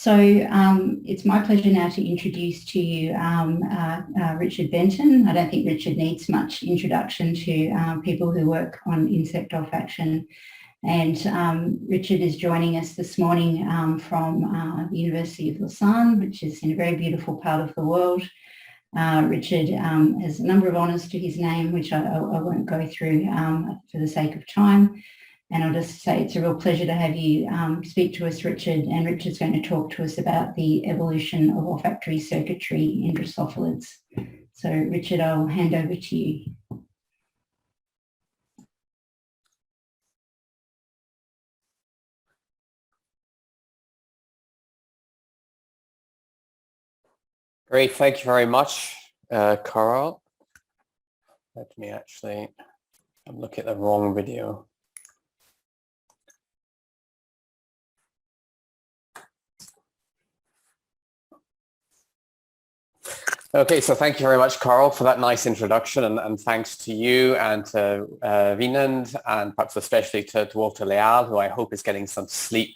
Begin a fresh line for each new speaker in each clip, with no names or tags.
So it's my pleasure now to introduce to you Richard Benton. I don't think Richard needs much introduction to people who work on insect olfaction. And Richard is joining us this morning from the University of Lausanne, which is in a very beautiful part of the world. Richard has a number of honours to his name, which I won't go through for the sake of time. And I'll just say it's a real pleasure to have you speak to us, Richard. And Richard's going to talk to us about the evolution of olfactory circuitry in Drosophilids. So Richard, I'll hand over to you.
Great, thank you very much, Karl. Let me actually, I'm looking at the wrong video. Okay, so thank you very much, Karl, for that nice introduction, and thanks to you and to Wynand, and perhaps especially to Walter Leal, who I hope is getting some sleep,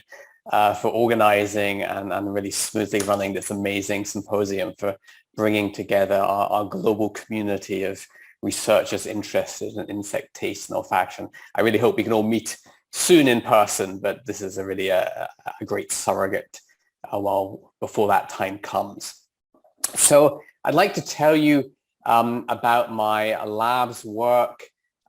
for organizing and really smoothly running this amazing symposium, for bringing together our global community of researchers interested in insect taste and olfaction. I really hope we can all meet soon in person, but this is really a great surrogate while before that time comes. So I'd like to tell you about my lab's work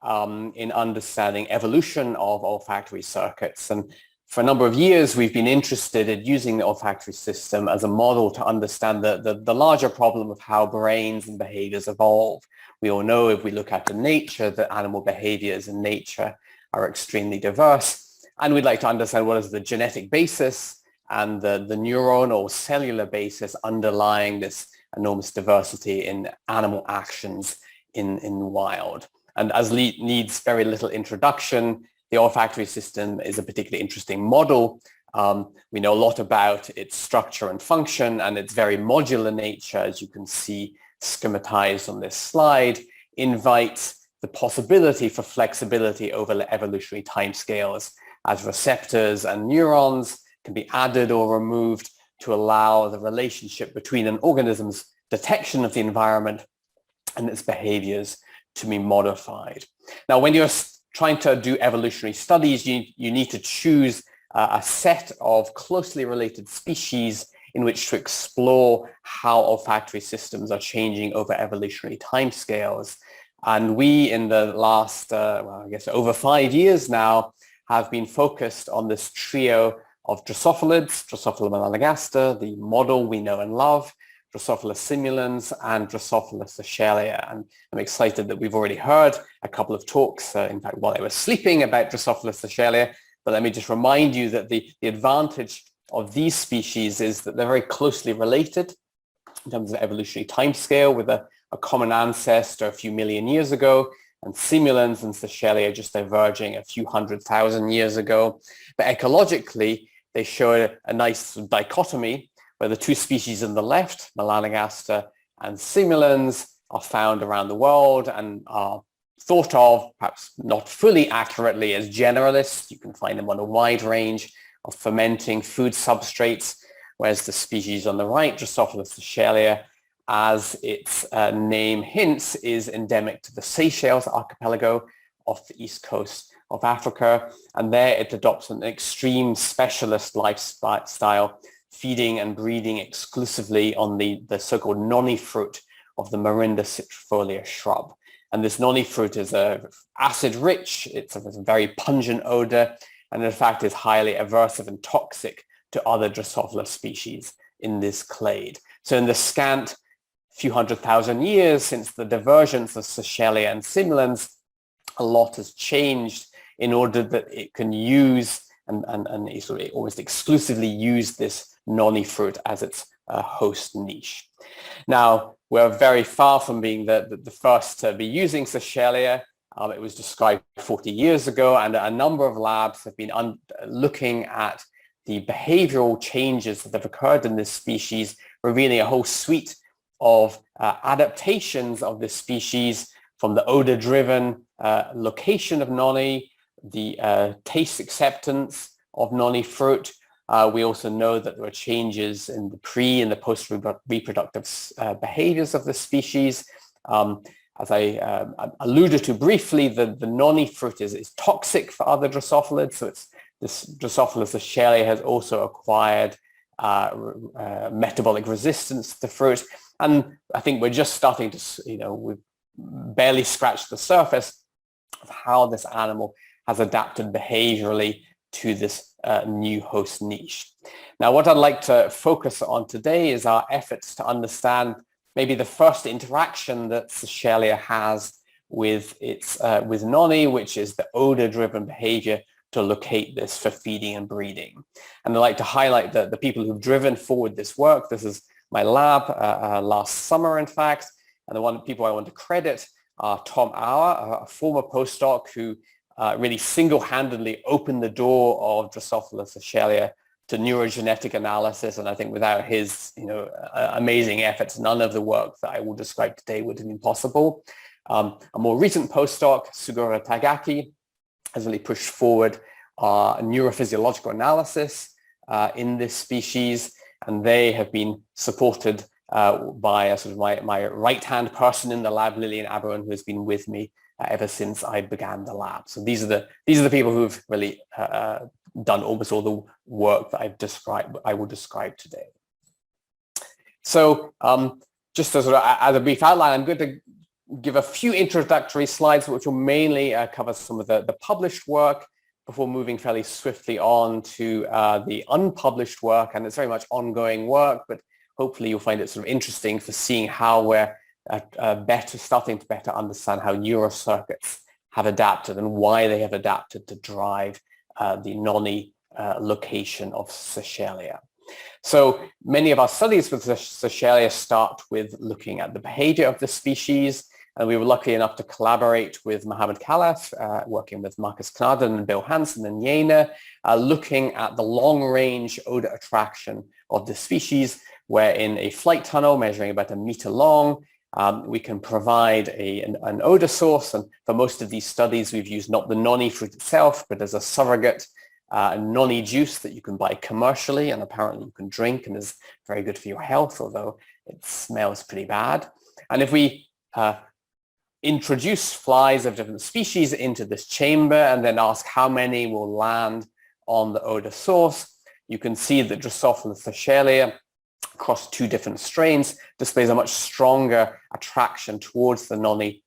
in understanding evolution of olfactory circuits. And for a number of years, we've been interested in using the olfactory system as a model to understand the larger problem of how brains and behaviors evolve. We all know, if we look at the nature, that animal behaviors in nature are extremely diverse. And we'd like to understand what is the genetic basis and the neuronal cellular basis underlying this enormous diversity in animal actions in wild. And as needs very little introduction, the olfactory system is a particularly interesting model. We know a lot about its structure and function, and its very modular nature, as you can see schematized on this slide, invites the possibility for flexibility over evolutionary timescales, as receptors and neurons can be added or removed to allow the relationship between an organism's detection of the environment and its behaviors to be modified. Now, when you're trying to do evolutionary studies, you need to choose a set of closely related species in which to explore how olfactory systems are changing over evolutionary timescales. And we, in the last, well, I guess over 5 years now, have been focused on this trio of Drosophilids, Drosophila melanogaster, the model we know and love, Drosophila simulans, and Drosophila seychellia. And I'm excited that we've already heard a couple of talks, in fact, while I was sleeping, about Drosophila seychellia. But let me just remind you that the advantage of these species is that they're very closely related in terms of evolutionary timescale, with a common ancestor a few million years ago, and simulans and seychellia just diverging a few 100,000 years ago. But ecologically, they show a nice dichotomy where the two species on the left, melanogaster and simulans, are found around the world and are thought of, perhaps not fully accurately, as generalists. You can find them on a wide range of fermenting food substrates, whereas the species on the right, Drosophila seychellia, as its name hints, is endemic to the Seychelles archipelago off the east coast of Africa. And there it adopts an extreme specialist lifestyle, feeding and breeding exclusively on the so-called noni fruit of the Morinda citrifolia shrub. And this noni fruit is acid-rich, it's a very pungent odor, and in fact is highly aversive and toxic to other Drosophila species in this clade. So in the scant few 100,000 years since the divergence of Seychellia and simulans, a lot has changed in order that it can use and sort of almost exclusively use this noni fruit as its host niche. Now, we're very far from being the first to be using Seychellia. It was described 40 years ago, and a number of labs have been looking at the behavioral changes that have occurred in this species, revealing a whole suite of adaptations of this species, from the odor-driven location of noni, the taste acceptance of noni fruit, We also know that there are changes in the pre and the post-reproductive behaviors of the species. As I alluded to briefly, the noni fruit is toxic for other Drosophilids, so this Drosophila Seychellia has also acquired metabolic resistance to the fruit. And I think we're just starting to, we've barely scratched the surface of how this animal has adapted behaviorally to this new host niche. Now, what I'd like to focus on today is our efforts to understand maybe the first interaction that Seychellia has with with noni, which is the odor-driven behavior to locate this for feeding and breeding. And I'd like to highlight the people who've driven forward this work. This is my lab last summer, in fact, and the people I want to credit are Tom Auer, a former postdoc who really single-handedly opened the door of Drosophila Seychellia to neurogenetic analysis, and I think without his amazing efforts, none of the work that I will describe today would have been possible. A more recent postdoc, Sugura Tagaki, has really pushed forward neurophysiological analysis in this species, and they have been supported by sort of my right-hand person in the lab, Lillian Aberon, who has been with me ever since I began the lab. So these are the people who've really done almost all the work that I will describe today. So just as a brief outline, I'm going to give a few introductory slides, which will mainly cover some of the published work before moving fairly swiftly on to the unpublished work. And it's very much ongoing work, but hopefully you'll find it sort of interesting for seeing how we're starting to better understand how neurocircuits have adapted and why they have adapted to drive the noni location of Seychellia. So many of our studies with Seychellia start with looking at the behavior of the species, and we were lucky enough to collaborate with Mohammed Khalaf, working with Marcus Knaden and Bill Hansen and Jena, looking at the long-range odor attraction of the species, where in a flight tunnel measuring about 1 meter long, we can provide an odor source. And for most of these studies, we've used not the noni fruit itself, but as a surrogate noni juice that you can buy commercially and apparently you can drink and is very good for your health, although it smells pretty bad. And if we introduce flies of different species into this chamber and then ask how many will land on the odor source, you can see that Drosophila Seychellia across 2 different strains displays a much stronger attraction towards the noni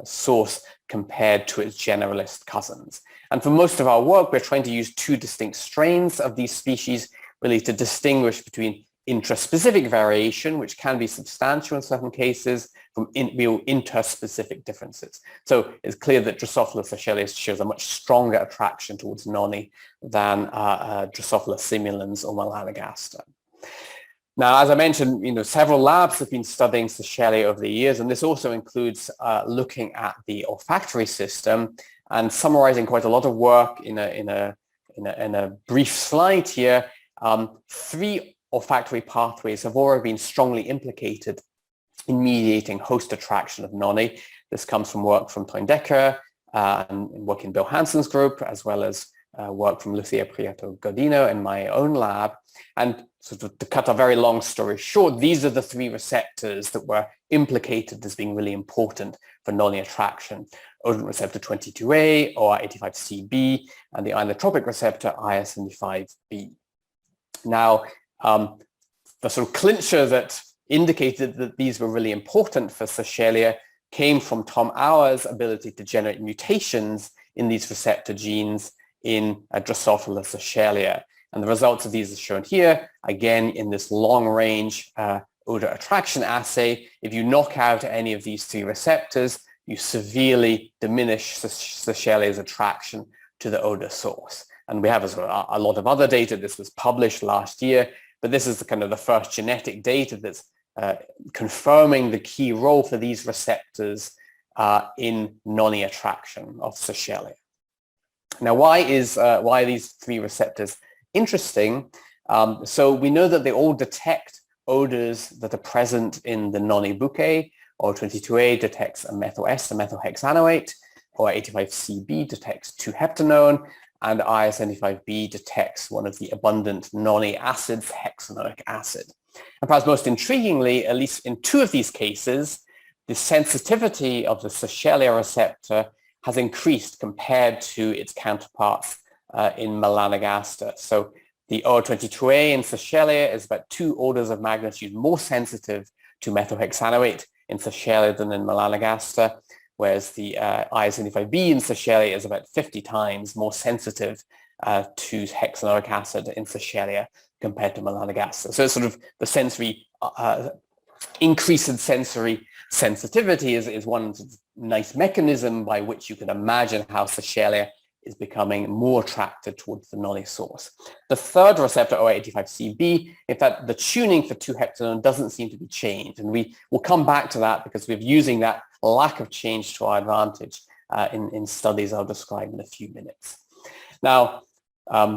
source compared to its generalist cousins. And for most of our work, we're trying to use 2 distinct strains of these species really to distinguish between intraspecific variation, which can be substantial in certain cases, from real interspecific differences. So it's clear that Drosophila Seychellia shows a much stronger attraction towards noni than Drosophila simulans or melanogaster. Now, as I mentioned, several labs have been studying Seychellia over the years, and this also includes looking at the olfactory system and summarizing quite a lot of work in a brief slide here. 3 olfactory pathways have already been strongly implicated in mediating host attraction of noni. This comes from work from Toyndecker and work in Bill Hansen's group, as well as work from Lucia Prieto Godino in my own lab. And sort of to cut a very long story short, these are the 3 receptors that were implicated as being really important for noni attraction: odorant receptor 22A or 85CB, and the inotropic receptor IS75B. Now, the sort of clincher that indicated that these were really important for Seychellia came from Tom Auer's ability to generate mutations in these receptor genes in Drosophila Seychellia. And the results of these are shown here, again, in this long-range odor attraction assay. If you knock out any of these 3 receptors, you severely diminish Seychellia's attraction to the odor source. And we have as well a lot of other data. This was published last year, but this is the first genetic data that's confirming the key role for these receptors in noni attraction of Seychellia. Now, why are these 3 receptors interesting? So we know that they all detect odors that are present in the noni bouquet, or 22A detects a methyl ester, methyl hexanoate, or 85CB detects 2-heptanone. and IS-75B detects one of the abundant nonny acids, hexanoic acid. And perhaps most intriguingly, at least in 2 of these cases, the sensitivity of the Seychellia receptor has increased compared to its counterparts in melanogaster. So the OR22A in Seychellia is about 2 orders of magnitude more sensitive to methylhexanoate in Seychellia than in melanogaster, whereas the IS-75B in Seychellia is about 50 times more sensitive to hexanoic acid in Seychellia compared to melanogaster. So it's sort of the sensory increase in sensory sensitivity is one sort of nice mechanism by which you can imagine how Seychellia is becoming more attracted towards the nonny source. The third receptor, OR85CB, in fact, the tuning for 2-hexanone doesn't seem to be changed. And we will come back to that because we're using that lack of change to our advantage in studies I'll describe in a few minutes. Now,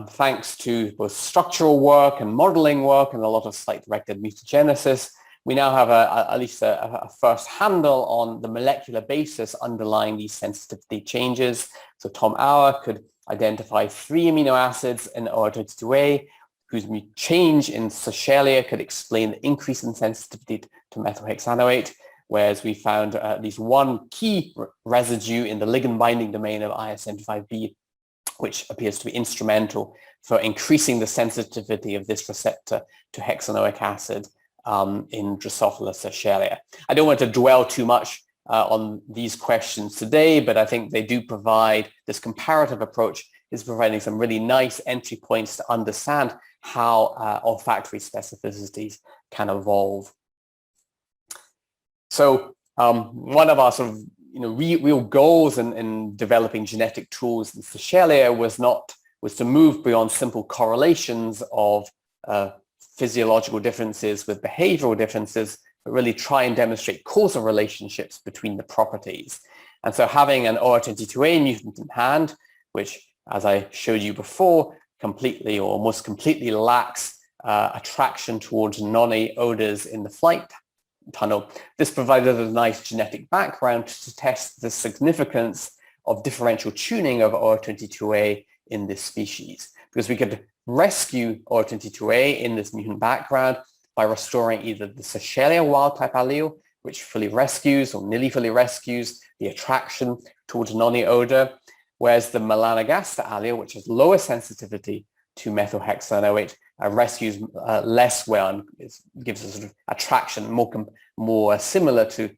thanks to both structural work and modeling work and a lot of site-directed mutagenesis, we now have at least a first handle on the molecular basis underlying these sensitivity changes. So Tom Auer could identify 3 amino acids in OR22A whose change in Seychellia could explain the increase in sensitivity to methylhexanoate, whereas we found at least 1 key residue in the ligand binding domain of IS-75B, which appears to be instrumental for increasing the sensitivity of this receptor to hexanoic acid in Drosophila Seychellia. I don't want to dwell too much on these questions today, but I think they do provide, this comparative approach is providing some really nice entry points to understand how olfactory specificities can evolve. So one of our sort of real goals in developing genetic tools in Seychellia was to move beyond simple correlations of physiological differences with behavioral differences, but really try and demonstrate causal relationships between the properties. And so having an OR22A mutant in hand, which, as I showed you before, completely or almost completely lacks attraction towards nonny odors in the flight tunnel, this provided a nice genetic background to test the significance of differential tuning of OR22A in this species, because we could rescue OR22A in this mutant background by restoring either the Seychellia wild type allele, which fully rescues or nearly fully rescues the attraction towards nonny odor, whereas the melanogaster allele, which has lower sensitivity to methylhexanoate, rescues less well and gives a sort of attraction more similar to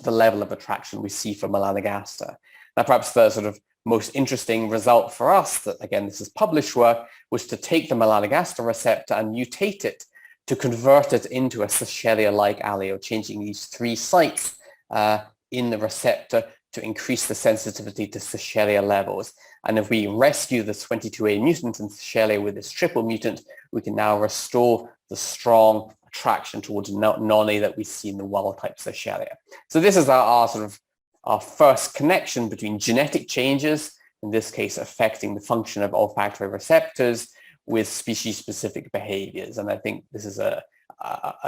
the level of attraction we see for melanogaster. Now, perhaps the sort of most interesting result for us, that again, this is published work, was to take the melanogaster receptor and mutate it to convert it into a Seychellia-like allele, changing these 3 sites in the receptor to increase the sensitivity to Seychellia levels. And if we rescue the 22A mutant in Seychellia with this triple mutant, we can now restore the strong attraction towards nonny that we see in the wild type Seychellia. So this is our first connection between genetic changes, in this case affecting the function of olfactory receptors, with species-specific behaviors. And I think this is at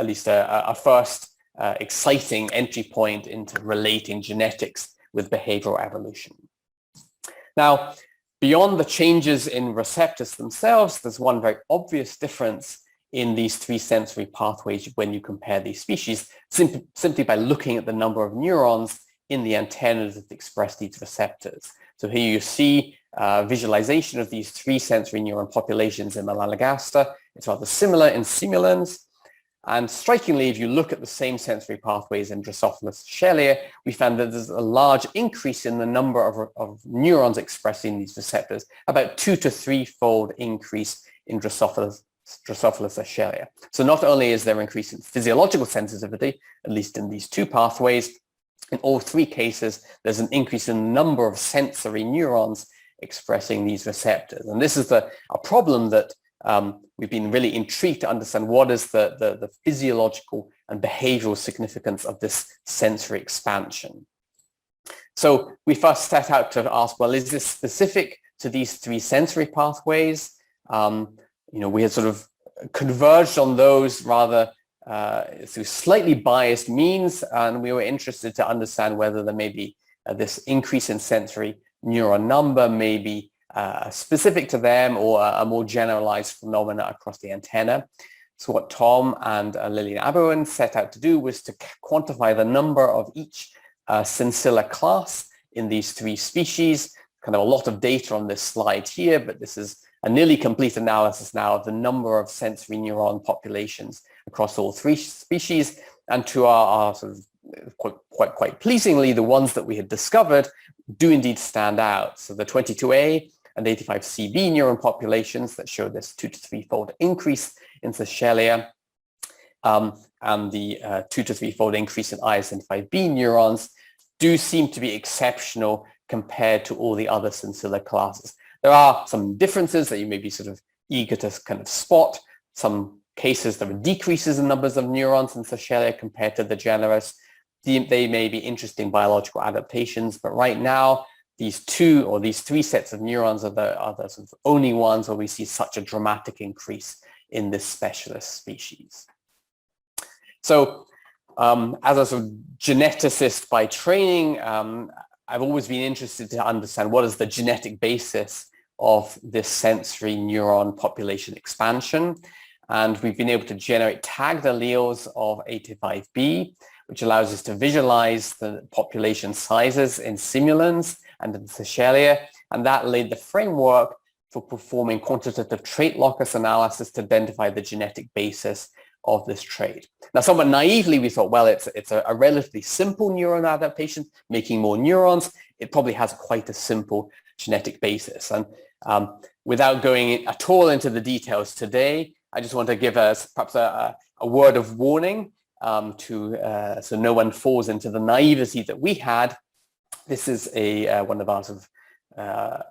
least a first exciting entry point into relating genetics with behavioral evolution. Now, beyond the changes in receptors themselves, there's one very obvious difference in these 3 sensory pathways when you compare these species, simply by looking at the number of neurons in the antennas that express these receptors. So here you see visualization of these 3 sensory neuron populations in melanogaster. It's rather similar in simulans. And strikingly, if you look at the same sensory pathways in Drosophila Seychellia, we found that there's a large increase in the number of neurons expressing these receptors, about 2 to 3-fold increase in Drosophila Seychellia. So not only is there increase in physiological sensitivity, at least in these 2 pathways, in all 3 cases, there's an increase in the number of sensory neurons expressing these receptors. And this is a problem that we've been really intrigued to understand what is the physiological and behavioral significance of this sensory expansion. So we first set out to ask, well, is this specific to these 3 sensory pathways? We had sort of converged on those rather through slightly biased means, and we were interested to understand whether there may be this increase in sensory neuron number may be specific to them or a more generalized phenomena across the antenna. So what Tom and Lillian Aberwin set out to do was to quantify the number of each Syncilla class in these three species. Kind of a lot of data on this slide here, but this is a nearly complete analysis now of the number of sensory neuron populations across all three species. And to our sort of quite pleasingly, the ones that we had discovered do indeed stand out. So the 22A and 85CB neuron populations that show this 2 to 3-fold increase in Seychellia, and the 2 to 3-fold increase in ISN5B neurons do seem to be exceptional compared to all the other Syncilla classes. There are some differences that you may be sort of eager to kind of spot. Some cases there are decreases in numbers of neurons in Seychellia compared to the Generis. They may be interesting biological adaptations, but right now these two or these three sets of neurons are the sort of only ones where we see such a dramatic increase in this specialist species. So as a sort of geneticist by training, I've always been interested to understand what is the genetic basis of this sensory neuron population expansion. And we've been able to generate tagged alleles of 85B, which allows us to visualize the population sizes in simulans and in Seychellia. And that laid the framework for performing quantitative trait locus analysis to identify the genetic basis of this trait. Now, somewhat naively, we thought, well, it's a relatively simple neuron adaptation, making more neurons. It probably has quite a simple genetic basis. And without going at all into the details today, I just want to give us perhaps a word of warning so no one falls into the naivety that we had. This is one of our sort of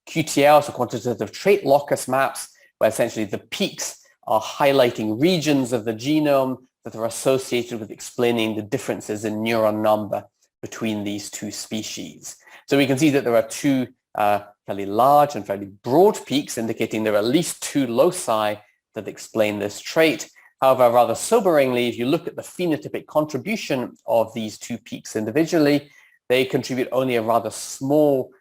QTL, so quantitative trait locus maps, where essentially the peaks are highlighting regions of the genome that are associated with explaining the differences in neuron number between these two species. So we can see that there are two fairly large and fairly broad peaks, indicating there are at least two loci that explain this trait. However, rather soberingly, if you look at the phenotypic contribution of these two peaks individually, they contribute only a rather small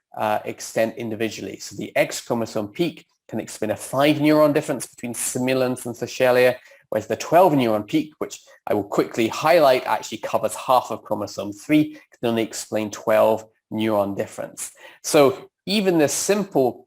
extent individually. So the X chromosome peak can explain a 5-neuron difference between simulans and Seychellia, whereas the 12-neuron peak, which I will quickly highlight, actually covers half of chromosome 3, can only explain 12-neuron difference. So even this simple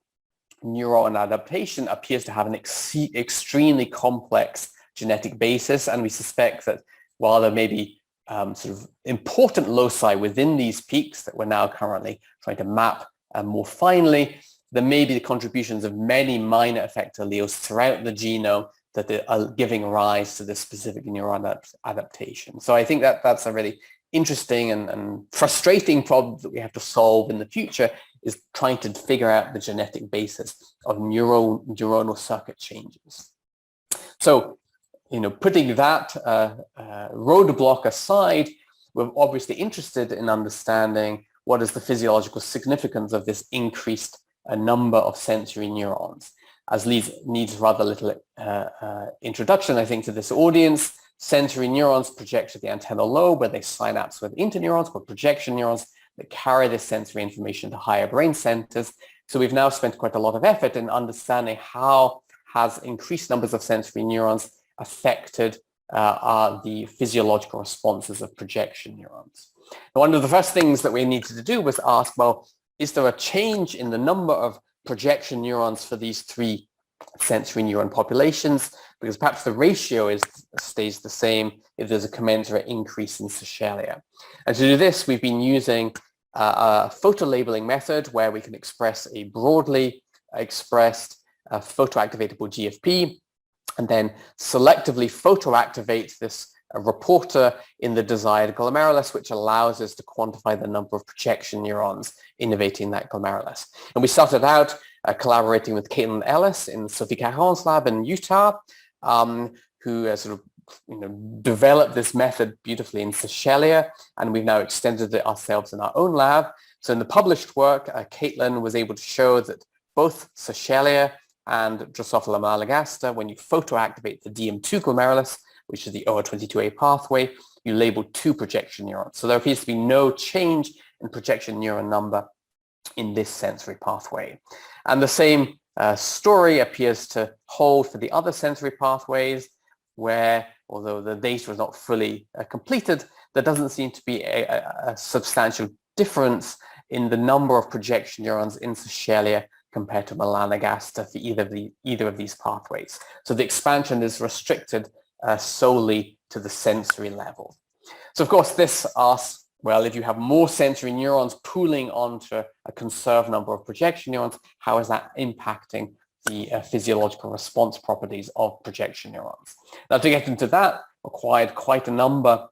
neuron adaptation appears to have an extremely complex genetic basis, and we suspect that while there may be sort of important loci within these peaks that we're now currently trying to map more finely, there may be the contributions of many minor effector alleles throughout the genome that are giving rise to this specific neuron adaptation. So I think that that's a really interesting and frustrating problem that we have to solve in the future, is trying to figure out the genetic basis of neuronal circuit changes. So, putting that roadblock aside, we're obviously interested in understanding what is the physiological significance of this increased number of sensory neurons. As needs rather little introduction, I think, to this audience. Sensory neurons project to the antennal lobe, where they synapse with interneurons, called projection neurons, that carry this sensory information to higher brain centers. So we've now spent quite a lot of effort in understanding how has increased numbers of sensory neurons affected the physiological responses of projection neurons. Now, one of the first things that we needed to do was ask, well, is there a change in the number of projection neurons for these three sensory neuron populations? Because perhaps the ratio stays the same if there's a commensurate increase in Seychellia. And to do this, we've been using a photo labeling method where we can express a broadly expressed photoactivatable GFP, and then selectively photoactivate this reporter in the desired glomerulus, which allows us to quantify the number of projection neurons innervating that glomerulus. And we started out collaborating with Caitlin Ellis in Sophie Caron's lab in Utah, who sort of developed this method beautifully in Seychellia, and we've now extended it ourselves in our own lab. So in the published work, Caitlin was able to show that both Seychellia and Drosophila melanogaster, when you photoactivate the DM2 glomerulus, which is the OR22A pathway, you label 2 projection neurons. So there appears to be no change in projection neuron number in this sensory pathway. And the same story appears to hold for the other sensory pathways, where, although the data is not fully completed, there doesn't seem to be a substantial difference in the number of projection neurons in Seychellia compared to melanogaster for either of these pathways. So the expansion is restricted solely to the sensory level. So of course this asks, well, if you have more sensory neurons pooling onto a conserved number of projection neurons, how is that impacting the physiological response properties of projection neurons? Now, to get into that required quite a number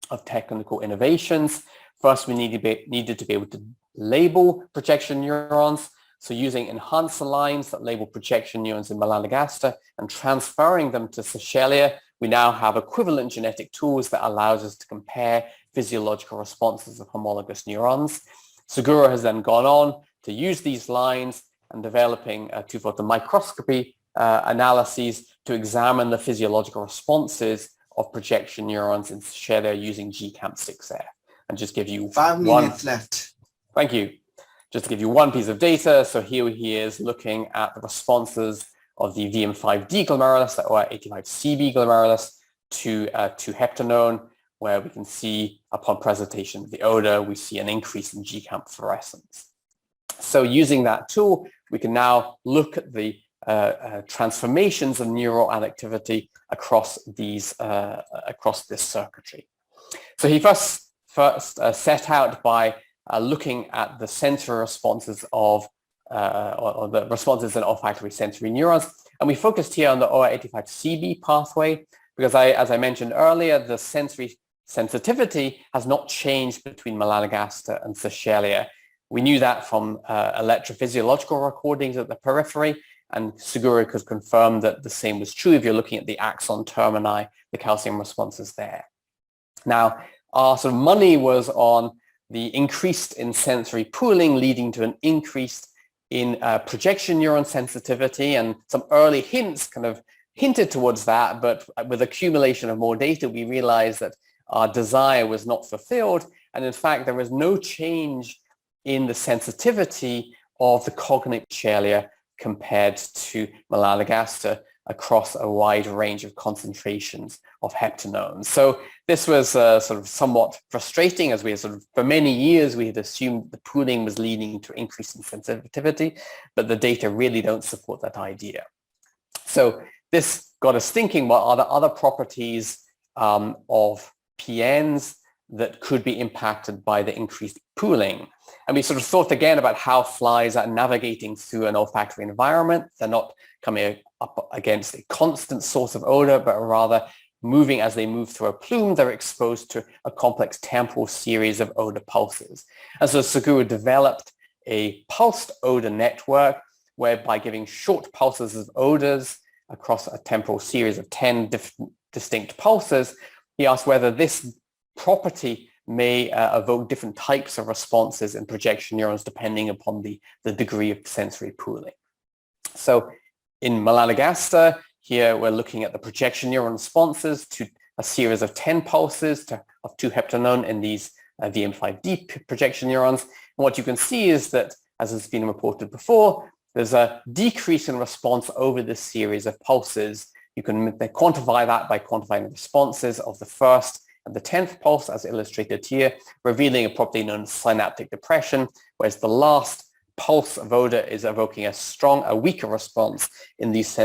of technical innovations. First, we needed to be able to label projection neurons. So using enhancer lines that label projection neurons in melanogaster and transferring them to Seychellia, we now have equivalent genetic tools that allows us to compare physiological responses of homologous neurons. Seguro has then gone on to use these lines and developing two-photon microscopy analyses to examine the physiological responses of projection neurons in Seychellia using GCAMP6F. And just give you
5 minutes left.
Thank you. Just to give you one piece of data, so here he is looking at the responses of the VM5D glomerulus or 85CB glomerulus to heptanone, where we can see upon presentation of the odor, we see an increase in GCAMP fluorescence. So using that tool, we can now look at the transformations of neural activity across these across this circuitry. So he first set out by looking at the sensory responses of or the responses in olfactory sensory neurons, and we focused here on the OR85CB pathway because, as I mentioned earlier, the sensory sensitivity has not changed between melanogaster and Seychellia. We knew that from electrophysiological recordings at the periphery, and Seguro could confirm that the same was true if you're looking at the axon termini, the calcium responses there. Now, our sort of money was on the increase in sensory pooling leading to an increase in projection neuron sensitivity, and some early hints kind of hinted towards that, but with accumulation of more data, we realized that our desire was not fulfilled, and in fact, there was no change in the sensitivity of the cognitive Seychellia compared to melanogaster across a wide range of concentrations of heptanone. So this was sort of somewhat frustrating, as we had sort of, for many years, we had assumed the pooling was leading to increase in sensitivity, but the data really don't support that idea. So this got us thinking, what are the other properties of PNs that could be impacted by the increased pooling? And we sort of thought again about how flies are navigating through an olfactory environment. They're not coming up against a constant source of odor, but rather moving as they move through a plume, they're exposed to a complex temporal series of odor pulses. And so Seguro developed a pulsed odor network whereby giving short pulses of odors across a temporal series of 10 distinct pulses, he asked whether this property may evoke different types of responses in projection neurons depending upon the degree of sensory pooling. So in melanogaster, here we're looking at the projection neuron responses to a series of 10 pulses of 2-heptanone in these VM5D projection neurons. And what you can see is that, as has been reported before, there's a decrease in response over this series of pulses. You can quantify that by quantifying the responses of the first and the 10th pulse, as illustrated here, revealing a property known as synaptic depression, whereas the last pulse of odor is evoking a weaker response in these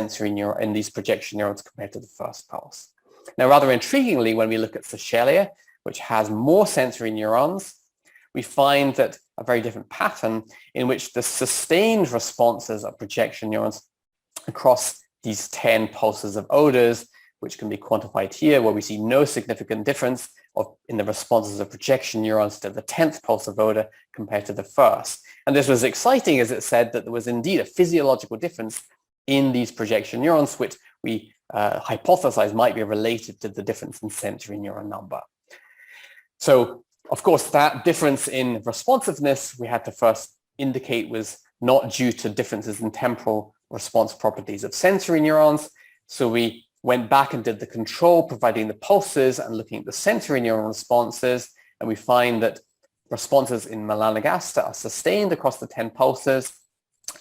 projection neurons compared to the first pulse. Now, rather intriguingly, when we look at Seychellia, which has more sensory neurons, we find that a very different pattern in which the sustained responses of projection neurons across these 10 pulses of odors, which can be quantified here, where we see no significant difference in the responses of projection neurons to the 10th pulse of odor compared to the first. And this was exciting, as it said that there was indeed a physiological difference in these projection neurons, which we hypothesized might be related to the difference in sensory neuron number. So, of course, that difference in responsiveness we had to first indicate was not due to differences in temporal response properties of sensory neurons. So we went back and did the control, providing the pulses and looking at the sensory neuron responses, and we find that responses in melanogaster are sustained across the 10 pulses,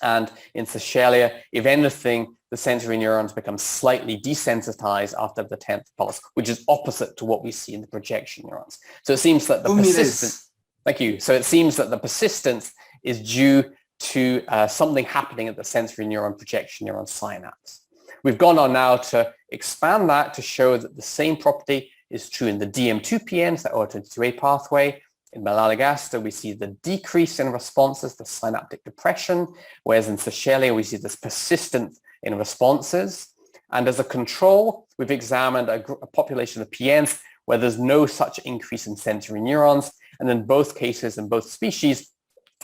and in Seychellia, if anything, the sensory neurons become slightly desensitized after the 10th pulse, which is opposite to what we see in the projection neurons. So it seems that the persistence, thank you. So it seems that the persistence is due to something happening at the sensory neuron projection neuron synapse. We've gone on now to expand that to show that the same property is true in the DM2PNs, the OR22A pathway. In melanogaster, we see the decrease in responses, the synaptic depression, whereas in Seychellia, we see this persistence in responses. And as a control, we've examined a population of PNs where there's no such increase in sensory neurons. And in both cases, in both species,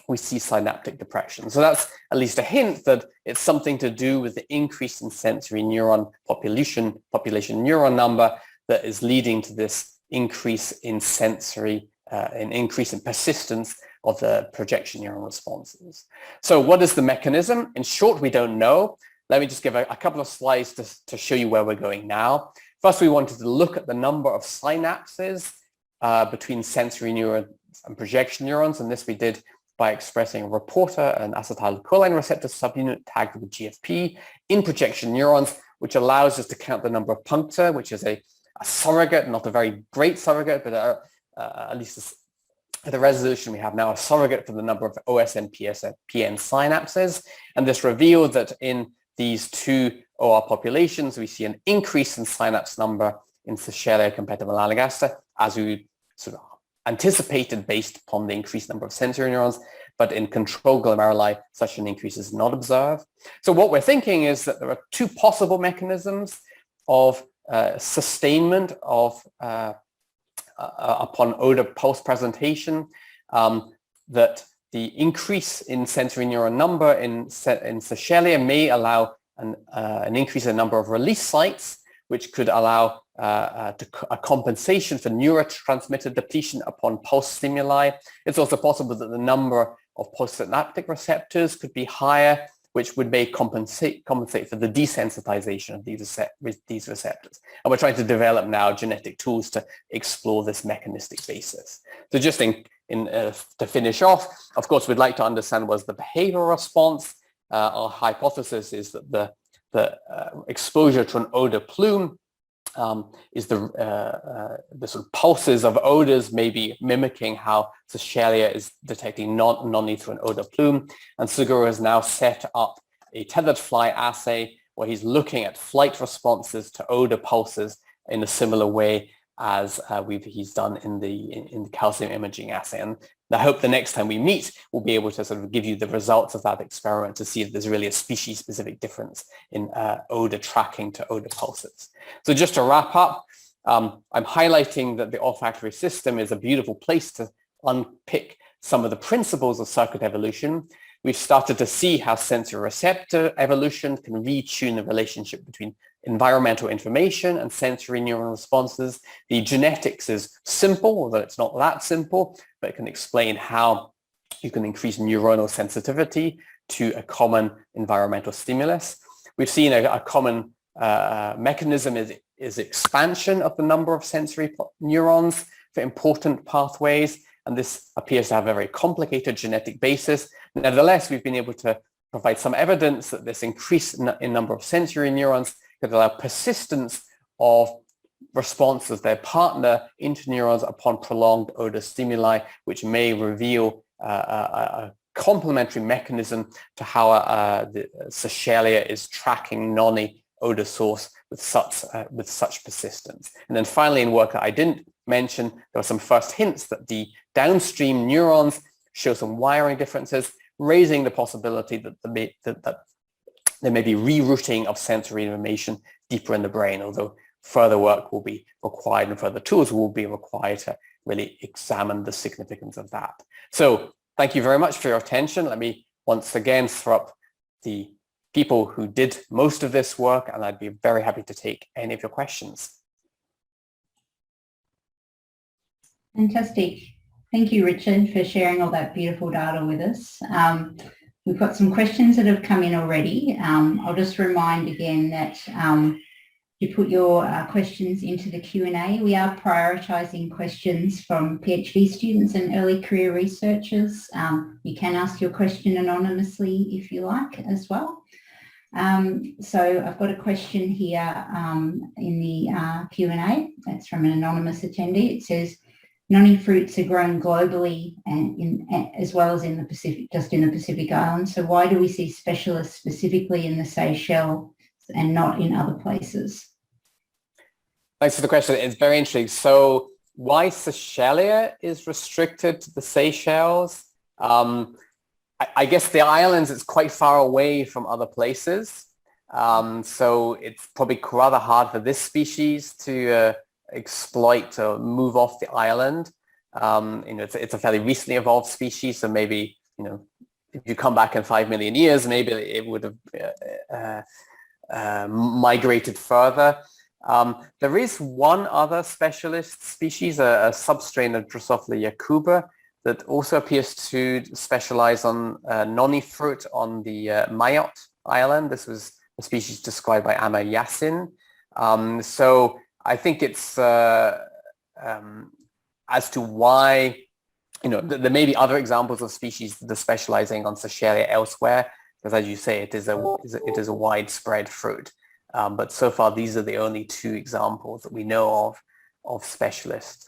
we see synaptic depression. So that's at least a hint that it's something to do with the increase in sensory neuron population neuron number that is leading to this increase in sensory an increase in persistence of the projection neuron responses. So what is the mechanism? In short, we don't know. Let me just give a couple of slides to show you where we're going now. First, we wanted to look at the number of synapses between sensory neurons and projection neurons, and this we did by expressing a reporter and acetylcholine receptor subunit tagged with GFP in projection neurons, which allows us to count the number of puncta, which is a surrogate, not a very great surrogate, but at least at the resolution we have now, a surrogate for the number of OSN PN synapses. And this revealed that in these two OR populations, we see an increase in synapse number in Seychellia compared to melanogaster, as we sort of anticipated based upon the increased number of sensory neurons, but in control glomeruli, such an increase is not observed. So what we're thinking is that there are two possible mechanisms of sustainment of upon odor pulse presentation, that the increase in sensory neuron number in Seychellia may allow an increase in the number of release sites, which could allow a compensation for neurotransmitter depletion upon pulse stimuli. It's also possible that the number of postsynaptic receptors could be higher, which would may compensate for the desensitization of these receptors. And we're trying to develop now genetic tools to explore this mechanistic basis. So just to finish off, of course, we'd like to understand what's the behavioral response. Our hypothesis is that the exposure to an odor plume is the sort of pulses of odors maybe mimicking how Seychellia is detecting noni through an odor plume. And Seguro has now set up a tethered fly assay where he's looking at flight responses to odor pulses in a similar way as he's done in the calcium imaging assay. And I hope the next time we meet, we'll be able to sort of give you the results of that experiment to see if there's really a species-specific difference in odor tracking to odor pulses. So just to wrap up, I'm highlighting that the olfactory system is a beautiful place to unpick some of the principles of circuit evolution. We've started to see how sensory receptor evolution can retune the relationship between environmental information and sensory neuron responses. The genetics is simple, although it's not that simple, but it can explain how you can increase neuronal sensitivity to a common environmental stimulus. We've seen a common mechanism is expansion of the number of sensory neurons for important pathways, and this appears to have a very complicated genetic basis. Nevertheless, we've been able to provide some evidence that this increase in number of sensory neurons could allow persistence of responses, their partner interneurons upon prolonged odor stimuli, which may reveal a complementary mechanism to how the Seychellia is tracking noni odor source with such persistence. And then finally, in work that I didn't mention, there were some first hints that the downstream neurons show some wiring differences, raising the possibility that there may be rerouting of sensory information deeper in the brain, although further work will be required and further tools will be required to really examine the significance of that. So thank you very much for your attention. Let me once again throw up the people who did most of this work, and I'd be very happy to take any of your questions.
Fantastic. Thank you, Richard, for sharing all that beautiful data with us. We've got some questions that have come in already. I'll just remind again that to put your questions into the Q&A. We are prioritising questions from PhD students and early career researchers. You can ask your question anonymously if you like as well. So I've got a question here in the Q&A. That's from an anonymous attendee. It says, noni fruits are grown globally and as well as in the Pacific, just in the Pacific Islands. So why do we see specialists specifically in the Seychelles and not in other places?
Thanks for the question. It's very interesting. So why Seychelles is restricted to the Seychelles? I guess the islands, it's quite far away from other places. So it's probably rather hard for this species to exploit or move off the island. It's a fairly recently evolved species. So maybe, if you come back in 5 million years, maybe it would have migrated further. There is one other specialist species, a substrain of Drosophila jacoba, that also appears to specialize on noni fruit on the Mayotte Island. This was a species described by Yassin. So I think it's as to why, there may be other examples of species that are specializing on Seychelles elsewhere, because as you say, it is a widespread fruit. But so far, these are the only 2 examples that we know of specialists.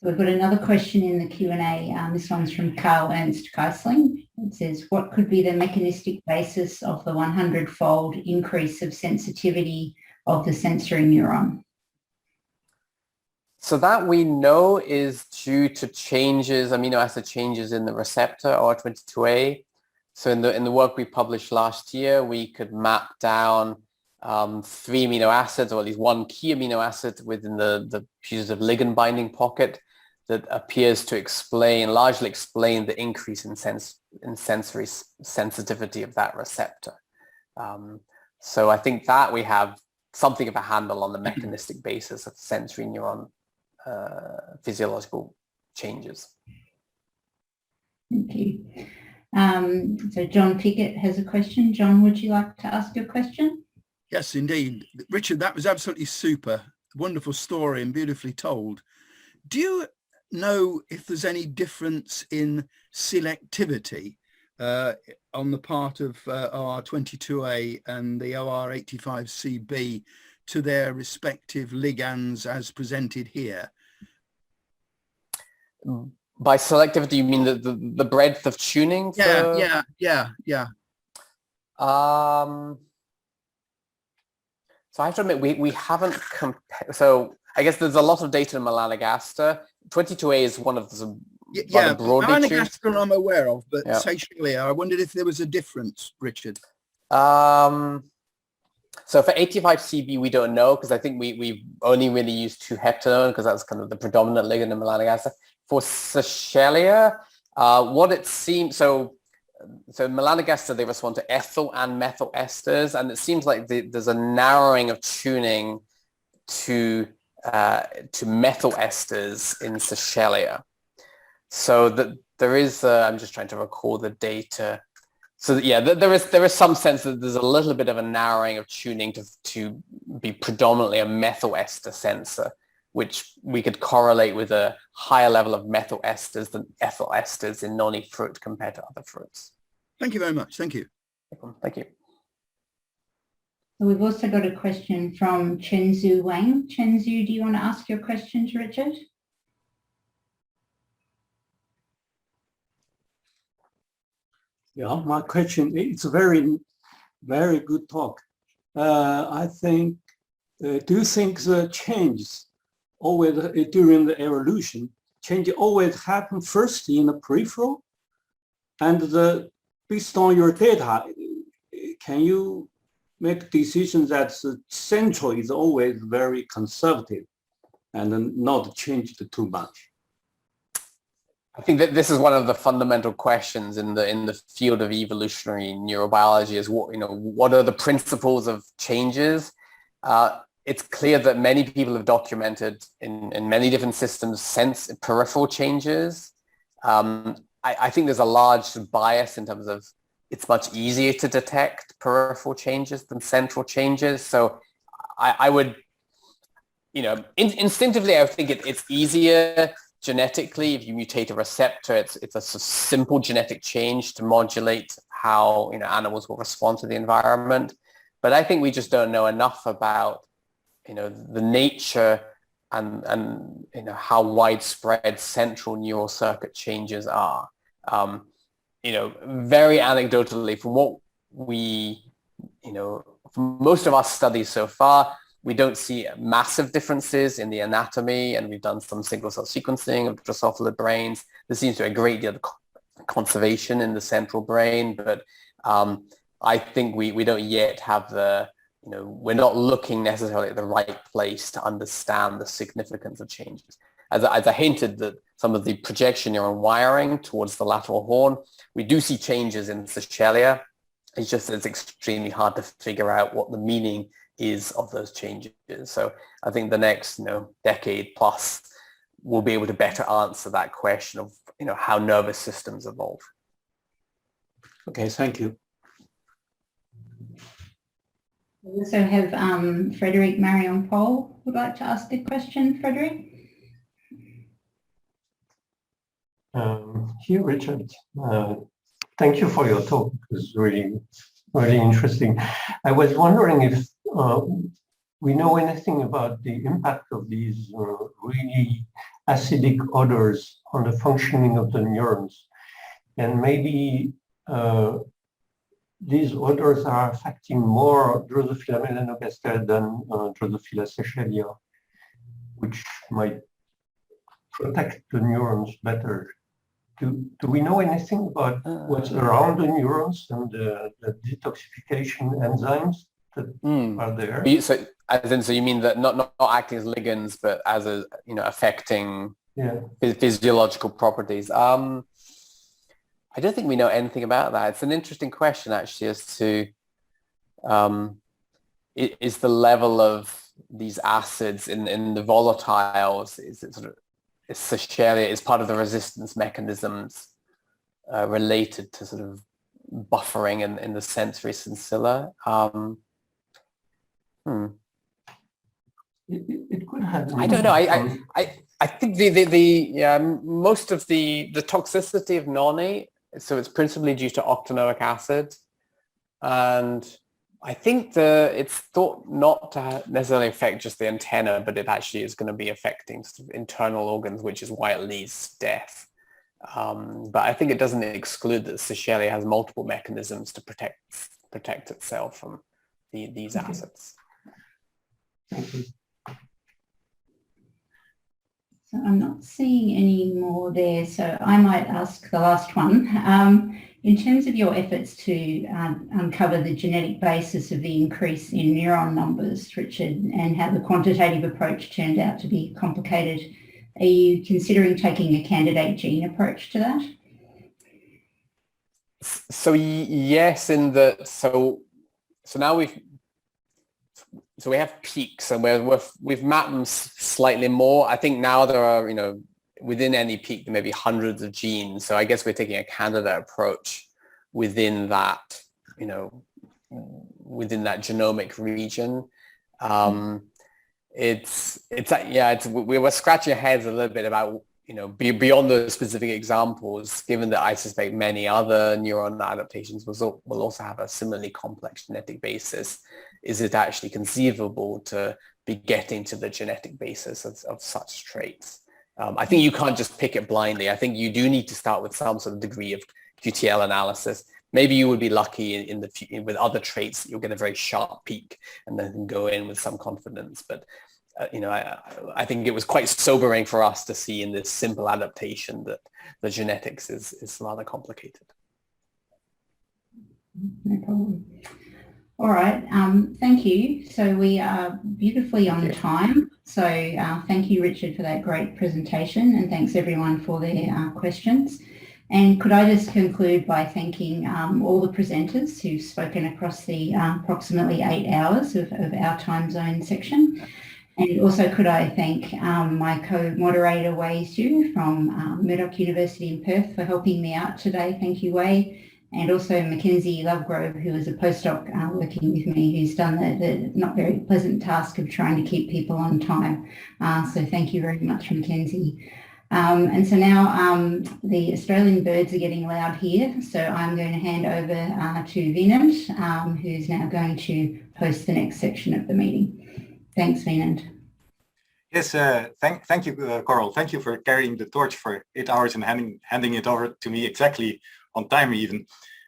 We've got another question in the Q&A. This one's from Karl-Ernst. It says, what could be the mechanistic basis of the 100-fold increase of sensitivity of the sensory neuron?
So that we know is due to amino acid changes in the receptor OR22A. So in the work we published last year, we could map down 3 amino acids, or at least 1 key amino acid within the fusitive ligand binding pocket that appears to largely explain the increase in sensory sensitivity of that receptor. So I think that we have something of a handle on the mechanistic basis of sensory neuron physiological changes.
Thank you. So John Pickett has a question. John, would you like to ask your question?
Yes, indeed. Richard, that was absolutely super. Wonderful story and beautifully told. Do you know if there's any difference in selectivity on the part of OR22A and the OR85CB to their respective ligands as presented here?
By selectivity, you mean the breadth of tuning?
Yeah.
So I have to admit, we haven't compared. So I guess there's a lot of data in melanogaster. 22A is one of the
melanogaster I'm aware of, but Seychelles, I wondered if there was a difference, Richard.
So for 85CB, we don't know, because I think we only really use 2-heptanone, because that's kind of the predominant ligand in melanogaster. For Seychelles, what it seems, so melanogaster, they respond to ethyl and methyl esters, and it seems like there's a narrowing of tuning to methyl esters in Seychelles. So that there is, I'm just trying to recall the data. So yeah, there is some sense that there's a little bit of a narrowing of tuning to be predominantly a methyl ester sensor, which we could correlate with a higher level of methyl esters than ethyl esters in noni fruit compared to other fruits.
Thank you very much. Thank you.
Thank you.
We've also got a question from Chenzu Wang. Chenzu, do you want to ask your question to Richard?
Yeah, my question, it's a very, very good talk. I think, do you think the changes always during the evolution, change always happen first in the peripheral? And based on your data, can you make decisions that the central is always very conservative and not changed too much?
I think that this is one of the fundamental questions in the field of evolutionary neurobiology, is what are the principles of changes? It's clear that many people have documented in many different systems peripheral changes. I think there's a large bias in terms of it's much easier to detect peripheral changes than central changes. So I would, instinctively, I would think it's easier genetically if you mutate a receptor. It's a simple genetic change to modulate how animals will respond to the environment. But I think we just don't know enough about the nature and how widespread central neural circuit changes are. Very anecdotally, from what we, from most of our studies so far, we don't see massive differences in the anatomy, and we've done some single cell sequencing of Drosophila brains. There seems to be a great deal of conservation in the central brain, but I think we don't yet have we're not looking necessarily at the right place to understand the significance of changes. As I hinted, that some of the projection neuron wiring towards the lateral horn, we do see changes in Seychellia. It's just it's extremely hard to figure out what the meaning is of those changes. So I think the next decade plus we'll be able to better answer that question of how nervous systems evolve.
Okay, thank you.
We also have Frederic Marion-Paul would like to ask a question. Frederic?
Here, Richard. Thank you for your talk. It was really, really interesting. I was wondering if we know anything about the impact of these really acidic odors on the functioning of the neurons, and maybe these odors are affecting more Drosophila melanogaster than Drosophila Seychellia, which might protect the neurons better. Do we know anything about what's around the neurons and the detoxification enzymes that are there?
So you mean that not acting as ligands, but as affecting physiological properties? I don't think we know anything about that. It's an interesting question, actually, as to is the level of these acids in the volatiles, is it Seychellia is part of the resistance mechanisms related to sort of buffering in the sensory sensilla.
It could have.
I don't know. I think the most of the toxicity of noni, so it's principally due to octanoic acid, and I think it's thought not to necessarily affect just the antenna, but it actually is going to be affecting sort of internal organs, which is why it leads to death. But I think it doesn't exclude that Seychellia has multiple mechanisms to protect itself from these acids.
Thank you.
So I'm not seeing any more there, so I might ask the last one. In terms of your efforts to uncover the genetic basis of the increase in neuron numbers, Richard, and how the quantitative approach turned out to be complicated, are you considering taking a candidate gene approach to that?
So yes, so now we have peaks, and we've mapped them slightly more. I think now there are, within any peak, there may be hundreds of genes. So I guess we're taking a candidate approach within that, within that genomic region. We were scratching our heads a little bit about, beyond those specific examples, given that I suspect many other neuron adaptations will also have a similarly complex genetic basis. Is it actually conceivable to be getting to the genetic basis of such traits? I think you can't just pick it blindly. I think you do need to start with some sort of degree of QTL analysis. Maybe you would be lucky with other traits, you'll get a very sharp peak and then go in with some confidence. But I think it was quite sobering for us to see in this simple adaptation that the genetics is rather complicated.
No problem. All right, thank you. So we are beautifully on time. So thank you, Richard, for that great presentation, and thanks everyone for their questions. And could I just conclude by thanking all the presenters who've spoken across the approximately 8 hours of our time zone section. And also could I thank my co-moderator, Wei Xu from Murdoch University in Perth for helping me out today. Thank you, Wei. and also Mackenzie Lovegrove, who is a postdoc working with me, who's done the not very pleasant task of trying to keep people on time. So thank you very much, Mackenzie. And so now the Australian birds are getting loud here, so I'm going to hand over to Wynand, who's now going to host the next section of the meeting. Thanks, Wynand.
Yes, thank you, Karl. Thank you for carrying the torch for 8 hours and handing it over to me exactly on time even.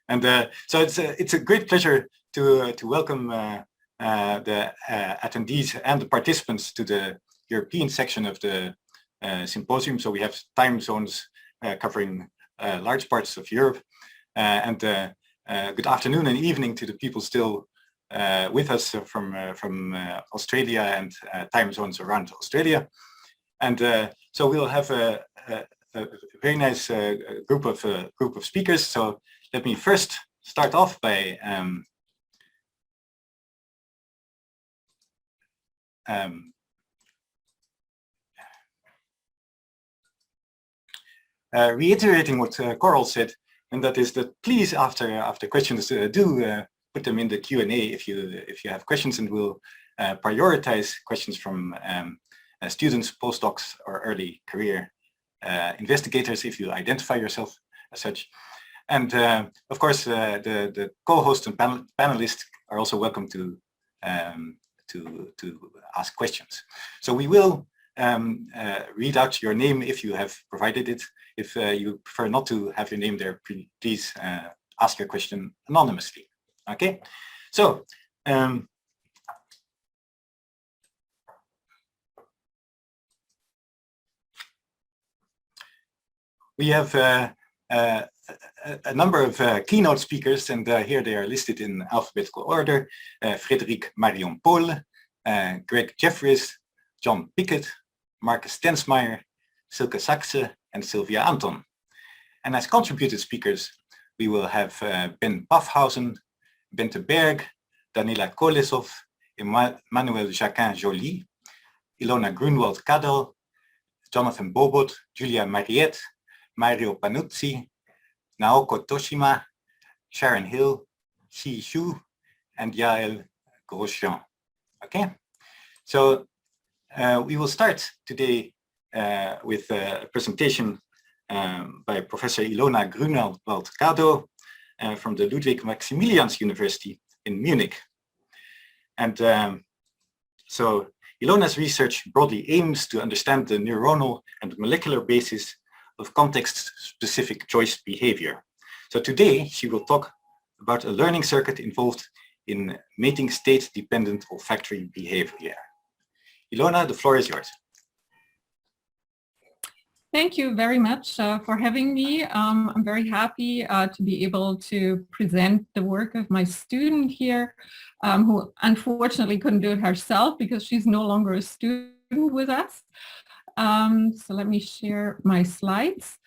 And so it's a great pleasure to welcome the attendees and the participants to the European section of the symposium. So we have time zones covering large parts of Europe. And good afternoon and evening to the people still with us from Australia and time zones around Australia. And so we'll have a very nice group of speakers. So let me first start off by reiterating what Karl said, and that is that please, after questions, do put them in the Q&A if you have questions, and we'll prioritize questions from students, postdocs, or early career investigators if you identify yourself as such. And of course, the co-hosts and panelists are also welcome to ask questions. So we will read out your name if you have provided it. If you prefer not to have your name there, please ask your question anonymously. Okay, so we have a number of keynote speakers, and here they are listed in alphabetical order: Frédéric Marion Paul, Greg Jefferis, John Pickett, Marcus Stensmeyer, Silke Saxe, and Sylvia Anthon. And as contributed speakers, we will have Ben Paffhausen, Bente Berg, Daniela Kolesov, Emmanuelle Jacquin-Joly, Ilona Grunwald Kadow, Jonathan Bobot, Julia Mariette, Mario Panuzzi, Naoko Toshima, Sharon Hill, Xi Xu, and Yael Grosjean. Okay, so we will start today with a presentation by Professor Ilona Grunwald Kadow from the Ludwig Maximilians University in Munich. And so Ilona's research broadly aims to understand the neuronal and molecular basis of context-specific choice behavior. So today she will talk about a learning circuit involved in mating state-dependent olfactory behavior. Ilona, the floor is yours.
Thank you very much for having me. I'm very happy to be able to present the work of my student here, who unfortunately couldn't do it herself because she's no longer a student with us. So let me share my slides.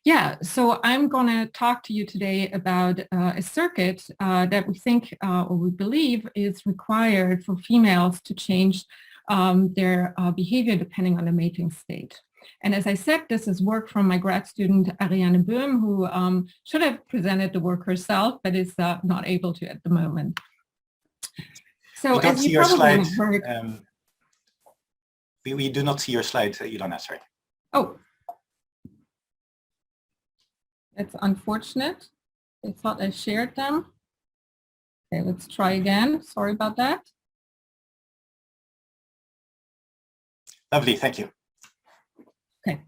Yeah, so I'm going to talk to you today about a circuit that we think or we believe is required for females to change their behavior depending on the mating state. And as I said, this is work from my grad student Ariane Böhm, who should have presented the work herself, but is not able to at the moment. So as you probably have heard,
we do not see your slide, Ilona, sorry.
Oh, that's unfortunate. I thought I shared them. Okay, let's try again. Sorry about that.
Lovely, thank you.
Okay.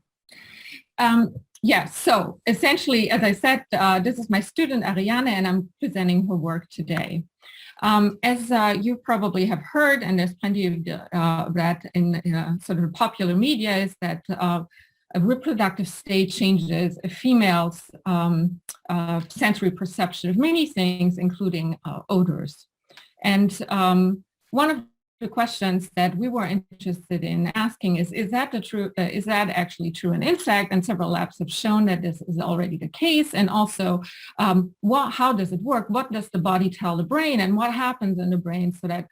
Yeah, so essentially, as I said, this is my student Ariane, and I'm presenting her work today. As you probably have heard, and there's plenty of that in sort of popular media, is that a reproductive state changes a female's sensory perception of many things, including odors. And one of the questions that we were interested in asking is that actually true in insect? And several labs have shown that this is already the case. And also, how does it work? What does the body tell the brain? And what happens in the brain so that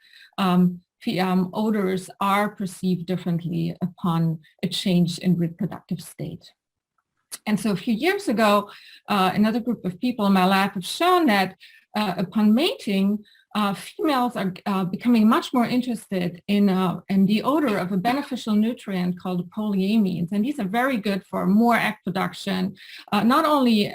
odors are perceived differently upon a change in reproductive state? And so a few years ago, another group of people in my lab have shown that upon mating, females are becoming much more interested in the odor of a beneficial nutrient called polyamines. And these are very good for more egg production, not only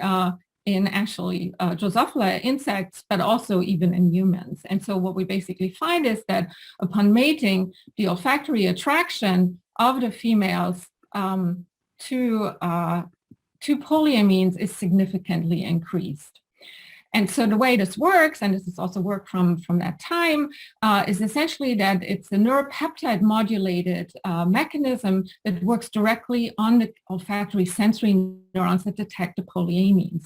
in actually Drosophila insects, but also even in humans. And so what we basically find is that upon mating, the olfactory attraction of the females to polyamines is significantly increased. And so the way this works, and this is also work from that time, is essentially that it's a neuropeptide modulated mechanism that works directly on the olfactory sensory neurons that detect the polyamines.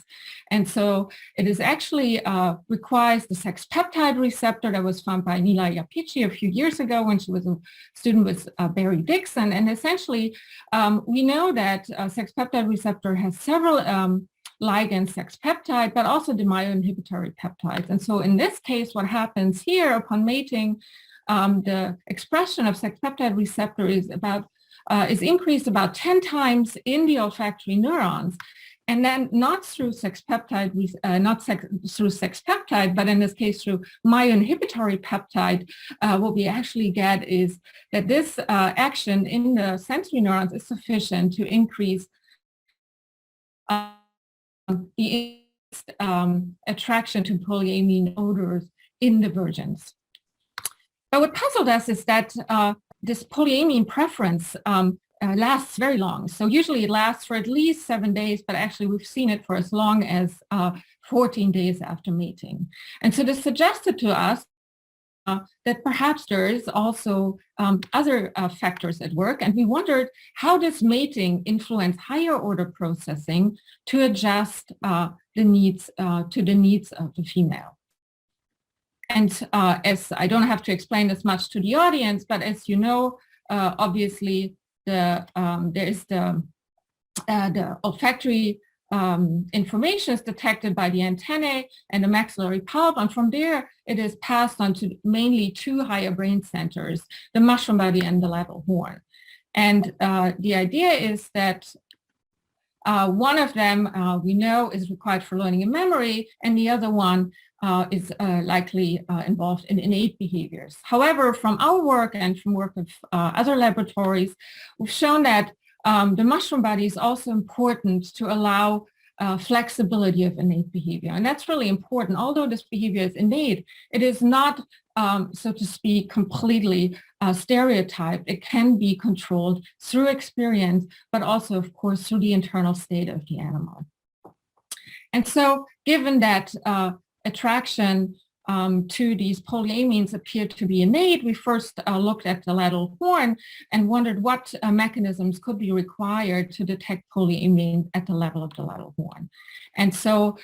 And so it is actually requires the sex peptide receptor that was found by Nila Yapici a few years ago when she was a student with Barry Dixon. And essentially, we know that sex peptide receptor has several ligand sex peptide, but also the myoinhibitory peptides. And so in this case, what happens here upon mating, the expression of sex peptide receptor is increased about 10 times in the olfactory neurons, and then not through sex peptide, but in this case through myoinhibitory peptide. What we actually get is that this action in the sensory neurons is sufficient to increase the attraction to polyamine odors in the virgins. But what puzzled us is that this polyamine preference lasts very long. So usually it lasts for at least 7 days, but actually we've seen it for as long as 14 days after mating. And so this suggested to us that perhaps there is also other factors at work, and we wondered how does mating influence higher order processing to adjust the needs of the female. And as I don't have to explain this much to the audience, but as you know, obviously there is the olfactory information is detected by the antennae and the maxillary pulp, and from there it is passed on to mainly two higher brain centers, the mushroom body and the lateral horn. And the idea is that one of them we know is required for learning and memory, and the other one is likely involved in innate behaviors. However, from our work and from work of other laboratories, we've shown that the mushroom body is also important to allow flexibility of innate behavior. And that's really important. Although this behavior is innate, it is not, so to speak, completely stereotyped. It can be controlled through experience, but also, of course, through the internal state of the animal. And so given that attraction to these polyamines appeared to be innate, we first looked at the lateral horn and wondered what mechanisms could be required to detect polyamines at the level of the lateral horn. And so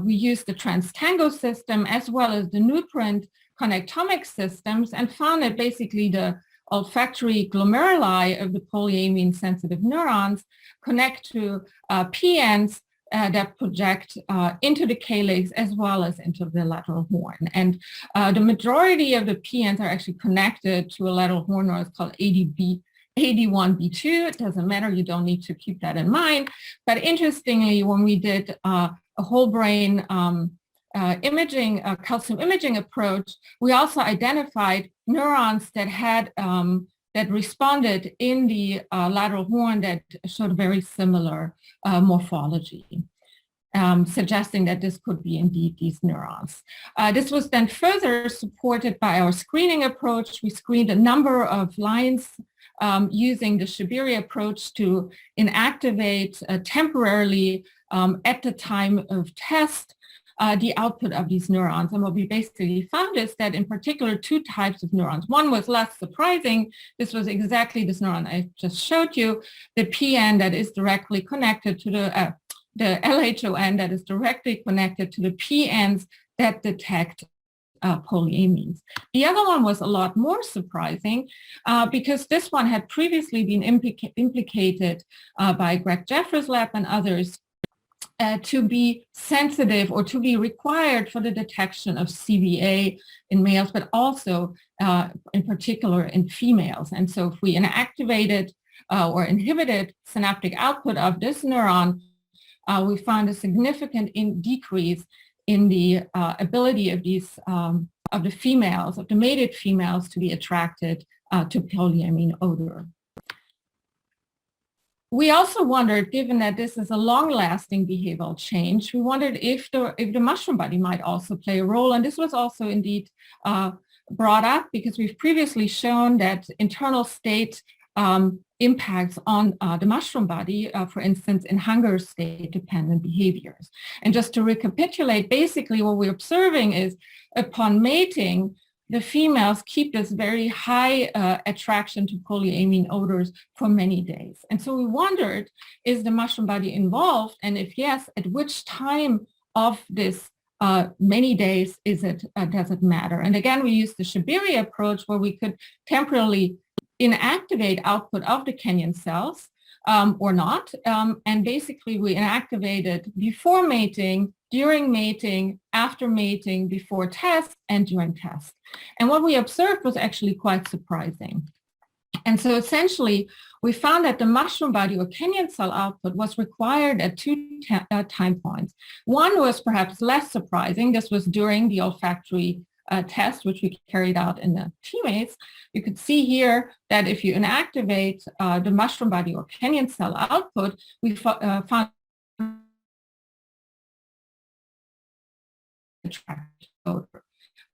we used the trans-tango system as well as the nutrient connectomic systems and found that basically the olfactory glomeruli of the polyamine sensitive neurons connect to PNs that project into the calyx as well as into the lateral horn. And the majority of the PNs are actually connected to a lateral horn neuron called AD1B2. It doesn't matter, you don't need to keep that in mind. But interestingly, when we did a whole brain imaging, calcium imaging approach, we also identified neurons that had that responded in the lateral horn that showed very similar morphology, suggesting that this could be indeed these neurons. This was then further supported by our screening approach. We screened a number of lines using the Shabiri approach to inactivate temporarily at the time of test the output of these neurons. And what we basically found is that in particular, two types of neurons. One was less surprising. This was exactly this neuron I just showed you, the PN that is directly connected to the LHON that is directly connected to the PNs that detect polyamines. The other one was a lot more surprising because this one had previously been implicated by Greg Jefferis' lab and others to be sensitive or to be required for the detection of CVA in males, but also in particular in females. And so if we inactivated or inhibited synaptic output of this neuron, we found a significant decrease in the ability of these of the mated females to be attracted to polyamine odor. We also wondered, given that this is a long-lasting behavioral change, we wondered if the mushroom body might also play a role, and this was also indeed brought up because we've previously shown that internal state impacts on the mushroom body, for instance, in hunger state-dependent behaviors. And just to recapitulate, basically what we're observing is upon mating, the females keep this very high attraction to polyamine odors for many days. And so we wondered, is the mushroom body involved? And if yes, at which time of this many days does it matter? And again, we used the Shibiri approach where we could temporarily inactivate output of the Kenyan cells or not. And basically we inactivated before mating, during mating, after mating, before test, and during test. And what we observed was actually quite surprising. And so essentially, we found that the mushroom body or Kenyan cell output was required at two time points. One was perhaps less surprising. This was during the olfactory test, which we carried out in the teammates. You could see here that if you inactivate the mushroom body or Kenyan cell output, we found odor.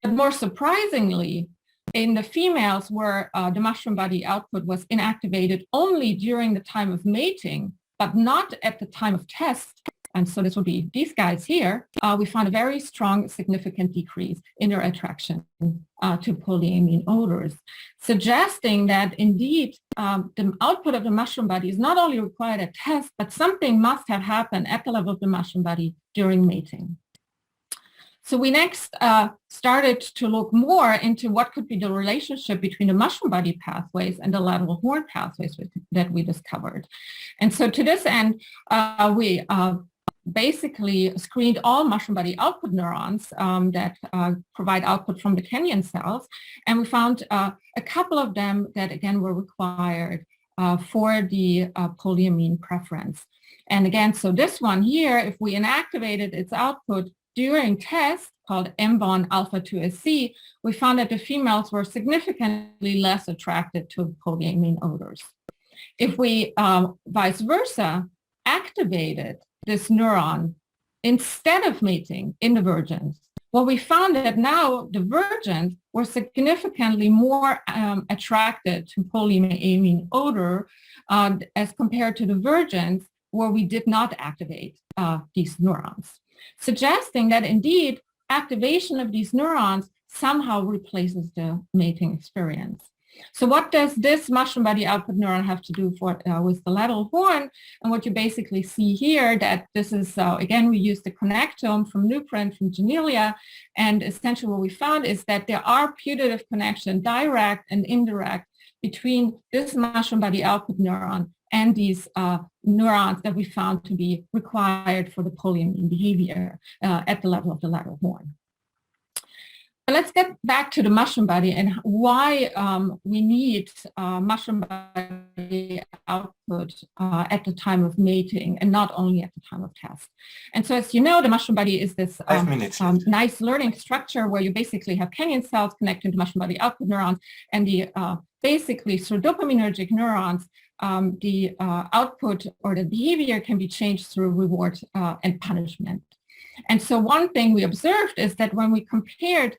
But more surprisingly, in the females where the mushroom body output was inactivated only during the time of mating, but not at the time of test, and so this would be these guys here, we found a very strong, significant decrease in their attraction to polyamine odors, suggesting that indeed the output of the mushroom body is not only required at test, but something must have happened at the level of the mushroom body during mating. So we next started to look more into what could be the relationship between the mushroom body pathways and the lateral horn pathways that we discovered. And so to this end, we basically screened all mushroom body output neurons that provide output from the Kenyan cells. And we found a couple of them that, again, were required for the polyamine preference. And again, so this one here, if we inactivated its output during test called MBON alpha-2SC, we found that the females were significantly less attracted to polyamine odors. If we, vice versa, activated this neuron instead of mating in the virgins, well, we found that now the virgins were significantly more attracted to polyamine odor as compared to the virgins where we did not activate these neurons, suggesting that indeed activation of these neurons somehow replaces the mating experience. So what does this mushroom body output neuron have to do with the lateral horn? And what you basically see here, that this is, again, we used the connectome from Newprint from Janelia, and essentially what we found is that there are putative connection, direct and indirect, between this mushroom body output neuron and these neurons that we found to be required for the polyamine behavior at the level of the lateral horn. But let's get back to the mushroom body and why we need mushroom body output at the time of mating and not only at the time of test. And so as you know, the mushroom body is this nice learning structure where you basically have Kenyan cells connecting to mushroom body output neurons, and the basically through dopaminergic neurons, the output or the behavior can be changed through reward and punishment. And so one thing we observed is that when we compared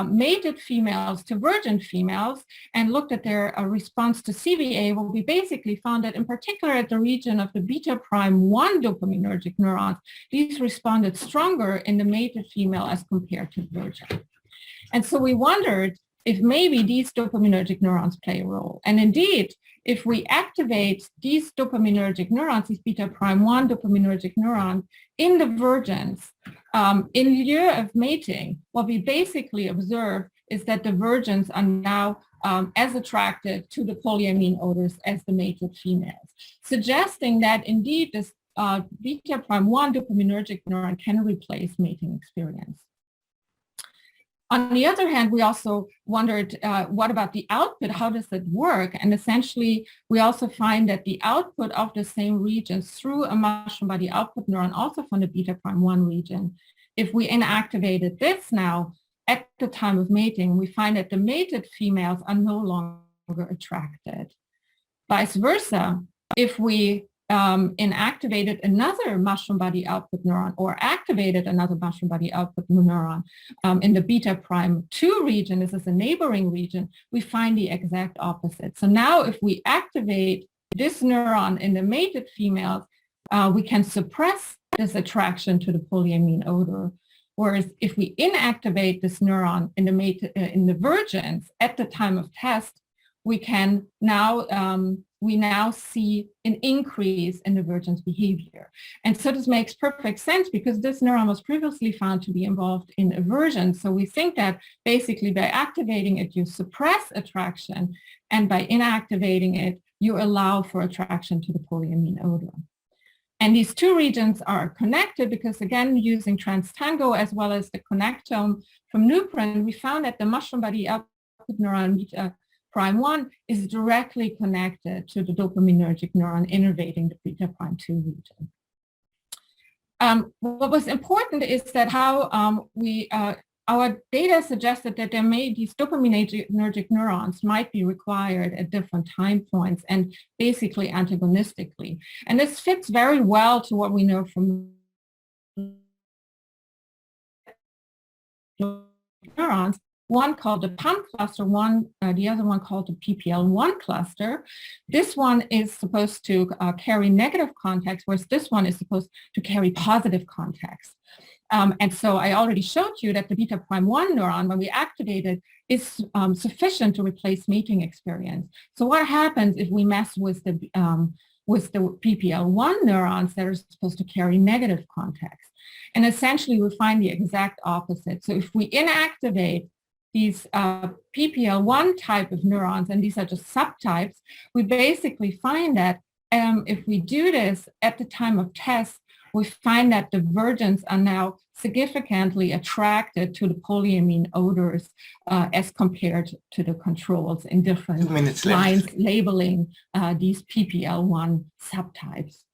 mated females to virgin females and looked at their response to CVA, well, we basically found that in particular at the region of the beta prime 1 dopaminergic neurons, these responded stronger in the mated female as compared to virgin. And so we wondered if maybe these dopaminergic neurons play a role. And indeed, if we activate these dopaminergic neurons, these beta prime 1 dopaminergic neurons in the virgins, in lieu of mating, what we basically observe is that the virgins are now as attracted to the polyamine odors as the mated females, suggesting that indeed this beta prime 1 dopaminergic neuron can replace mating experience. On the other hand, we also wondered, what about the output? How does it work? And essentially, we also find that the output of the same regions through a mushroom body output neuron, also from the beta prime 1 region, if we inactivated this now at the time of mating, we find that the mated females are no longer attracted. Vice versa, if we inactivated another mushroom body output neuron or activated another mushroom body output neuron in the beta prime 2 region, this is a neighboring region, we find the exact opposite. So now if we activate this neuron in the mated females, we can suppress this attraction to the polyamine odor. Whereas if we inactivate this neuron in the virgins at the time of test, we can now we now see an increase in the virgin's behavior. And so this makes perfect sense because this neuron was previously found to be involved in aversion. So we think that basically by activating it, you suppress attraction, and by inactivating it, you allow for attraction to the polyamine odor. And these two regions are connected because, again, using trans-tango as well as the connectome from Nuprin, we found that the mushroom body output neuron prime 1 is directly connected to the dopaminergic neuron innervating the beta prime 2 region. What was important is that how our data suggested that there may these dopaminergic neurons might be required at different time points and basically antagonistically. And this fits very well to what we know from neurons. One called the PUM cluster, the other one called the PPL1 cluster. This one is supposed to carry negative context, whereas this one is supposed to carry positive context. And so I already showed you that the beta prime 1 neuron, when we activate it, is sufficient to replace mating experience. So what happens if we mess with the PPL1 neurons that are supposed to carry negative context? And essentially, we find the exact opposite. So if we inactivate these PPL1 type of neurons, and these are just subtypes, we basically find that if we do this at the time of test, we find that the virgins are now significantly attracted to the polyamine odors as compared to the controls in different lines labeling these PPL1 subtypes.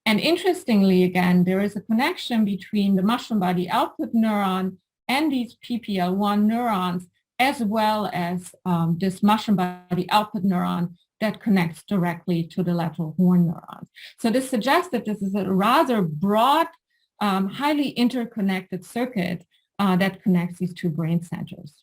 And interestingly, again, there is a connection between the mushroom body output neuron and these PPL1 neurons, as well as this mushroom body output neuron that connects directly to the lateral horn neurons. So this suggests that this is a rather broad, highly interconnected circuit that connects these two brain centers.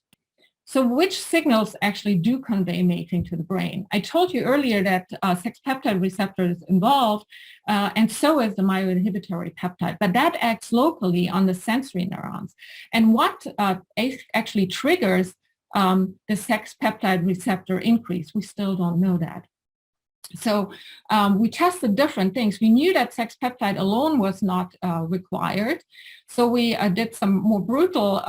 So which signals actually do convey mating to the brain? I told you earlier that sex peptide receptor is involved, and so is the myoinhibitory peptide, but that acts locally on the sensory neurons. And what actually triggers the sex peptide receptor increase? We still don't know that. So we tested different things. We knew that sex peptide alone was not required. So we did some more brutal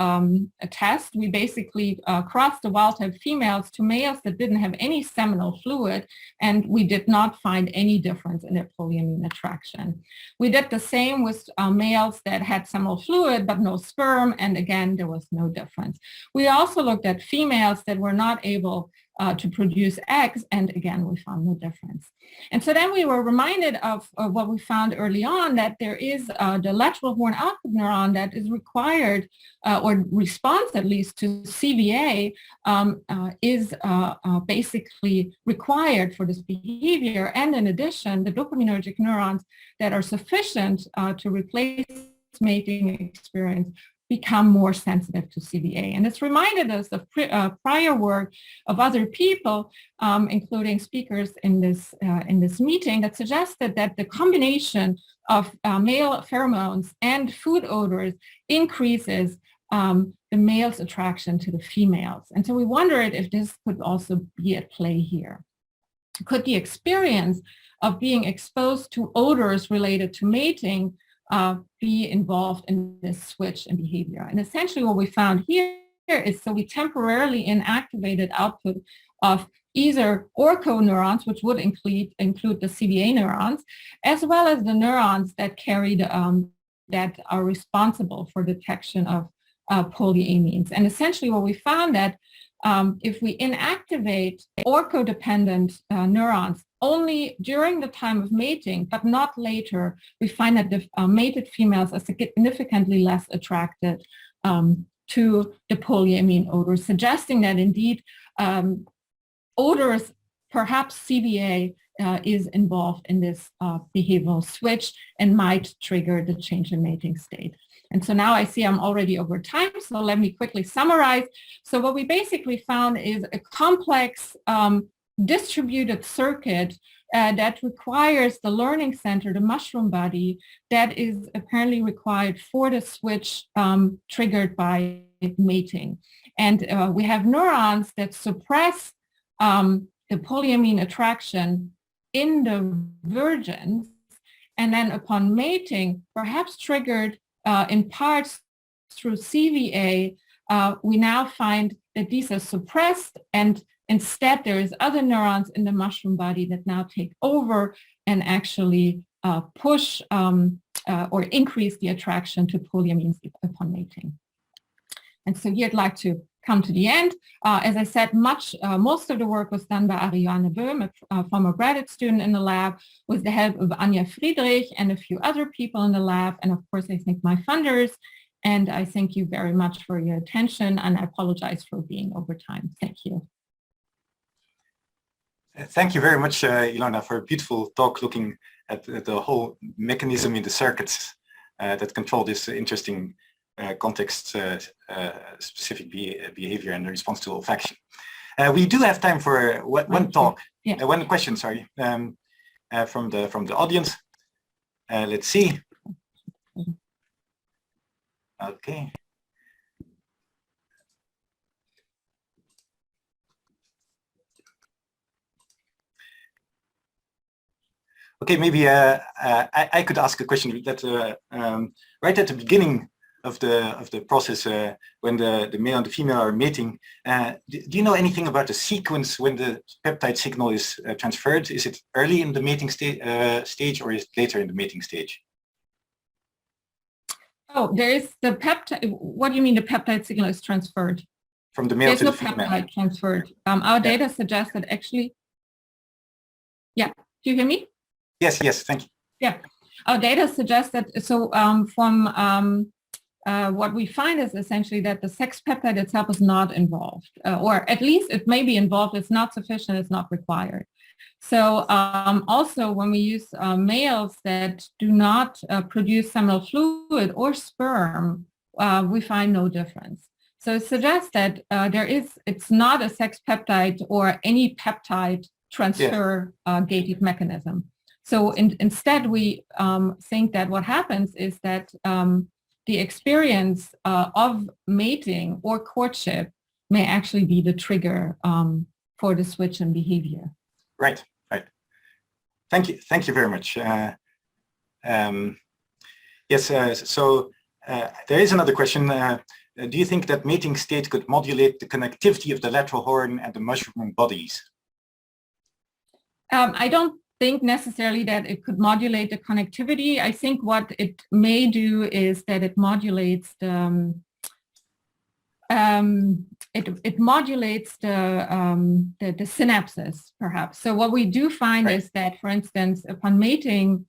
tests. We basically crossed the wild type females to males that didn't have any seminal fluid, and we did not find any difference in their polyamine attraction. We did the same with males that had seminal fluid but no sperm, and again, there was no difference. We also looked at females that were not able to produce eggs, and again, we found no difference. And so then we were reminded of what we found early on, that there is the lateral horn output neuron that is required, or responds at least to CVA, is basically required for this behavior. And in addition, the dopaminergic neurons that are sufficient to replace mating experience become more sensitive to CVA. And it's reminded us of prior work of other people, including speakers in this meeting, that suggested that the combination of male pheromones and food odors increases the male's attraction to the females. And so we wondered if this could also be at play here. Could the experience of being exposed to odors related to mating be involved in this switch in behavior? And essentially what we found here is, so we temporarily inactivated output of either orco neurons, which would include the CVA neurons, as well as the neurons that carried, that are responsible for detection of polyamines. And essentially what we found that if we inactivate orco-dependent neurons only during the time of mating, but not later, we find that the mated females are significantly less attracted to the polyamine odor, suggesting that indeed odors, perhaps CVA, is involved in this behavioral switch and might trigger the change in mating state. And so now I see I'm already over time, so let me quickly summarize. So what we basically found is a complex distributed circuit that requires the learning center, the mushroom body, that is apparently required for the switch triggered by mating. And we have neurons that suppress the polyamine attraction in the virgins, and then upon mating, perhaps triggered in parts through CVA, we now find that these are suppressed, and instead there is other neurons in the mushroom body that now take over and actually push or increase the attraction to polyamines upon mating. And so here I'd like to come to the end. As I said, most of the work was done by Ariane Böhm, a former graduate student in the lab, with the help of Anja Friedrich and a few other people in the lab. And of course, I thank my funders. And I thank you very much for your attention. And I apologize for being over time. Thank you.
Thank you very much, Ilona, for a beautiful talk looking at the whole mechanism in the circuits that control this interesting context-specific behavior and the response to olfaction. We do have time for one talk, one question, sorry, from the audience. Let's see. Okay. Okay, maybe I could ask a question that right at the beginning of the process, when the male and the female are mating, do you know anything about the sequence when the peptide signal is transferred? Is it early in the mating stage, or is it later in the mating stage?
Oh, there is the peptide. What do you mean the peptide signal is transferred?
From the male to the female.
There's no peptide transferred. Our data suggests that actually, do you hear me?
Yes, thank you.
Yeah, our data suggests that, so what we find is essentially that the sex peptide itself is not involved, or at least it may be involved, it's not sufficient, it's not required. So also when we use males that do not produce seminal fluid or sperm, we find no difference. So it suggests that it's not a sex peptide or any peptide transfer gated mechanism. So instead we think that what happens is that the experience of mating or courtship may actually be the trigger for the switch in behavior.
Right. Thank you very much. Yes, so there is another question. Do you think that mating state could modulate the connectivity of the lateral horn and the mushroom bodies?
I don't think necessarily that it could modulate the connectivity. I think what it may do is that it modulates the it modulates the synapses, perhaps. So what we do find is that, for instance, upon mating,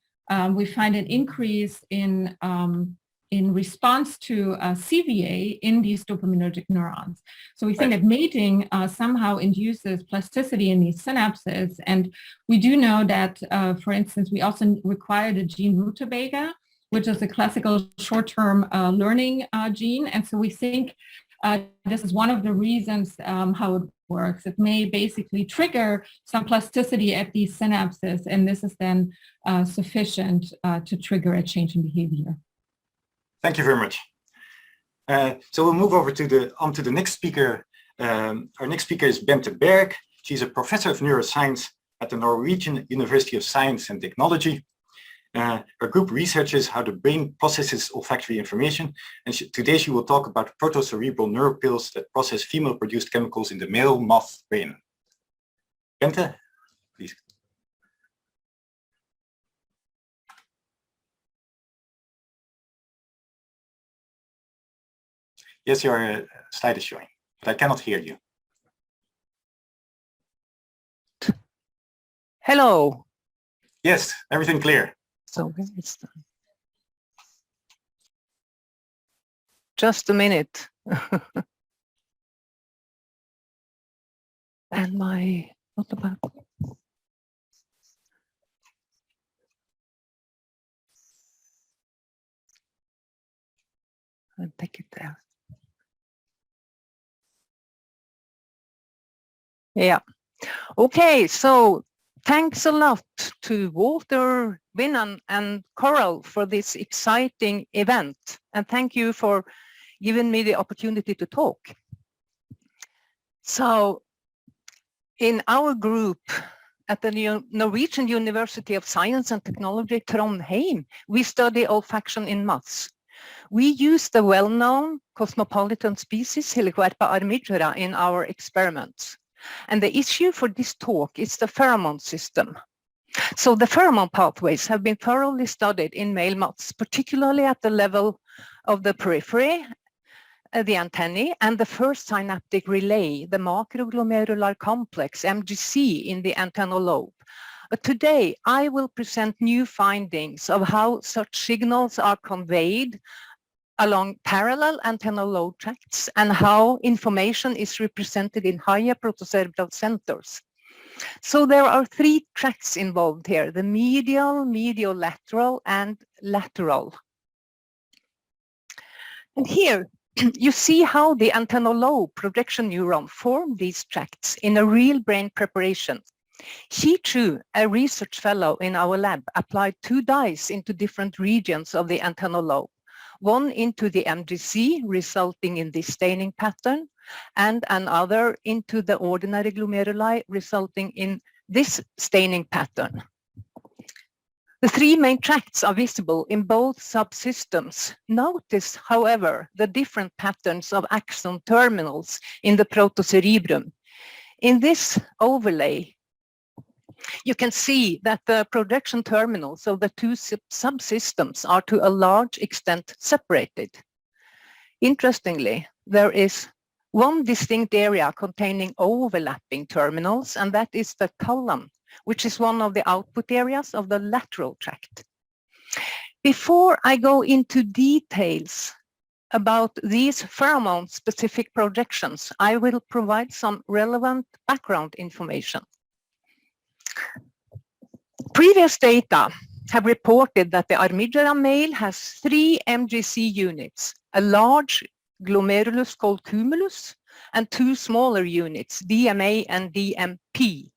we find an increase in response to CVA in these dopaminergic neurons. So we think that mating somehow induces plasticity in these synapses. And we do know that, for instance, we also require the gene rutabaga, which is a classical short-term learning gene. And so we think this is one of the reasons how it works. It may basically trigger some plasticity at these synapses, and this is then sufficient to trigger a change in behavior.
Thank you very much. So we'll move over to the next speaker. Our next speaker is Bente Berg. She's a professor of neuroscience at the Norwegian University of Science and Technology. Her group researches how the brain processes olfactory information, and today she will talk about protocerebral neuropils that process female-produced chemicals in the male moth brain. Bente, please. Yes, your slide is showing, but I cannot hear you.
Hello.
Yes, everything clear.
So it's just a minute. And what about? I'll take it there. Yeah. Okay, so thanks a lot to Walter, Wynand, and Karl for this exciting event. And thank you for giving me the opportunity to talk. So in our group at the Norwegian University of Science and Technology, Trondheim, we study olfaction in moths. We use the well-known cosmopolitan species Helicoerpa armigera in our experiments. And the issue for this talk is the pheromone system. So the pheromone pathways have been thoroughly studied in male moths, particularly at the level of the periphery, the antennae, and the first synaptic relay, the macroglomerular complex, MGC, in the antennal lobe. But today, I will present new findings of how such signals are conveyed along parallel antennal lobe tracts and how information is represented in higher protocerebral centers. So there are three tracts involved here, the medial, mediolateral, and lateral. And here, you see how the antennal lobe projection neuron form these tracts in a real brain preparation. He Chu, a research fellow in our lab, applied 2 dyes into different regions of the antennal lobe, one into the MGC, resulting in this staining pattern, and another into the ordinary glomeruli, resulting in this staining pattern. The 3 main tracts are visible in both subsystems. Notice, however, the different patterns of axon terminals in the protocerebrum. In this overlay, you can see that the projection terminals of the 2 subsystems are to a large extent separated. Interestingly, there is one distinct area containing overlapping terminals, and that is the column, which is one of the output areas of the lateral tract. Before I go into details about these pheromone-specific projections, I will provide some relevant background information. Previous data have reported that the armigera male has 3 MGC units, a large glomerulus called cumulus, and 2 smaller units, DMA and DMP.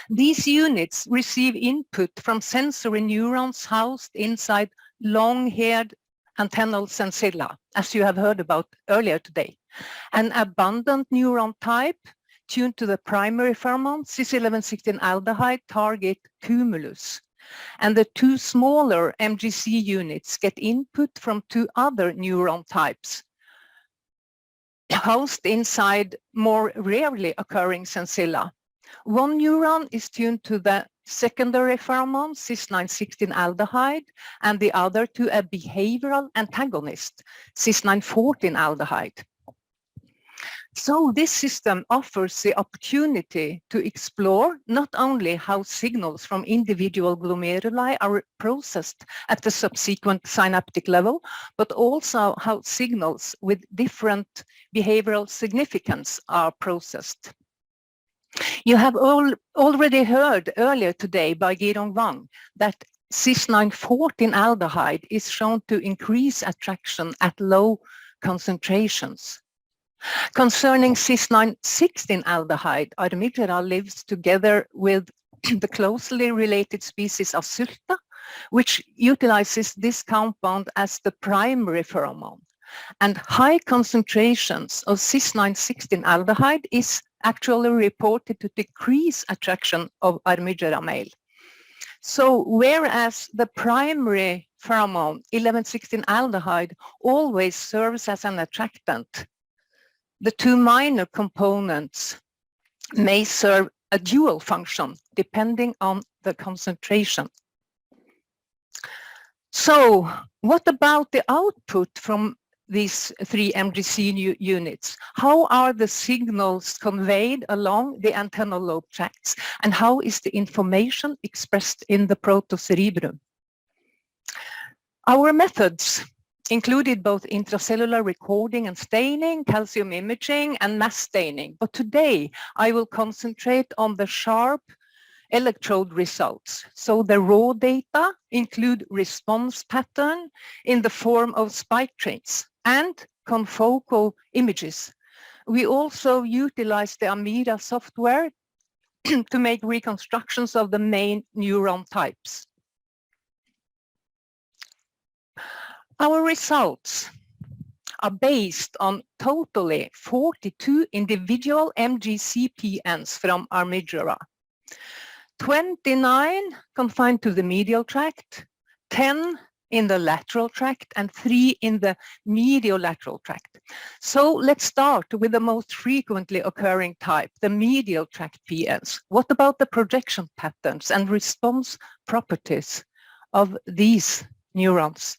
These units receive input from sensory neurons housed inside long-haired antennal sensilla, as you have heard about earlier today. An abundant neuron type tuned to the primary pheromone, cis-1116 aldehyde, target cumulus. And the 2 smaller MGC units get input from 2 other neuron types housed inside more rarely occurring sensilla. One neuron is tuned to the secondary pheromone, cis-916 aldehyde, and the other to a behavioral antagonist, cis-914 aldehyde. So this system offers the opportunity to explore not only how signals from individual glomeruli are processed at the subsequent synaptic level, but also how signals with different behavioral significance are processed. You have already heard earlier today by Grunwald that cis-914 aldehyde is shown to increase attraction at low concentrations. Concerning cis-916 aldehyde, armigera lives together with the closely related species of Sulta, which utilizes this compound as the primary pheromone. And high concentrations of cis-916 aldehyde is actually reported to decrease attraction of armigera male. So whereas the primary pheromone, 1116 aldehyde, always serves as an attractant, the 2 minor components may serve a dual function depending on the concentration. So what about the output from these three MGC units? How are the signals conveyed along the antennal lobe tracts, and how is the information expressed in the protocerebrum? Our methods included both intracellular recording and staining, calcium imaging, and mass staining. But today I will concentrate on the sharp electrode results. So the raw data include response pattern in the form of spike trains and confocal images. We also utilize the Amira software to make reconstructions of the main neuron types. Our results are based on totally 42 individual MGC-PNs from Armigera. 29 confined to the medial tract, 10 in the lateral tract, and 3 in the mediolateral tract. So let's start with the most frequently occurring type, the medial tract PNs. What about the projection patterns and response properties of these neurons?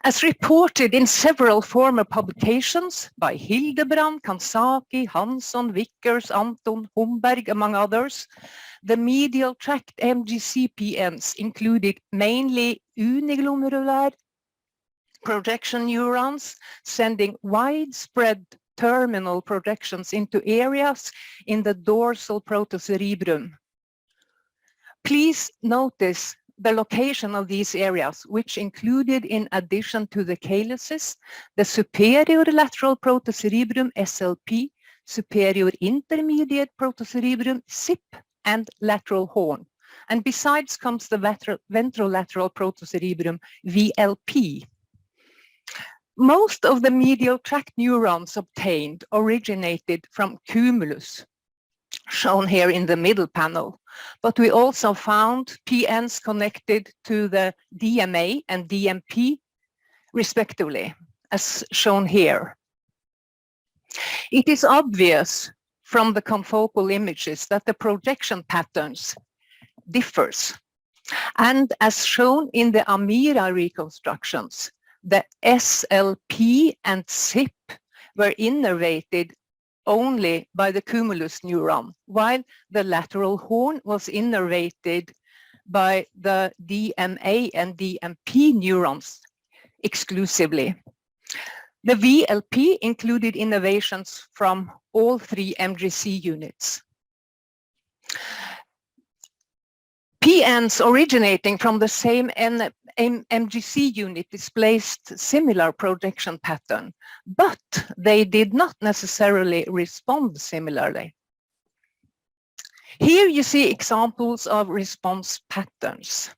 As reported in several former publications by Hildebrand, Kanzaki, Hansson, Vickers, Anthon, Homberg, among others, the medial tract MGC-PNs included mainly uniglomerular projection neurons, sending widespread terminal projections into areas in the dorsal protocerebrum. Please notice the location of these areas, which included, in addition to the calyces, the superior lateral protocerebrum SLP, superior intermediate protocerebrum SIP, and lateral horn. And besides comes the ventrolateral protocerebrum VLP. Most of the medial tract neurons obtained originated from cumulus, shown here in the middle panel. But we also found PNs connected to the DMA and DMP, respectively, as shown here. It is obvious from the confocal images that the projection patterns differs. And as shown in the Amira reconstructions, the SLP and SIP were innervated only by the cumulus neuron, while the lateral horn was innervated by the DMA and DMP neurons exclusively. The VLP included innervations from all three MGC units. PNs originating from the same MGC unit displaced similar projection pattern, but they did not necessarily respond similarly. Here you see examples of response patterns.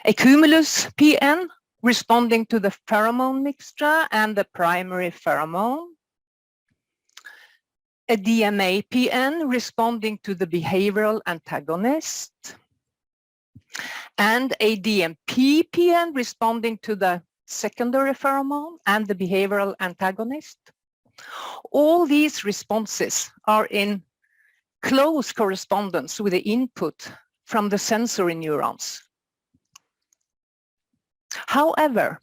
A cumulus PN responding to the pheromone mixture and the primary pheromone. A DMA PN responding to the behavioral antagonist. And a DMP PN responding to the secondary pheromone and the behavioral antagonist. All these responses are in close correspondence with the input from the sensory neurons. However,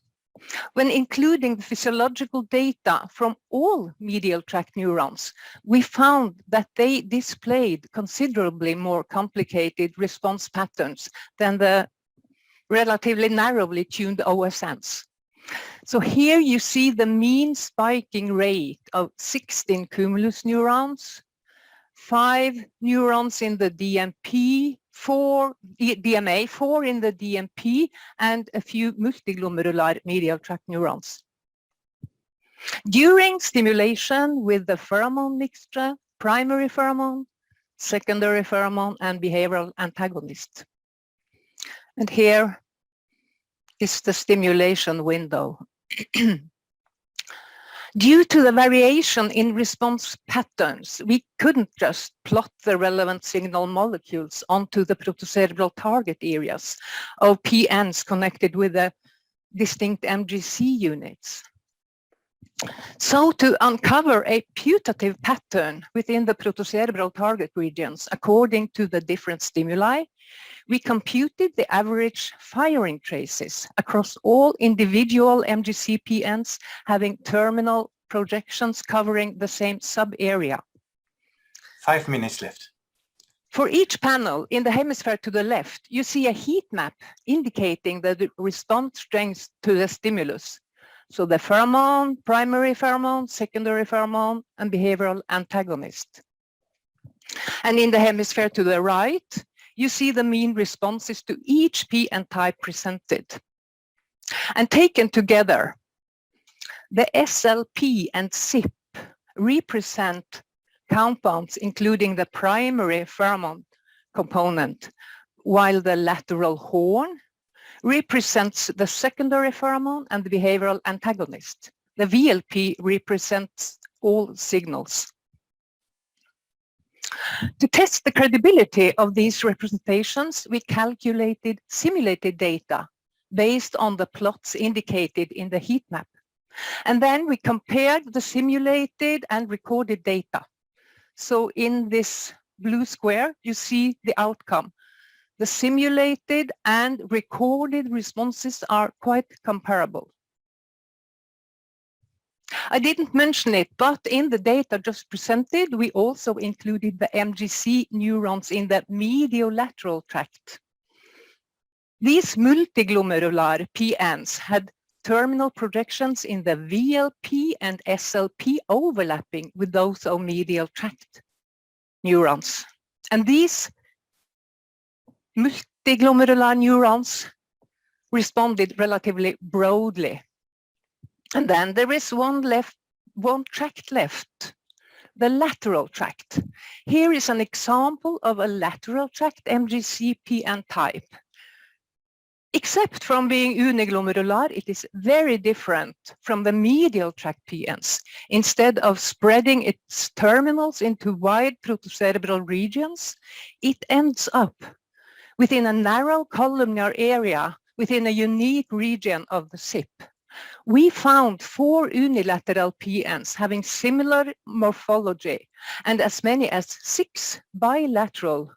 when including the physiological data from all medial tract neurons, we found that they displayed considerably more complicated response patterns than the relatively narrowly tuned OSNs. So here you see the mean spiking rate of 16 cumulus neurons, 5 neurons in the DMP, 4 DMA, 4 in the DMP, and a few multiglomerular medial tract neurons. During stimulation with the pheromone mixture, primary pheromone, secondary pheromone, and behavioral antagonist. And here is the stimulation window. Due to the variation in response patterns, we couldn't just plot the relevant signal molecules onto the protocerebral target areas of PNs connected with the distinct MGC units. So to uncover a putative pattern within the protocerebral target regions according to the different stimuli, we computed the average firing traces across all individual MGC-PNs having terminal projections covering the same sub-area.
5 minutes left.
For each panel in the hemisphere to the left, you see a heat map indicating the response strength to the stimulus. So the pheromone, primary pheromone, secondary pheromone, and behavioral antagonist. And in the hemisphere to the right, you see the mean responses to each PN type presented. And taken together, the SLP and CYP represent compounds including the primary pheromone component, while the lateral horn represents the secondary pheromone and the behavioral antagonist. The VLP represents all signals. To test the credibility of these representations, we calculated simulated data based on the plots indicated in the heat map. And then we compared the simulated and recorded data. So in this blue square, you see the outcome. The simulated and recorded responses are quite comparable. I didn't mention it, but in the data just presented, we also included the MGC neurons in the mediolateral tract. These multiglomerular PNs had terminal projections in the VLP and SLP overlapping with those of medial tract neurons. And these multiglomerular neurons responded relatively broadly. And then there is one tract left, the lateral tract. Here is an example of a lateral tract MGC-PN type. Except from being uniglomerular, it is very different from the medial tract PNs. Instead of spreading its terminals into wide protocerebral regions, it ends up within a narrow columnar area within a unique region of the SIP. We found 4 unilateral PNs having similar morphology and as many as 6 bilateral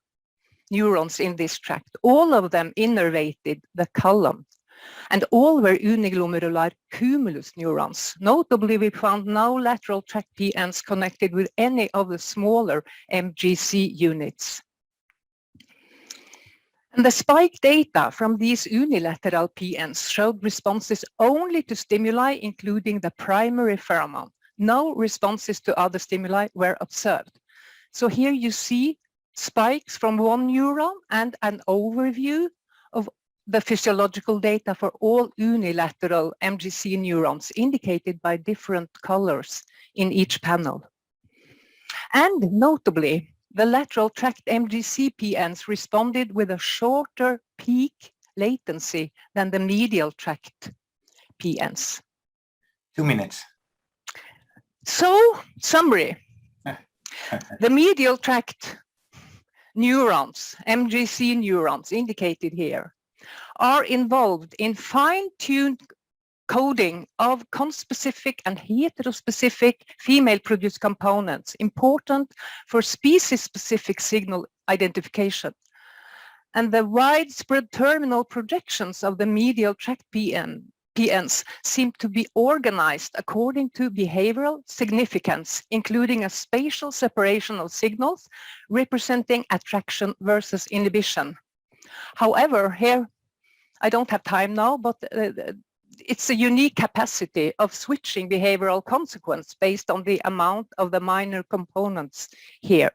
neurons in this tract. All of them innervated the column, and all were uniglomerular cumulus neurons. Notably, we found no lateral tract PNs connected with any of the smaller MGC units. And the spike data from these unilateral PNs showed responses only to stimuli, including the primary pheromone. No responses to other stimuli were observed. So here you see spikes from one neuron and an overview of the physiological data for all unilateral MGC neurons indicated by different colors in each panel. And notably, the lateral tract MGC PNs responded with a shorter peak latency than the medial tract PNs.
2 minutes.
So, summary. The medial tract neurons, MGC neurons indicated here, are involved in fine-tuned coding of conspecific and heterospecific female-produced components important for species-specific signal identification. And the widespread terminal projections of the medial tract PNs seem to be organized according to behavioral significance, including a spatial separation of signals representing attraction versus inhibition. However, here, I don't have time now, but it's a unique capacity of switching behavioral consequence based on the amount of the minor components here.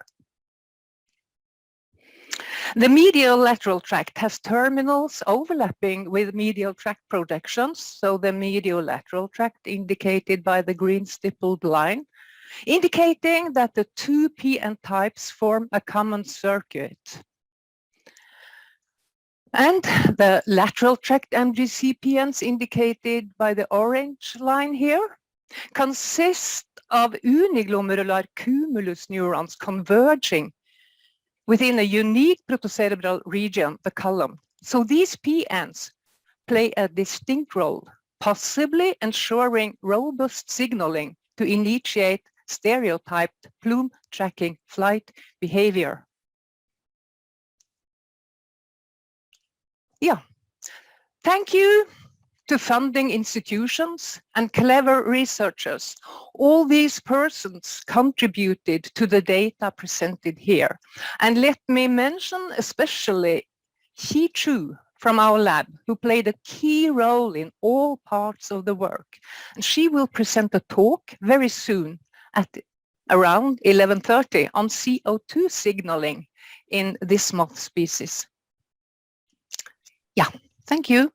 The medial lateral tract has terminals overlapping with medial tract projections, so the medial lateral tract indicated by the green stippled line, indicating that the 2 PN types form a common circuit. And the lateral tract MGC PNs indicated by the orange line here consist of uniglomerular cumulus neurons converging within a unique protocerebral region, the column. So these PNs play a distinct role possibly ensuring robust signaling to initiate stereotyped plume tracking flight behavior. Yeah, thank you to funding institutions and clever researchers. All these persons contributed to the data presented here. And let me mention especially He Chu from our lab, who played a key role in all parts of the work. And she will present a talk very soon at around 11:30 on CO2 signaling in this moth species. Yeah, thank you.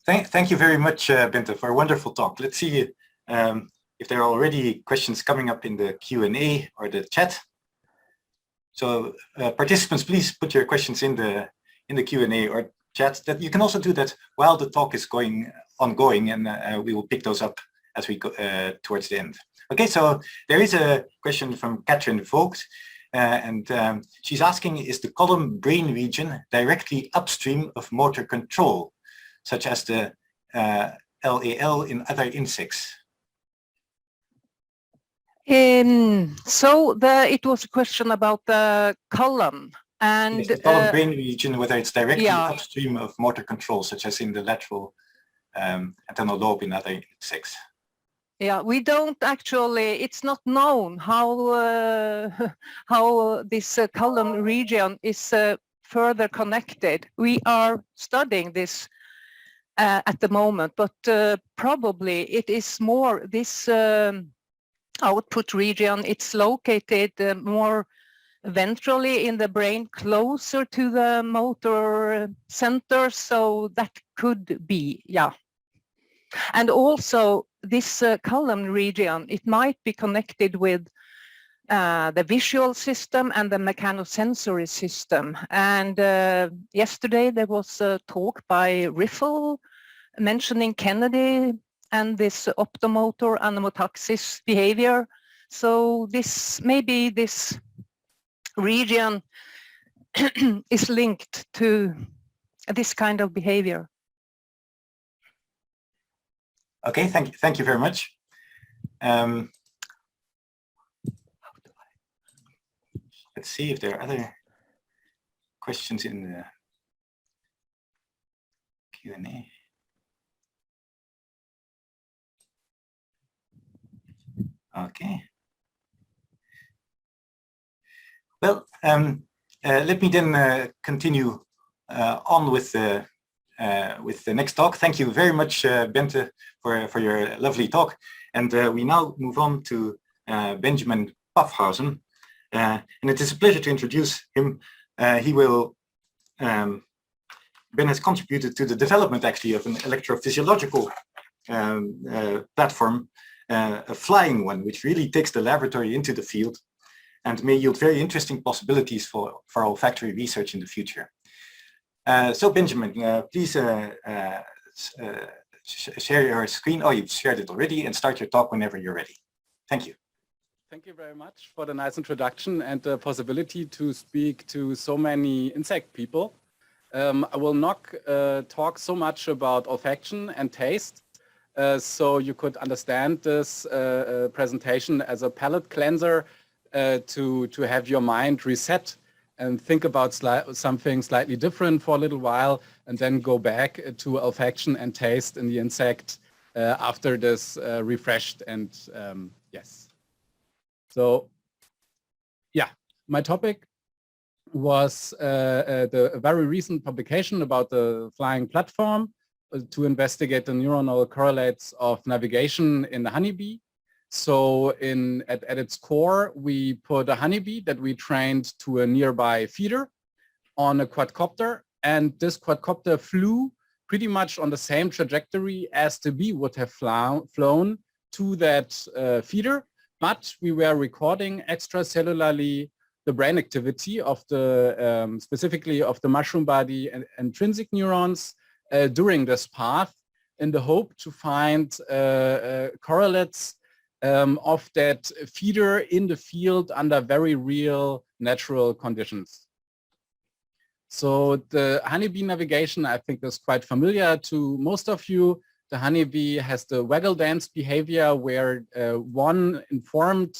Thank you very much, Bente, for a wonderful talk. Let's see if there are already questions coming up in the Q&A or the chat. So participants, please put your questions in the Q&A or chat. That you can also do that while the talk is ongoing, and we will pick those up as we go towards the end. Okay, so there is a question from Catherine Vogt, and she's asking, is the column brain region directly upstream of motor control, such as the LAL in other insects?
So it was a question about the column, and
yes, the column brain region, whether it's directly upstream of motor control, such as in the lateral antennal lobe in other insects.
Yeah, we don't actually, it's not known how this column region is further connected. We are studying this at the moment, but probably it is more this output region. It's located more ventrally in the brain, closer to the motor center, so that could be, yeah. And also this column region, it might be connected with the visual system and the mechanosensory system. And yesterday there was a talk by Riffle mentioning Kennedy and this optomotor anemotaxis behavior. So this, maybe this region is linked to this kind of behavior.
Okay, thank you very much. Let's see if there are other questions in the Q&A. Okay. Well, let me then continue on with the next talk. Thank you very much, Bente, for your lovely talk. And we now move on to Benjamin Paffhausen. And it is a pleasure to introduce him. Ben has contributed to the development, actually, of an electrophysiological platform, a flying one, which really takes the laboratory into the field and may yield very interesting possibilities for olfactory research in the future. So Benjamin, please share your screen. Oh, you've shared it already, and start your talk whenever you're ready. Thank you.
Thank you very much for the nice introduction and the possibility to speak to so many insect people. I will not talk so much about olfaction and taste, so you could understand this presentation as a palate cleanser to have your mind reset and think about something slightly different for a little while, and then go back to olfaction and taste in the insect after this refreshed and yes. So yeah, my topic was the very recent publication about the flying platform to investigate the neuronal correlates of navigation in the honeybee. So at its core, we put a honeybee that we trained to a nearby feeder on a quadcopter, and this quadcopter flew pretty much on the same trajectory as the bee would have flown to that feeder, but we were recording extracellularly the brain activity of the, specifically of the mushroom body and intrinsic neurons during this path, in the hope to find correlates of that feeder in the field under very real natural conditions. So the honeybee navigation, I think, is quite familiar to most of you. The honeybee has the waggle dance behavior where one informed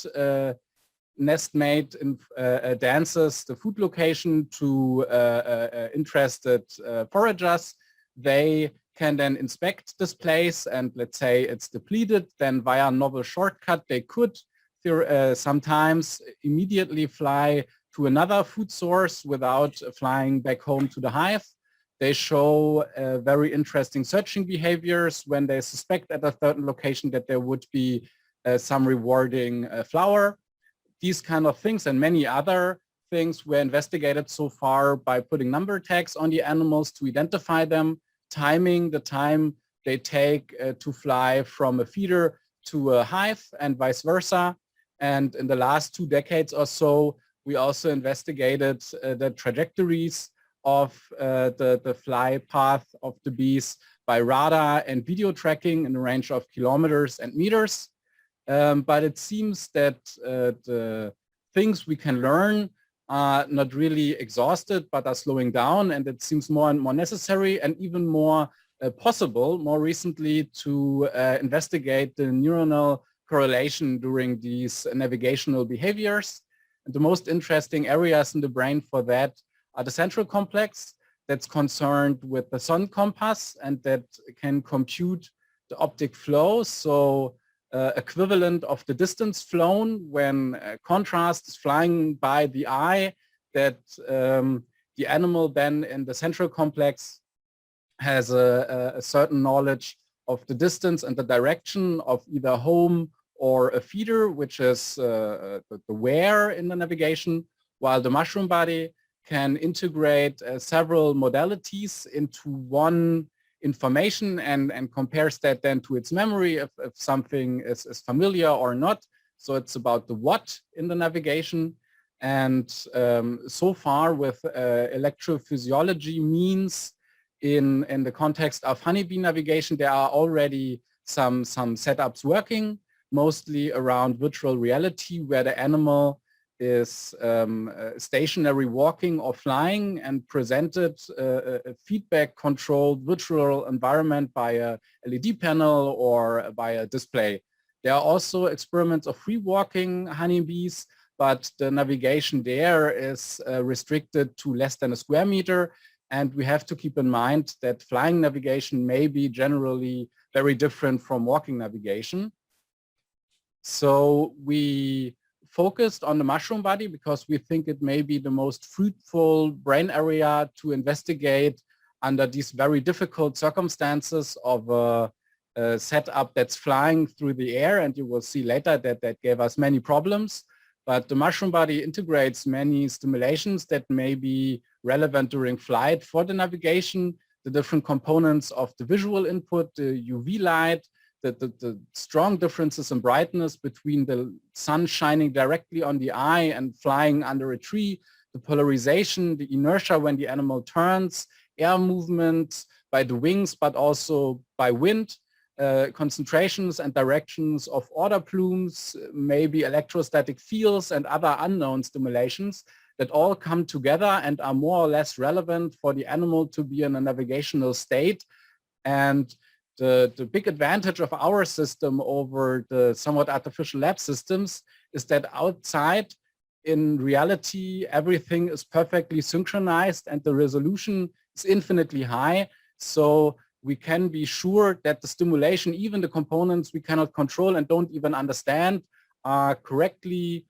nestmate dances the food location to interested foragers. They can then inspect this place, and let's say it's depleted, then via a novel shortcut they could sometimes immediately fly to another food source without flying back home to the hive. They show very interesting searching behaviors when they suspect at a certain location that there would be some rewarding flower. These kind of things and many other things were investigated so far by putting number tags on the animals to identify them, timing the time they take to fly from a feeder to a hive and vice versa. And in the last 2 decades or so, we also investigated the trajectories of the fly path of the bees by radar and video tracking in a range of kilometers and meters. But it seems that the things we can learn are not really exhausted, but are slowing down, and it seems more and more necessary and even more possible more recently to investigate the neuronal correlation during these navigational behaviors. And the most interesting areas in the brain for that are the central complex that's concerned with the sun compass and that can compute the optic flow. So equivalent of the distance flown when contrast is flying by the eye, that the animal then in the central complex has a certain knowledge of the distance and the direction of either home or a feeder, which is the where in the navigation, while the mushroom body can integrate several modalities into one information and compares that then to its memory if something is familiar or not. So it's about the what in the navigation. And so far with electrophysiology means in the context of honeybee navigation, there are already some setups working, mostly around virtual reality, where the animal is stationary walking or flying and presented a feedback controlled virtual environment by a LED panel or by a display. There are also experiments of free walking honeybees, but the navigation there is restricted to less than a square meter. And we have to keep in mind that flying navigation may be generally very different from walking navigation. So we focused on the mushroom body because we think it may be the most fruitful brain area to investigate under these very difficult circumstances of a setup that's flying through the air. And you will see later that that gave us many problems. But the mushroom body integrates many stimulations that may be relevant during flight for the navigation, the different components of the visual input, the UV light, the strong differences in brightness between the sun shining directly on the eye and flying under a tree, the polarization, the inertia when the animal turns, air movement by the wings, but also by wind, concentrations and directions of odor plumes, maybe electrostatic fields and other unknown stimulations that all come together and are more or less relevant for the animal to be in a navigational state. And the big advantage of our system over the somewhat artificial lab systems is that outside, in reality, everything is perfectly synchronized and the resolution is infinitely high. So we can be sure that the stimulation, even the components we cannot control and don't even understand, are correctly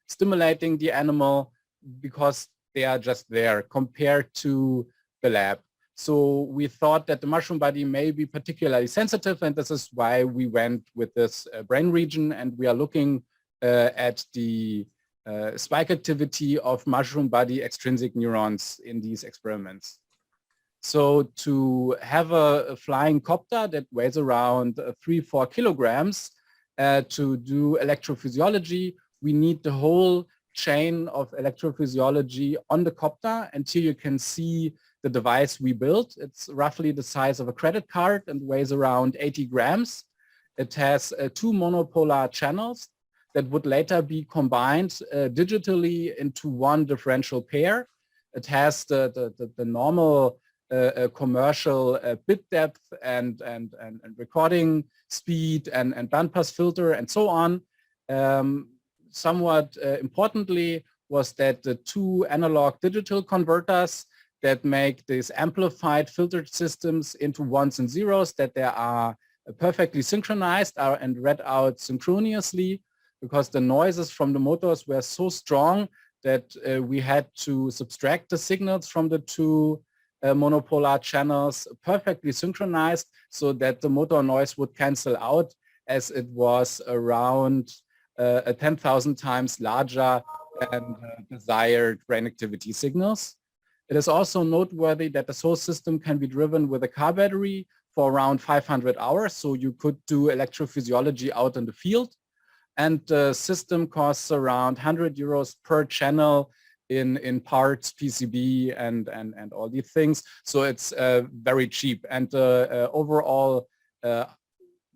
stimulating the animal because they are just there compared to the lab. So we thought that the mushroom body may be particularly sensitive, and this is why we went with this brain region, and we are looking at the spike activity of mushroom body extrinsic neurons in these experiments. So to have a flying copter that weighs around 3-4 kilograms to do electrophysiology, we need the whole chain of electrophysiology on the copter. And here you can see the device we built. It's roughly the size of a credit card and weighs around 80 grams. It has 2 monopolar channels that would later be combined digitally into one differential pair. It has the normal commercial bit depth and recording speed and bandpass filter and so on. Somewhat importantly was that the two analog digital converters that make these amplified filtered systems into ones and zeros, that they are perfectly synchronized and read out synchronously, because the noises from the motors were so strong that we had to subtract the signals from the two monopolar channels perfectly synchronized so that the motor noise would cancel out, as it was around 10,000 times larger than desired brain activity signals. It is also noteworthy that the whole system can be driven with a car battery for around 500 hours, so you could do electrophysiology out in the field. And the system costs around 100 euros per channel in parts, PCB, and all these things. So it's very cheap, and overall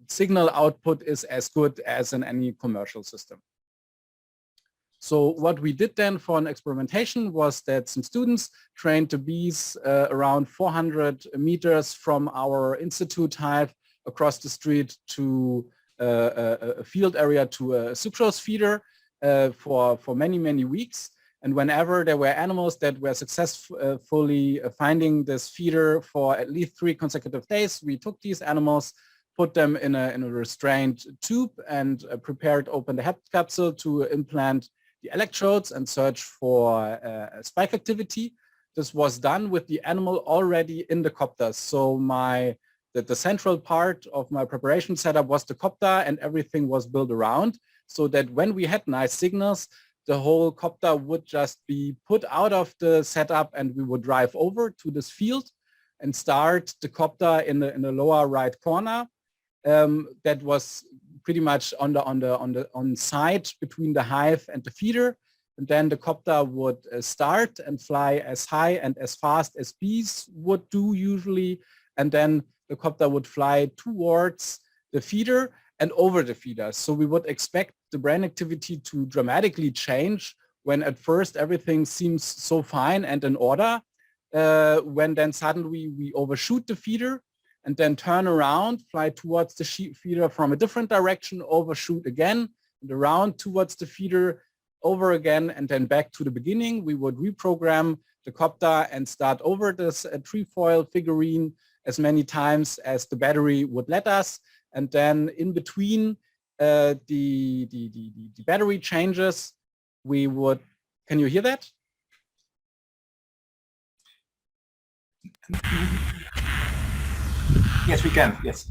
signal output is as good as in any commercial system. So what we did then for an experimentation was that some students trained the bees around 400 meters from our institute hive across the street to a field area to a sucrose feeder for many weeks. And whenever there were animals that were successfully finding this feeder for at least 3 consecutive days, we took these animals, put them in a restrained tube, and prepared open the head capsule to implant the electrodes and search for spike activity. This was done with the animal already in the copter. So the central part of my preparation setup was the copter, and everything was built around, so that when we had nice signals, the whole copter would just be put out of the setup, and we would drive over to this field and start the copter in the lower right corner. That was pretty much on site between the hive and the feeder. And then the copter would start and fly as high and as fast as bees would do usually. And then the copter would fly towards the feeder and over the feeder. So we would expect the brain activity to dramatically change when at first everything seems so fine and in order, when then suddenly we overshoot the feeder and then turn around, fly towards the feeder from a different direction, overshoot again, and around towards the feeder, over again, and then back to the beginning. We would reprogram the copter and start over this trefoil figurine as many times as the battery would let us. And then in between the battery changes, we would, can you hear that?
Yes, we can, yes.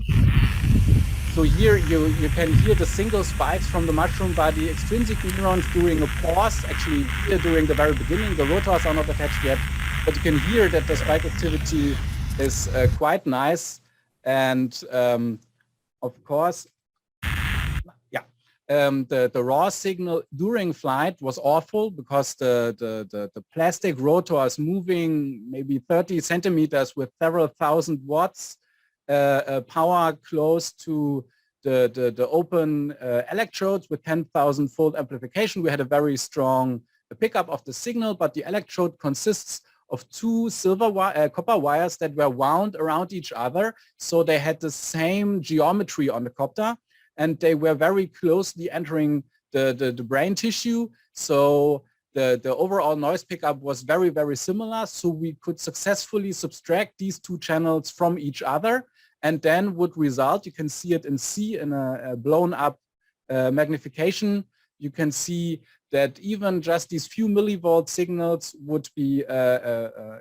So here you can hear the single spikes from the mushroom by the extrinsic neurons during a pause, actually here during the very beginning. The rotors are not attached yet, but you can hear that the spike activity is quite nice. And of course, the raw signal during flight was awful because the plastic rotor is moving maybe 30 centimeters with several thousand watts power close to the open electrodes with 10,000 fold amplification. We had a very strong pickup of the signal, but the electrode consists of 2 copper wires that were wound around each other. So they had the same geometry on the copter, and they were very closely entering the brain tissue. So the overall noise pickup was very, very similar. So we could successfully subtract these 2 channels from each other, and then would result, you can see it in C in a blown up magnification. You can see that even just these few millivolt signals would be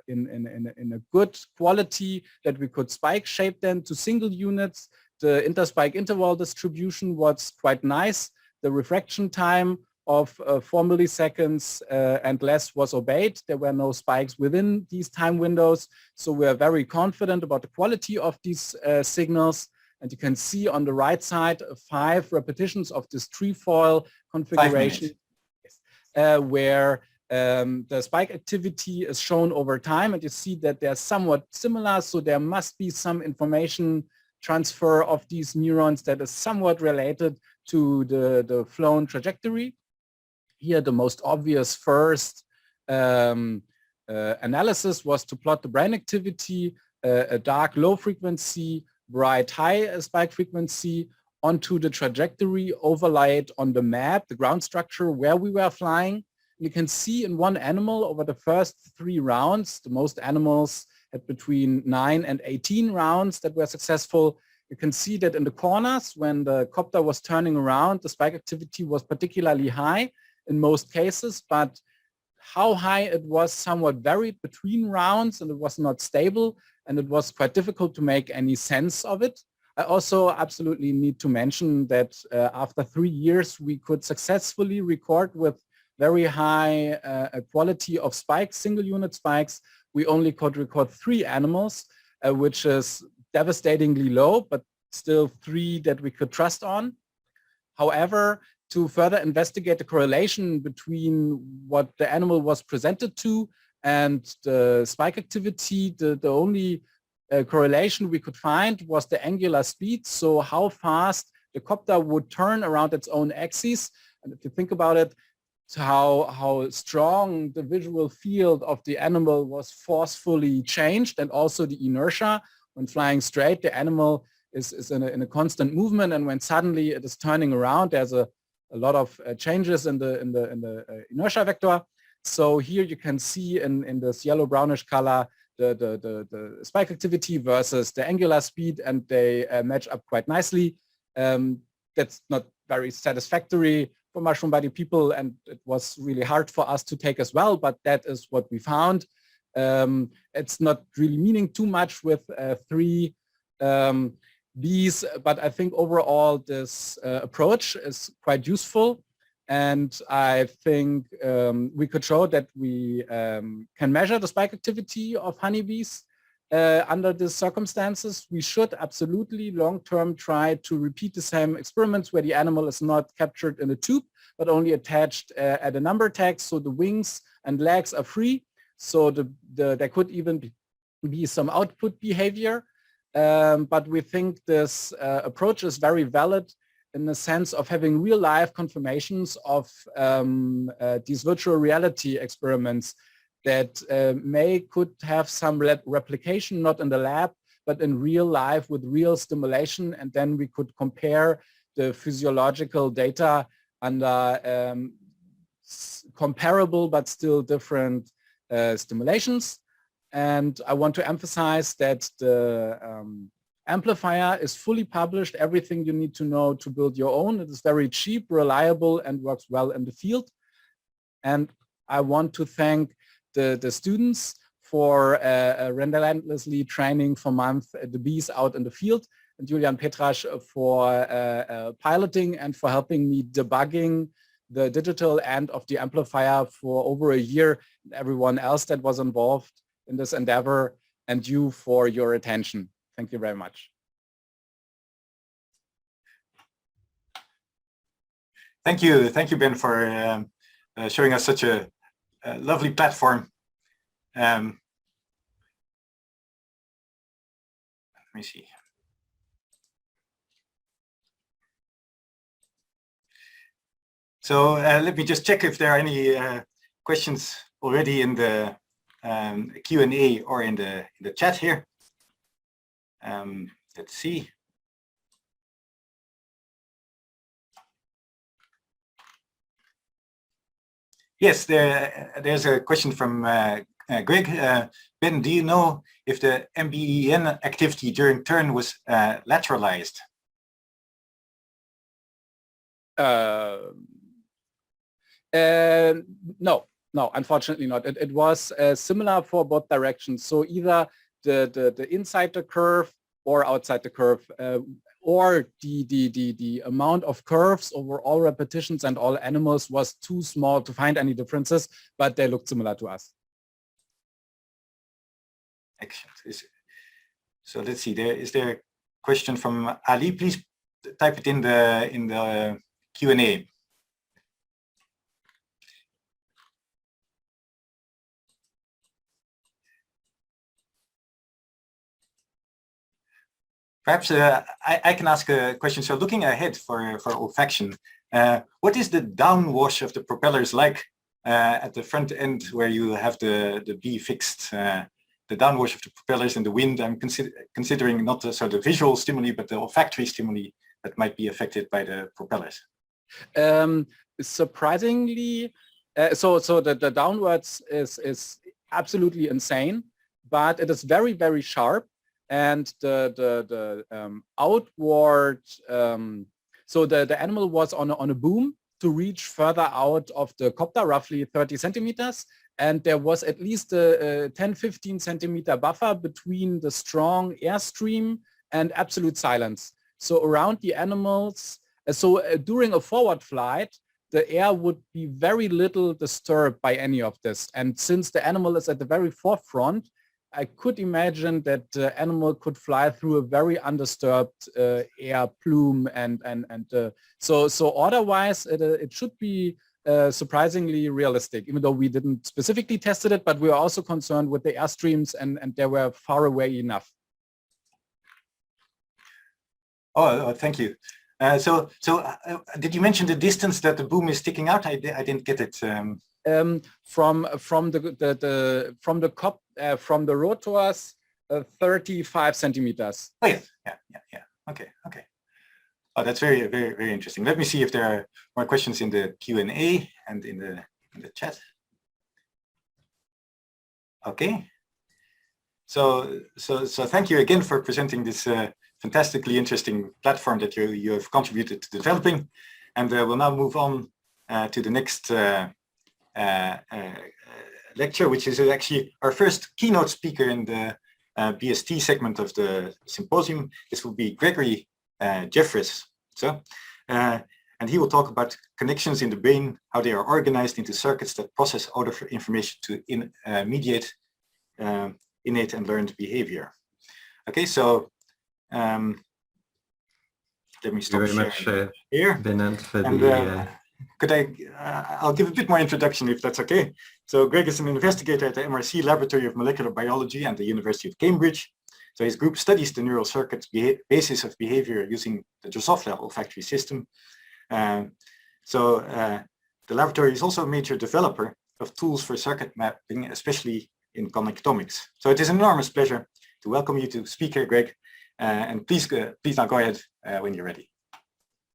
in a good quality, that we could spike shape them to single units. The interspike interval distribution was quite nice. The refraction time of 4 milliseconds and less was obeyed. There were no spikes within these time windows. So we are very confident about the quality of these signals. And you can see on the right side 5 repetitions of this trefoil configuration where the spike activity is shown over time. And you see that they're somewhat similar. So there must be some information transfer of these neurons that is somewhat related to the flown trajectory. Here, the most obvious first analysis was to plot the brain activity, a dark low frequency, bright high spike frequency onto the trajectory overlaid on the map, the ground structure where we were flying. You can see in one animal over the first 3 rounds, the most animals had between 9 and 18 rounds that were successful. You can see that in the corners, when the copter was turning around, the spike activity was particularly high in most cases, but how high it was somewhat varied between rounds, and it was not stable, and it was quite difficult to make any sense of it. I also absolutely need to mention that after 3 years, we could successfully record with very high quality of spikes, single unit spikes. We only could record 3 animals, which is devastatingly low, but still 3 that we could trust on. However, to further investigate the correlation between what the animal was presented to and the spike activity, the only correlation we could find was the angular speed, so how fast the copter would turn around its own axis. And if you think about it, how strong the visual field of the animal was forcefully changed, and also the inertia. When flying straight, the animal is in a constant movement, and when suddenly it is turning around, there's a lot of changes in the inertia vector. So here you can see in this yellow brownish color the spike activity versus the angular speed, and they match up quite nicely. That's not very satisfactory for mushroom body people, and it was really hard for us to take as well, but that is what we found. It's not really meaning too much with 3 Bs, but I think overall this approach is quite useful, and I think we could show that we can measure the spike activity of honeybees under these circumstances. We should absolutely long-term try to repeat the same experiments where the animal is not captured in a tube, but only attached at a number tag, so the wings and legs are free. So there could even be some output behavior. But we think this approach is very valid in the sense of having real-life confirmations of these virtual reality experiments that could have some replication, not in the lab, but in real life with real stimulation, and then we could compare the physiological data under comparable but still different stimulations. And I want to emphasize that the amplifier is fully published, everything you need to know to build your own. It is very cheap, reliable, and works well in the field. And I want to thank the students for relentlessly training for months the bees out in the field, and Julian Petrasch for piloting and for helping me debugging the digital end of the amplifier for over a year, and everyone else that was involved in this endeavor, and you for your attention. Thank you very much.
Thank you, Ben, for showing us such a lovely platform. Let me see. So let me just check if there are any questions already in the Q&A or in the chat here. Let's see. Yes, there's a question from Greg. Ben, do you know if the MBEN activity during turn was lateralized?
No, unfortunately not. It was similar for both directions. So either the inside the curve or outside the curve, or the amount of curves over all repetitions and all animals was too small to find any differences, but they looked similar to us.
Excellent. So let's see. Is there a question from Ali? Please type it in the Q&A. Perhaps I can ask a question. So looking ahead for Olfaction, what is the downwash of the propellers like at the front end where you have the bee fixed, the downwash of the propellers and the wind. I'm considering not the visual stimuli, but the olfactory stimuli that might be affected by the propellers.
Surprisingly, so the downwards is absolutely insane, but it is very, very sharp, and the outward, so the animal was on a boom to reach further out of the copter, roughly 30 centimeters, and there was at least a 10-15 centimeter buffer between the strong airstream and absolute silence. So around the animals, during a forward flight, the air would be very little disturbed by any of this. And since the animal is at the very forefront, I could imagine that the animal could fly through a very undisturbed air plume, so order-wise, it should be surprisingly realistic, even though we didn't specifically tested it, but we were also concerned with the airstreams, and they were far away enough.
Oh, thank you. So did you mention the distance that the boom is sticking out? I didn't get it.
From the rotors, 35 centimeters.
Oh yes, yeah. Okay. Oh, that's very, very, very interesting. Let me see if there are more questions in the Q&A and in the chat. Okay. So thank you again for presenting this fantastically interesting platform that you have contributed to developing, and we'll now move on to the next lecture, which is actually our first keynote speaker in the BST segment of the symposium. This will be Gregory Jefferis. And he will talk about connections in the brain, how they are organized into circuits that process odor information to mediate innate and learned behavior. Okay, so let me stop
Thank you very much,
here.
Wynand, for
I'll give a bit more introduction if that's okay. So Greg is an investigator at the MRC Laboratory of Molecular Biology and the University of Cambridge. So his group studies the neural circuit basis of behavior using the Drosophila olfactory system. The laboratory is also a major developer of tools for circuit mapping, especially in connectomics. So it is an enormous pleasure to welcome you to speak here, Greg. And please now go ahead when you're ready.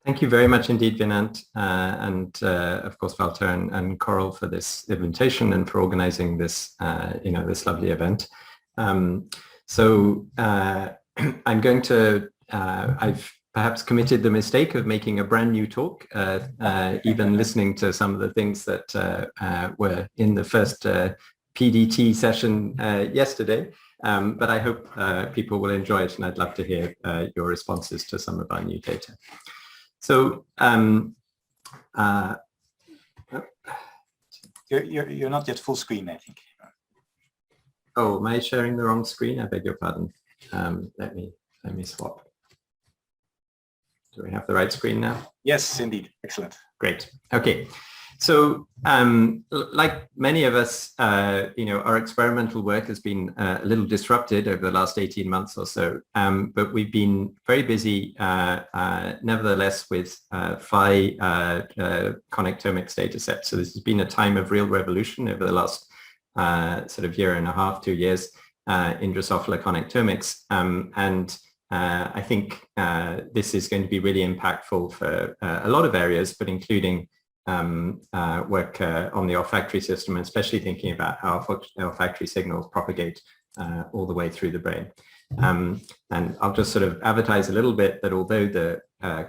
Thank you very much indeed, Wynand, and of course Walter and Karl for this invitation and for organizing this, this lovely event. I'm going to, I've perhaps committed the mistake of making a brand new talk, even listening to some of the things that were in the first PDT session yesterday. But I hope people will enjoy it, and I'd love to hear your responses to some of our new data. So,
you're not yet full screen, I think.
Oh, am I sharing the wrong screen? I beg your pardon. Let me swap. Do we have the right screen now?
Yes, indeed. Excellent.
Great. Okay. So, like many of us, our experimental work has been a little disrupted over the last 18 months or so, but we've been very busy, nevertheless, with 5 connectomics data sets. So this has been a time of real revolution over the last sort of year and a half, 2 years in Drosophila connectomics. I think this is going to be really impactful for a lot of areas, but including work on the olfactory system, and especially thinking about how olfactory signals propagate all the way through the brain. And I'll just sort of advertise a little bit that although the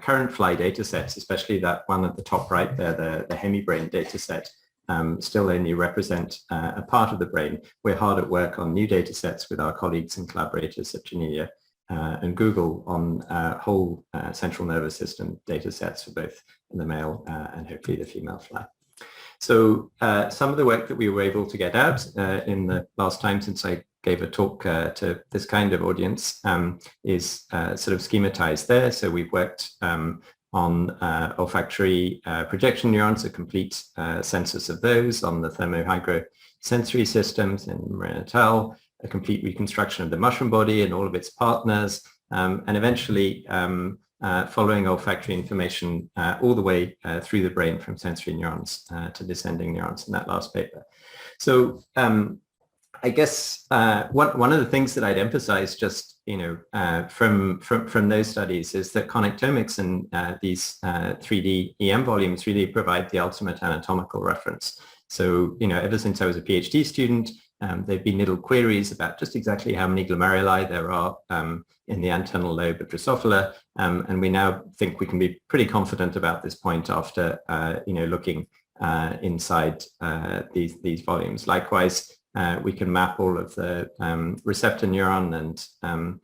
current fly data sets, especially that one at the top right there, the hemibrain data set, still only represent a part of the brain, we're hard at work on new data sets with our colleagues and collaborators at Geneva and Google on whole central nervous system data sets for both the male and hopefully the female fly. So some of the work that we were able to get out in the last time since I gave a talk to this kind of audience is sort of schematized there. So we've worked on olfactory projection neurons, a complete census of those, on the thermohygrosensory systems in Mariette, a complete reconstruction of the mushroom body and all of its partners, and eventually following olfactory information all the way through the brain from sensory neurons to descending neurons in that last paper. So I guess one of the things that I'd emphasize just, from those studies is that connectomics and these 3D EM volumes really provide the ultimate anatomical reference. So, ever since I was a PhD student, there've been little queries about just exactly how many glomeruli there are in the antennal lobe of Drosophila, and we now think we can be pretty confident about this point after, looking inside these volumes. Likewise, we can map all of the receptor neuron and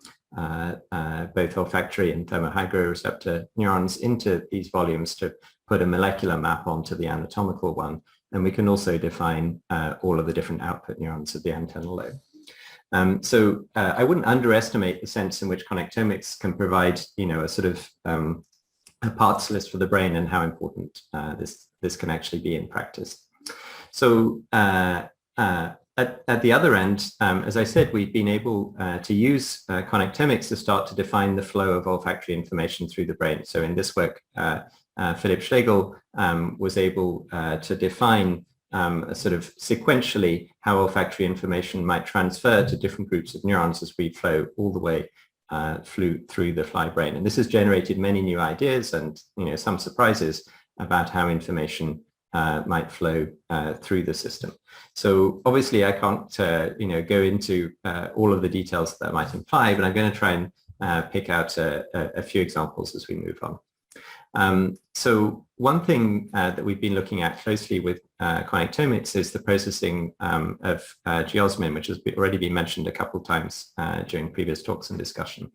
both olfactory and thermohygroreceptor neurons into these volumes to put a molecular map onto the anatomical one. And we can also define all of the different output neurons of the antennal lobe. So I wouldn't underestimate the sense in which connectomics can provide, a sort of a parts list for the brain and how important this can actually be in practice. So at the other end, as I said, we've been able to use connectomics to start to define the flow of olfactory information through the brain. So in this work, Philipp Schlegel was able to define sort of sequentially how olfactory information might transfer to different groups of neurons as we flow all the way through the fly brain. And this has generated many new ideas and some surprises about how information might flow through the system. So obviously I can't go into all of the details that might imply, but I'm going to try and pick out a few examples as we move on. So one thing that we've been looking at closely with connectomics is the processing of geosmin, which has already been mentioned a couple of times during previous talks and discussion.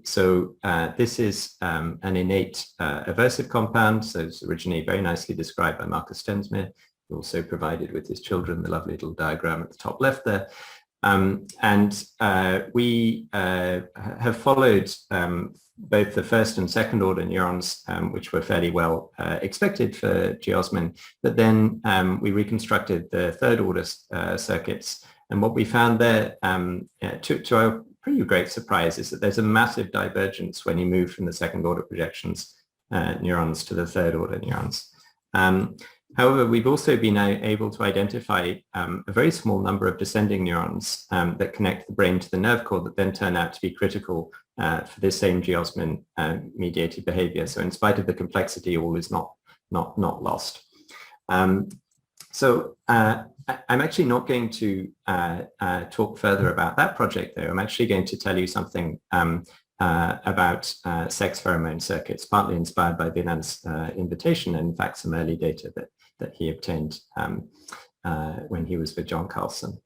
So this is an innate aversive compound, so it's originally very nicely described by Marcus Stensmere, who also provided with his children the lovely little diagram at the top left there. We have followed both the first and second order neurons, which were fairly well expected for geosmin, but then we reconstructed the third order circuits. And what we found there, to our pretty great surprise, is that there's a massive divergence when you move from the second order projections neurons to the third order neurons. However, we've also been able to identify a very small number of descending neurons that connect the brain to the nerve cord that then turn out to be critical for this same geosmin mediated behavior. So in spite of the complexity, all is not lost. So I'm actually not going to talk further about that project, though. I'm actually going to tell you something about sex pheromone circuits, partly inspired by Wynand's invitation, and in fact some early data that he obtained when he was with John Carlson.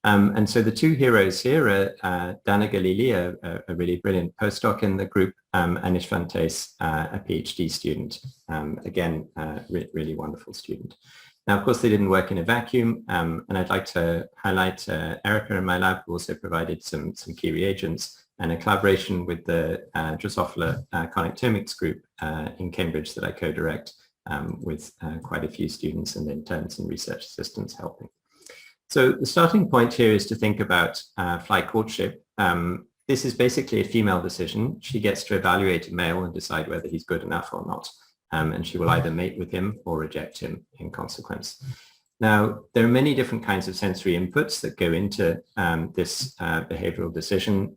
And so the two heroes here are Dana Galili, a really brilliant postdoc in the group, and Ishvan Teis, a PhD student. Again, really wonderful student. Now, of course, they didn't work in a vacuum, and I'd like to highlight Erica in my lab, who also provided some key reagents, and a collaboration with the Drosophila connectomics group in Cambridge that I co-direct with quite a few students and interns and research assistants helping. So the starting point here is to think about fly courtship. This is basically a female decision. She gets to evaluate a male and decide whether he's good enough or not. And she will either mate with him or reject him in consequence. Now, there are many different kinds of sensory inputs that go into this behavioral decision: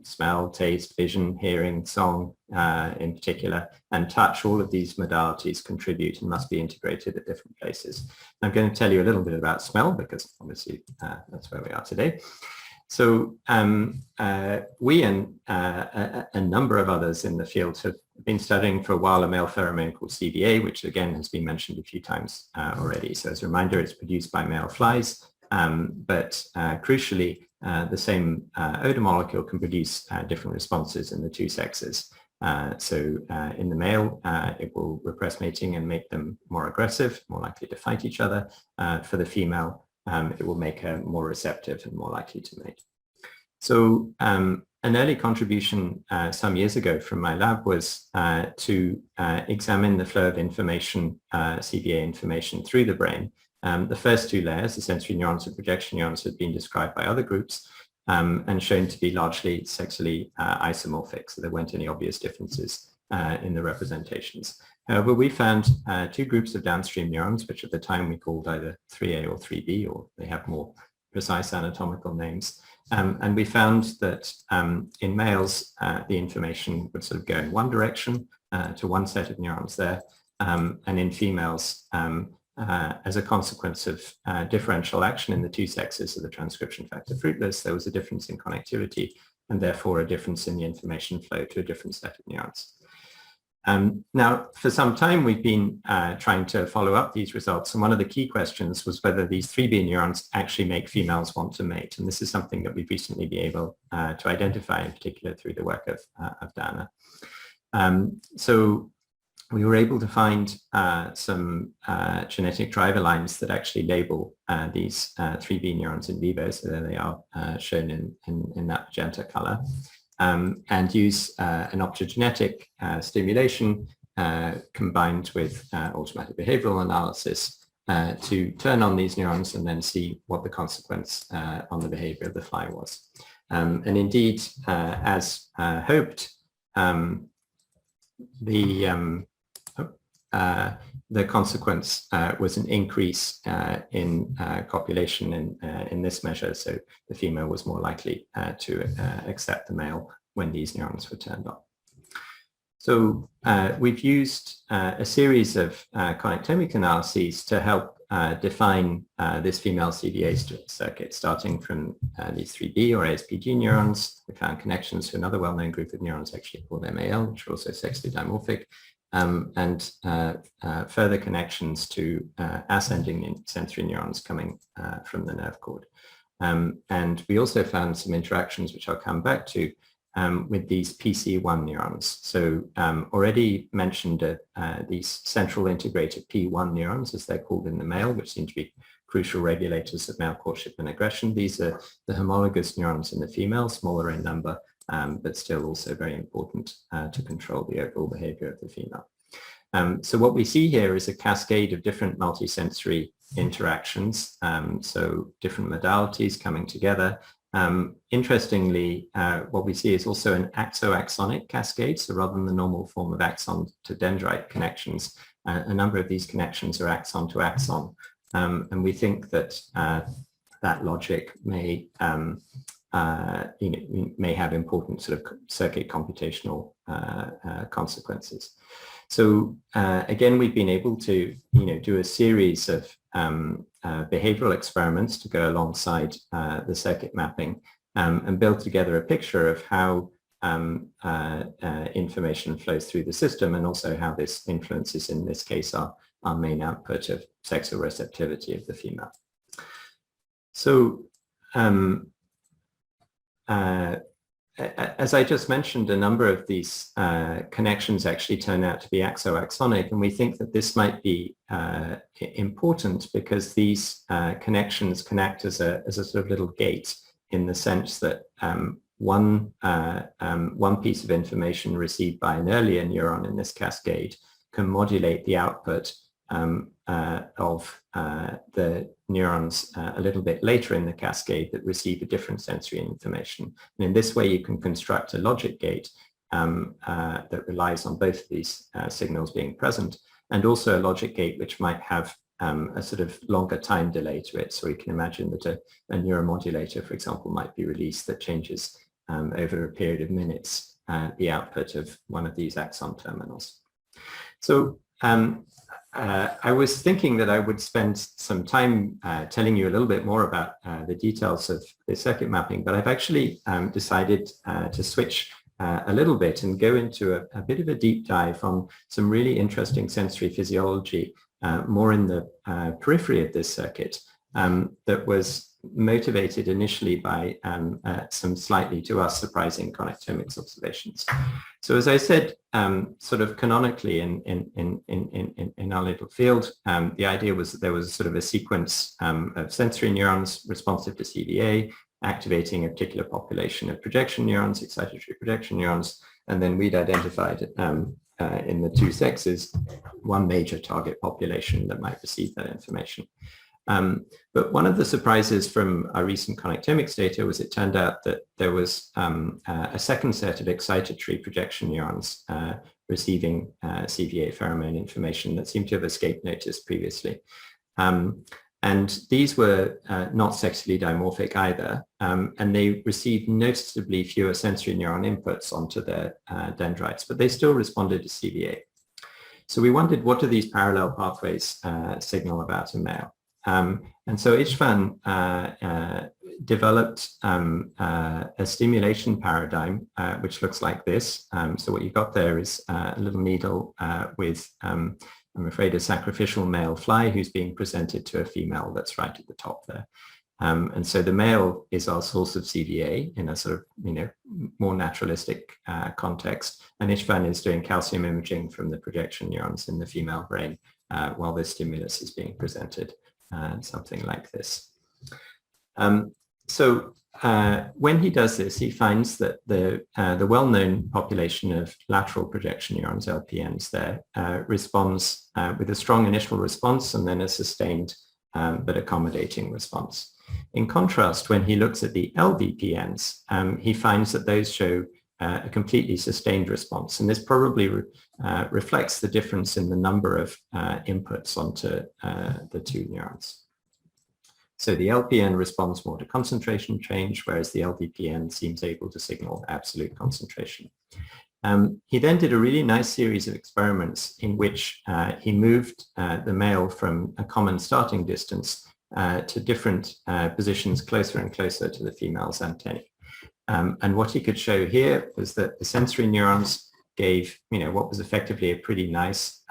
smell, taste, vision, hearing, song in particular, and touch. All of these modalities contribute and must be integrated at different places. I'm going to tell you a little bit about smell because obviously that's where we are today. So we and a number of others in the field have been studying for a while a male pheromone called CBA, which again has been mentioned a few times already. So as a reminder, it's produced by male flies, but crucially, the same odor molecule can produce different responses in the two sexes. So in the male, it will repress mating and make them more aggressive, more likely to fight each other. For the female, it will make her more receptive and more likely to mate. So an early contribution some years ago from my lab was to examine the flow of information, CBA information, through the brain. The first two layers, the sensory neurons and projection neurons, had been described by other groups and shown to be largely sexually isomorphic, so there weren't any obvious differences in the representations. However, we found two groups of downstream neurons, which at the time we called either 3A or 3B, or they have more precise anatomical names. And we found that in males, the information would sort of go in one direction to one set of neurons there, and in females, as a consequence of differential action in the two sexes of the transcription factor fruitless, there was a difference in connectivity and therefore a difference in the information flow to a different set of neurons. Now, for some time, we've been trying to follow up these results. And one of the key questions was whether these 3B neurons actually make females want to mate. And this is something that we've recently been able to identify, in particular through the work of Dana. So we were able to find some genetic driver lines that actually label these 3B neurons in vivo. So there they are shown in that magenta color. And use an optogenetic stimulation combined with automatic behavioral analysis to turn on these neurons and then see what the consequence on the behavior of the fly was. And indeed, as hoped, the consequence was an increase in copulation in this measure. So the female was more likely to accept the male when these neurons were turned on. So we've used a series of connectomic analyses to help define this female CDA circuit, starting from these 3B or ASPG neurons. We found connections to another well-known group of neurons actually called MAL, which are also sexually dimorphic. And further connections to ascending sensory neurons coming from the nerve cord. And we also found some interactions, which I'll come back to, with these PC1 neurons. So already mentioned these central integrated P1 neurons, as they're called in the male, which seem to be crucial regulators of male courtship and aggression. These are the homologous neurons in the female, smaller in number, but still also very important to control the overall behavior of the female. So what we see here is a cascade of different multisensory interactions, so different modalities coming together. Interestingly, what we see is also an axo-axonic cascade, so rather than the normal form of axon to dendrite connections, a number of these connections are axon to axon. And we think that that logic may may have important sort of circuit computational consequences. So again, we've been able to do a series of behavioral experiments to go alongside the circuit mapping and build together a picture of how information flows through the system, and also how this influences, in this case, our main output of sexual receptivity of the female. So as I just mentioned, a number of these connections actually turn out to be axo-axonic, and we think that this might be important because these connections connect as a sort of little gate, in the sense that one piece of information received by an earlier neuron in this cascade can modulate the output of the neurons a little bit later in the cascade that receive a different sensory information. And in this way, you can construct a logic gate that relies on both of these signals being present, and also a logic gate which might have a sort of longer time delay to it. So we can imagine that a neuromodulator, for example, might be released that changes over a period of minutes the output of one of these axon terminals. So I was thinking that I would spend some time telling you a little bit more about the details of the circuit mapping, but I've actually decided to switch a little bit and go into a bit of a deep dive on some really interesting sensory physiology, more in the periphery of this circuit, that was motivated initially by some slightly, to us, surprising connectomics observations. So as I said, sort of canonically in our little field, the idea was that there was sort of a sequence of sensory neurons responsive to CVA, activating a particular population of projection neurons, excitatory projection neurons, and then we'd identified in the two sexes one major target population that might receive that information. But one of the surprises from our recent connectomics data was it turned out that there was a second set of excitatory projection neurons receiving CVA pheromone information that seemed to have escaped notice previously. And these were not sexually dimorphic either, and they received noticeably fewer sensory neuron inputs onto their dendrites, but they still responded to CVA. So we wondered, what do these parallel pathways signal about a male? And so Istvan developed a stimulation paradigm, which looks like this. So what you've got there is a little needle with, I'm afraid, a sacrificial male fly who's being presented to a female that's right at the top there. And so the male is our source of CVA in a sort of, more naturalistic context. And Istvan is doing calcium imaging from the projection neurons in the female brain while this stimulus is being presented, something like this. So when he does this, he finds that the well-known population of lateral projection neurons, LPNs there, responds with a strong initial response and then a sustained but accommodating response. In contrast, when he looks at the LVPNs, he finds that those show a completely sustained response. And this probably reflects the difference in the number of inputs onto the two neurons. So the LPN responds more to concentration change, whereas the LVPN seems able to signal absolute concentration. He then did a really nice series of experiments in which he moved the male from a common starting distance to different positions closer and closer to the female's antennae. And what he could show here was that the sensory neurons gave, what was effectively a pretty nice,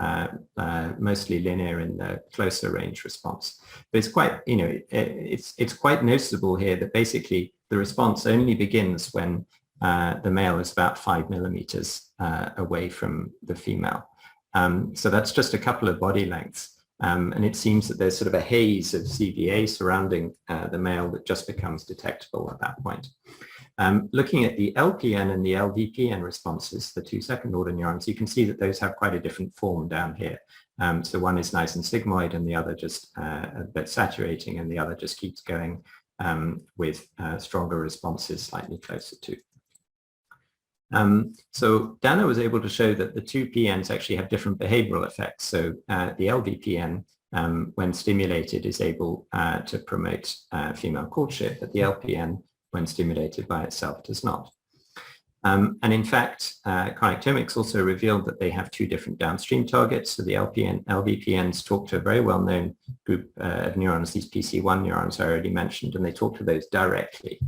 mostly linear in the closer range response. But it's quite, it's quite noticeable here that basically the response only begins when the male is about 5 millimeters away from the female. So that's just a couple of body lengths. And it seems that there's sort of a haze of CVA surrounding the male that just becomes detectable at that point. Looking at the LPN and the LVPN responses, the two second order neurons, you can see that those have quite a different form down here. So one is nice and sigmoid and the other just a bit saturating, and the other just keeps going with stronger responses slightly closer to. So Dana was able to show that the two PNs actually have different behavioral effects. So the LVPN, when stimulated, is able to promote female courtship, but the LPN, when stimulated by itself, does not. And in fact, connectomics also revealed that they have two different downstream targets. So the LVPNs talk to a very well-known group of neurons, these PC1 neurons I already mentioned, and they talk to those directly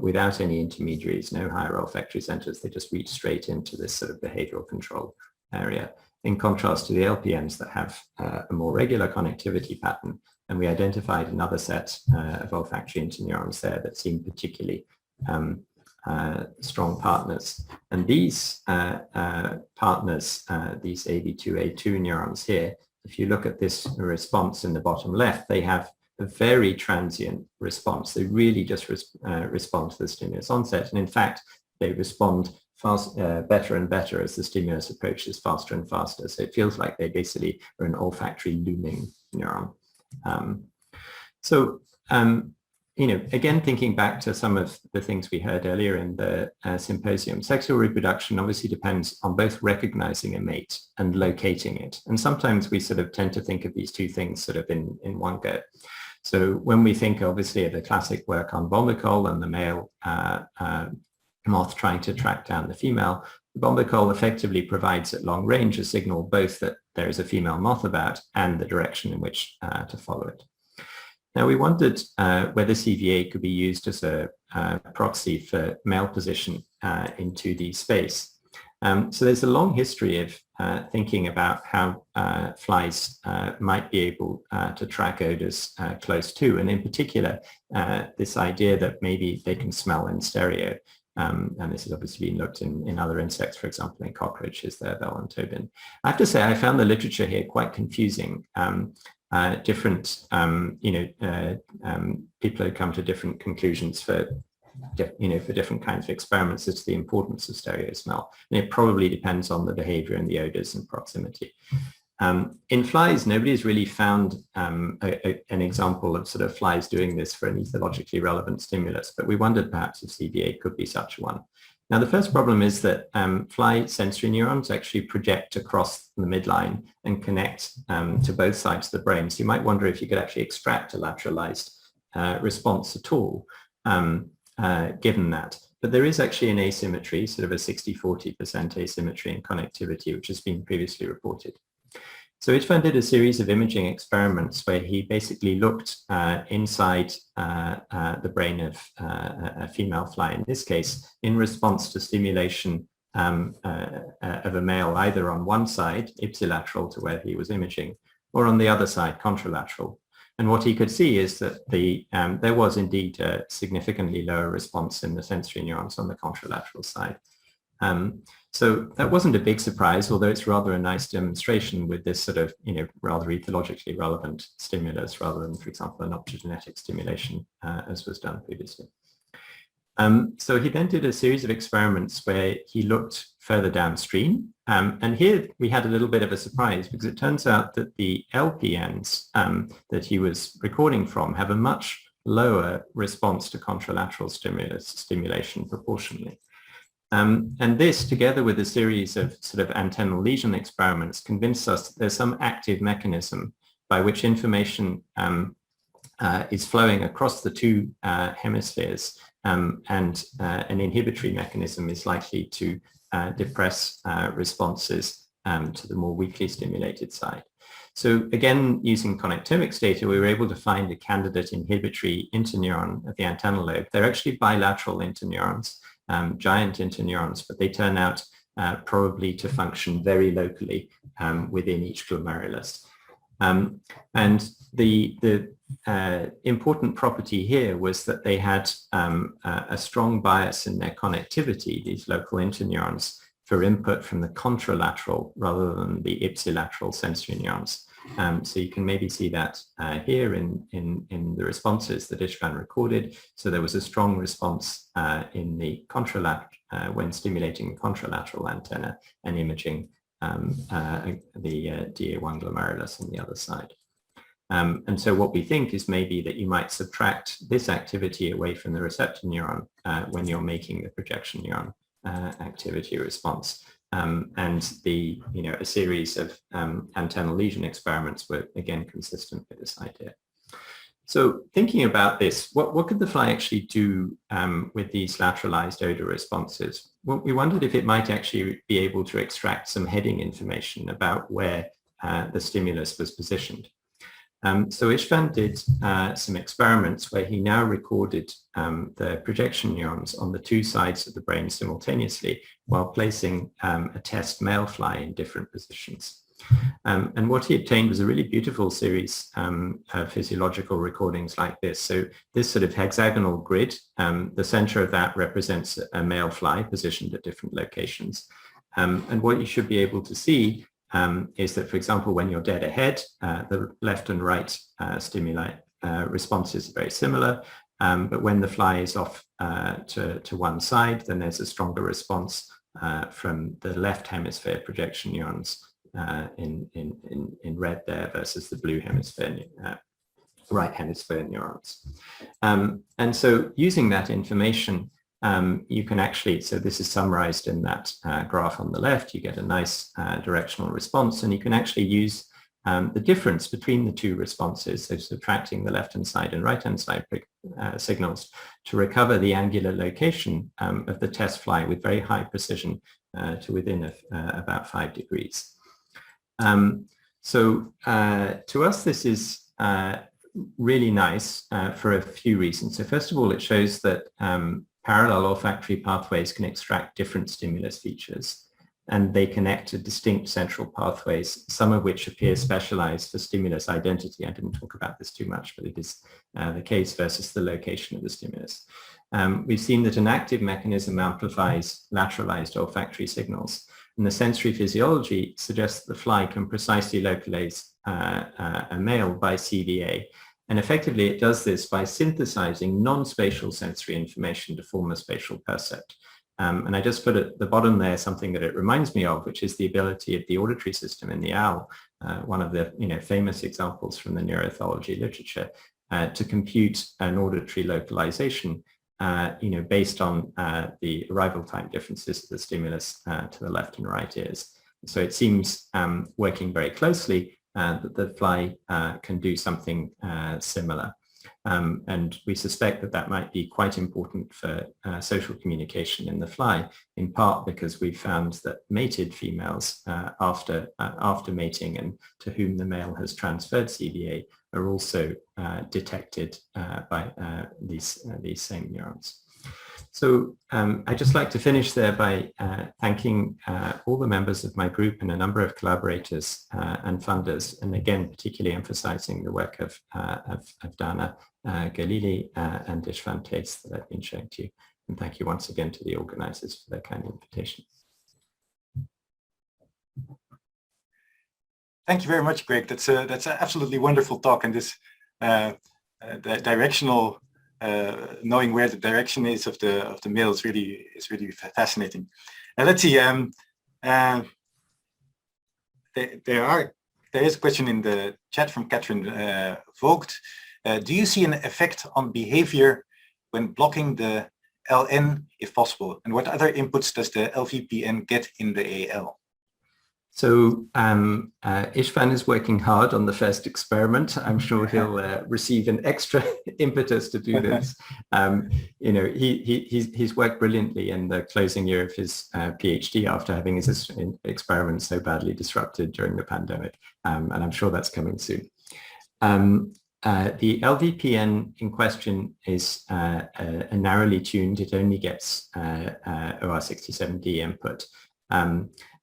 without any intermediaries, no higher olfactory centers. They just reach straight into this sort of behavioral control area, in contrast to the LPNs that have a more regular connectivity pattern. And we identified another set of olfactory interneurons there that seem particularly strong partners. And these partners, these AV2A2 neurons here, if you look at this response in the bottom left, they have a very transient response. They really just respond to the stimulus onset. And in fact, they respond better and better as the stimulus approaches faster and faster. So it feels like they basically are an olfactory looming neuron. Again, thinking back to some of the things we heard earlier in the symposium, sexual reproduction obviously depends on both recognizing a mate and locating it. And sometimes we sort of tend to think of these two things sort of in one go. So when we think obviously of the classic work on bombicol and the male moth trying to track down the female, the bombicol effectively provides at long range a signal both that there is a female moth about and the direction in which to follow it. Now we wondered whether CVA could be used as a proxy for male position in 2D space. So there's a long history of thinking about how flies might be able to track odors close to, and in particular, this idea that maybe they can smell in stereo. And this has obviously been looked in other insects, for example, in cockroaches, there, Bell and Tobin. I have to say, I found the literature here quite confusing. Different, people have come to different conclusions for different kinds of experiments as to the importance of stereo smell. And it probably depends on the behavior and the odors and proximity. In flies, nobody has really found an example of sort of flies doing this for an ethologically relevant stimulus, but we wondered perhaps if CVA could be such one. Now, the first problem is that fly sensory neurons actually project across the midline and connect to both sides of the brain. So you might wonder if you could actually extract a lateralized response at all, given that. But there is actually an asymmetry, sort of a 60-40% asymmetry in connectivity, which has been previously reported. So Istvan did a series of imaging experiments where he basically looked inside the brain of a female fly, in this case, in response to stimulation of a male, either on one side, ipsilateral to where he was imaging, or on the other side, contralateral. And what he could see is that there was indeed a significantly lower response in the sensory neurons on the contralateral side. So that wasn't a big surprise, although it's rather a nice demonstration with this sort of, rather ethologically relevant stimulus rather than, for example, an optogenetic stimulation, as was done previously. So he then did a series of experiments where he looked further downstream. And here we had a little bit of a surprise because it turns out that the LPNs that he was recording from have a much lower response to contralateral stimulation proportionally. And this, together with a series of sort of antennal lesion experiments, convinced us that there's some active mechanism by which information is flowing across the two hemispheres, and an inhibitory mechanism is likely to depress responses to the more weakly stimulated side. So again, using connectomics data, we were able to find a candidate inhibitory interneuron at the antennal lobe. They're actually bilateral interneurons. Giant interneurons, but they turn out probably to function very locally within each glomerulus. And the important property here was that they had a strong bias in their connectivity, these local interneurons, for input from the contralateral rather than the ipsilateral sensory neurons. So you can maybe see that here in the responses that Istvan recorded. So there was a strong response in the contralateral when stimulating the contralateral antenna and imaging the DA1 glomerulus on the other side. And so what we think is maybe that you might subtract this activity away from the receptor neuron when you're making the projection neuron activity response. And a series of antennal lesion experiments were again consistent with this idea. So thinking about this, what could the fly actually do with these lateralized odor responses? Well, we wondered if it might actually be able to extract some heading information about where the stimulus was positioned. So Istvan did some experiments where he now recorded the projection neurons on the two sides of the brain simultaneously while placing a test male fly in different positions. And what he obtained was a really beautiful series of physiological recordings like this. So this sort of hexagonal grid, the center of that represents a male fly positioned at different locations. And what you should be able to see is that, for example, when you're dead ahead, the left and right stimuli responses are very similar. But when the fly is off to one side, then there's a stronger response from the left hemisphere projection neurons in red there versus the blue hemisphere, right hemisphere neurons. And so using that information, you can actually, so this is summarized in that graph on the left, you get a nice directional response, and you can actually use the difference between the two responses, so subtracting the left-hand side and right-hand side signals to recover the angular location of the test fly with very high precision to within about 5 degrees. So to us, this is really nice for a few reasons. So first of all, it shows that parallel olfactory pathways can extract different stimulus features, and they connect to distinct central pathways, some of which appear specialized for stimulus identity. I didn't talk about this too much, but it is the case versus the location of the stimulus. We've seen that an active mechanism amplifies lateralized olfactory signals, and the sensory physiology suggests that the fly can precisely localize a male by CVA. And effectively, it does this by synthesizing non-spatial sensory information to form a spatial percept. And I just put at the bottom there something that it reminds me of, which is the ability of the auditory system in the owl, one of the famous examples from the neuroethology literature, to compute an auditory localization based on the arrival time differences of the stimulus to the left and right ears. So it seems working very closely that the fly can do something similar. And we suspect that that might be quite important for social communication in the fly, in part because we found that mated females after mating and to whom the male has transferred CVA are also detected by these same neurons. So I'd just like to finish there by thanking all the members of my group and a number of collaborators and funders, and again, particularly emphasizing the work of Dana Galili and Ishvan-Tace that I've been showing to you. And thank you once again to the organizers for their kind invitation.
Thank you very much, Greg. That's an absolutely wonderful talk, and this the directional knowing where the direction is of the male is really fascinating. Now let's see. There is a question in the chat from Catherine Vogt. Do you see an effect on behavior when blocking the LN if possible? And what other inputs does the LVPN get in the AL?
So Ishvan is working hard on the first experiment. I'm sure he'll receive an extra impetus to do this. He's worked brilliantly in the closing year of his PhD after having his experiments so badly disrupted during the pandemic. And I'm sure that's coming soon. The LVPN in question is a narrowly tuned. It only gets OR67D input.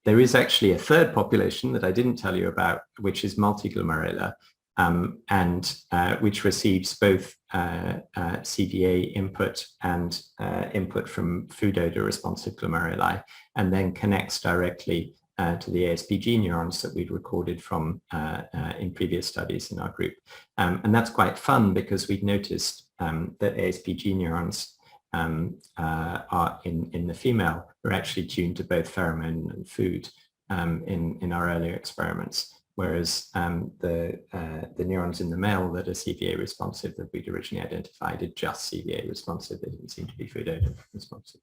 There is actually a third population that I didn't tell you about, which is multiglomerula, and which receives both CVA input and input from food odor responsive glomeruli, and then connects directly to the ASPG neurons that we'd recorded from in previous studies in our group. And that's quite fun because we'd noticed that ASPG neurons are in the female are actually tuned to both pheromone and food in our earlier experiments, whereas the neurons in the male that are CVA responsive that we'd originally identified are just CVA responsive. They didn't seem to be food odor responsive.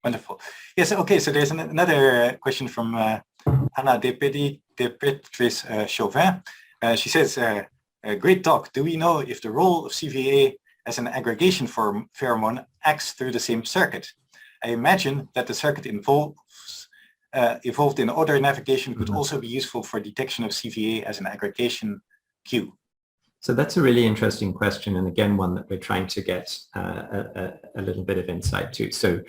Wonderful.
Yes, okay, so there's another question from Anna de Petris Chauvin. She says, great talk. Do we know if the role of CVA as an aggregation pheromone acts through the same circuit? I imagine that the circuit involved in odor navigation could also be useful for detection of CVA as an aggregation cue.
So that's a really interesting question, and again, one that we're trying to get a little bit of insight to. So,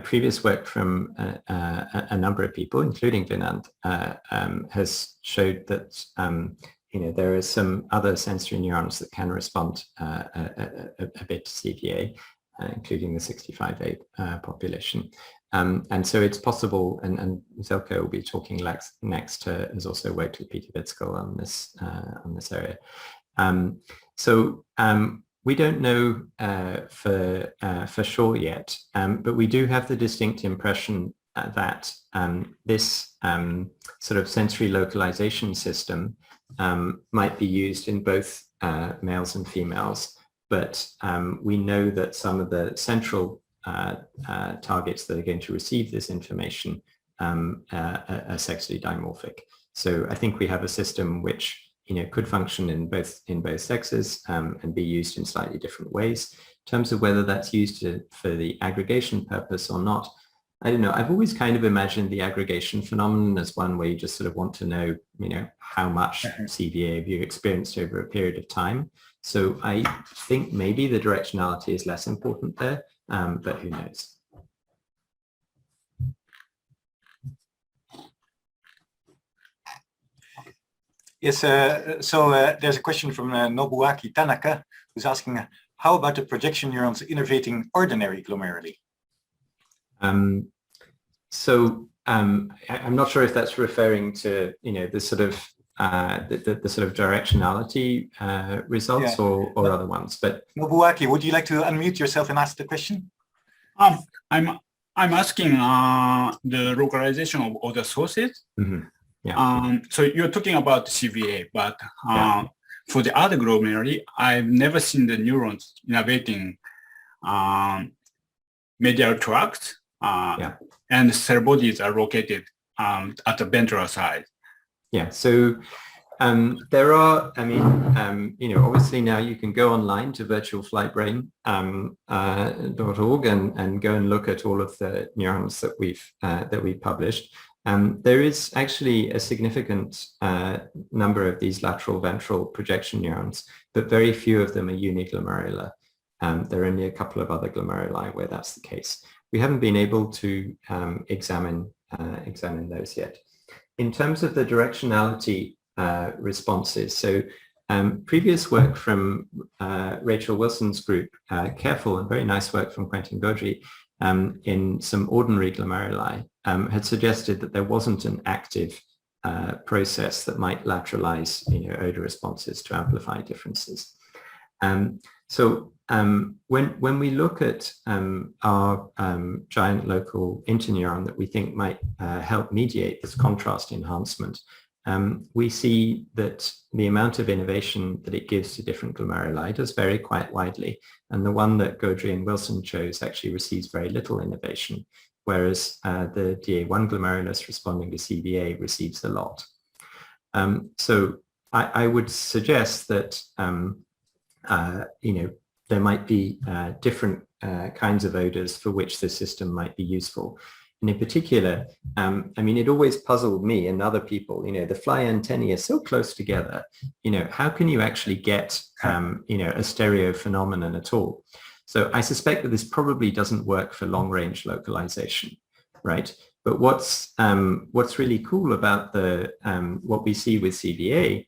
previous work from a number of people, including Wynand, has showed that there are some other sensory neurons that can respond a bit to CVA, including the 65A population. And so it's possible, and Zelko will be talking next, has also worked with Peter Witzkel on this area. We don't know for sure yet, but we do have the distinct impression that this sort of sensory localization system might be used in both males and females, but we know that some of the central targets that are going to receive this information are sexually dimorphic. So I think we have a system which could function in both sexes and be used in slightly different ways. In terms of whether that's used for the aggregation purpose or not, I don't know. I've always kind of imagined the aggregation phenomenon as one where you just sort of want to know, how much CVA have you experienced over a period of time. So I think maybe the directionality is less important there, but who knows?
Yes, so there's a question from Nobuaki Tanaka, who's asking, how about the projection neurons innervating ordinary glomeruli?
I'm not sure if that's referring to the sort of directionality results or other ones. But
Nobuaki, would you like to unmute yourself and ask the question?
I'm asking the localization of other sources.
Mm-hmm. Yeah.
So you're talking about CVA, but for the other glomeruli, I've never seen the neurons innervating medial tracts, and cell bodies are located at the ventral side.
Yeah, so there are, I mean, you know, obviously now you can go online to virtualflightbrain.org and go and look at all of the neurons that we've published. There is actually a significant number of these lateral ventral projection neurons, but very few of them are uniglomerular. There are only a couple of other glomeruli where that's the case. We haven't been able to examine those yet. In terms of the directionality responses, so previous work from Rachel Wilson's group, careful and very nice work from Jacquin-Joly in some ordinary glomeruli, had suggested that there wasn't an active process that might lateralize, you know, odor responses to amplify differences. So when we look at our giant local interneuron that we think might help mediate this contrast enhancement, we see that the amount of innovation that it gives to different glomeruli does vary quite widely. And the one that Gaudry and Wilson chose actually receives very little innovation, whereas the DA1 glomerulus responding to CVA receives a lot. So I would suggest that you know, there might be different kinds of odors for which the system might be useful. And in particular, I mean, it always puzzled me and other people, you know, the fly antennae are so close together, you know, how can you actually get, you know, a stereo phenomenon at all? So I suspect that this probably doesn't work for long range localization, right? But what's really cool about the, what we see with CVA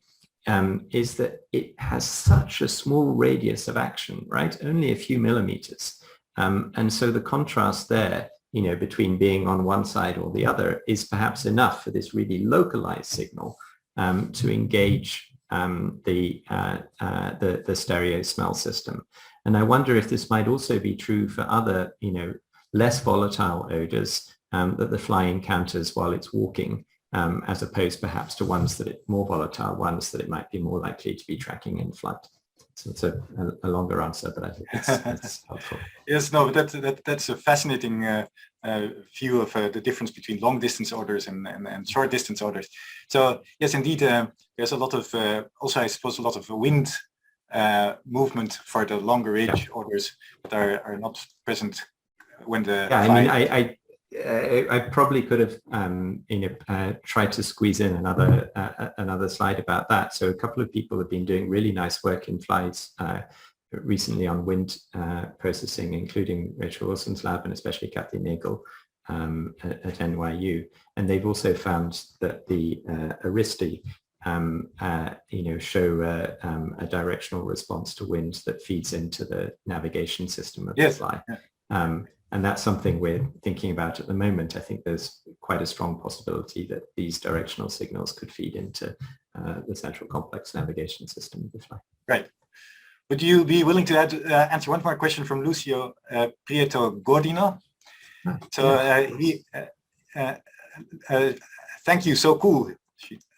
is that it has such a small radius of action, right? Only a few millimeters. And so the contrast there, you know, between being on one side or the other is perhaps enough for this really localized signal to engage the stereo smell system. And I wonder if this might also be true for other, you know, less volatile odors that the fly encounters while it's walking, as opposed perhaps to ones that more volatile ones that it might be more likely to be tracking in flight. So it's a longer answer, but I think it's helpful.
Yes, no, that's a fascinating view of the difference between long distance odors and short distance odors. So yes, indeed, there's a lot of, also I suppose a lot of wind movement for the longer range odors that are not present when the
I probably could have you know, tried to squeeze in another slide about that. So a couple of people have been doing really nice work in flies recently on wind processing, including Rachel Wilson's lab and especially Kathy Nagel at NYU. And they've also found that the aristae you know, show a directional response to wind that feeds into the navigation system of the fly. Yeah. And that's something we're thinking about at the moment. I think there's quite a strong possibility that these directional signals could feed into the central complex navigation system of the fly.
Right. Would you be willing to answer one more question from Lucio Prieto Godino? So thank you, so cool,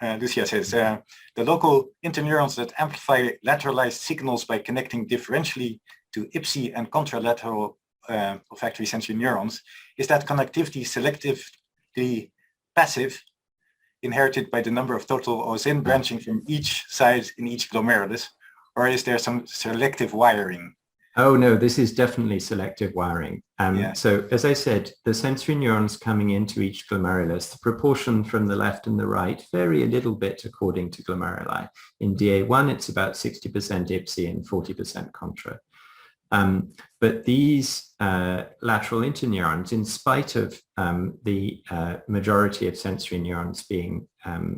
Lucia says. The local interneurons that amplify lateralized signals by connecting differentially to IPSI and contralateral olfactory sensory neurons, is that connectivity selectively passive, inherited by the number of total OSN branching from each side in each glomerulus, or is there some selective wiring?
Oh no, this is definitely selective wiring. So as I said, the sensory neurons coming into each glomerulus, the proportion from the left and the right vary a little bit according to glomeruli. In DA1, it's about 60% IPSI and 40% contra. But these lateral interneurons, in spite of the majority of sensory neurons being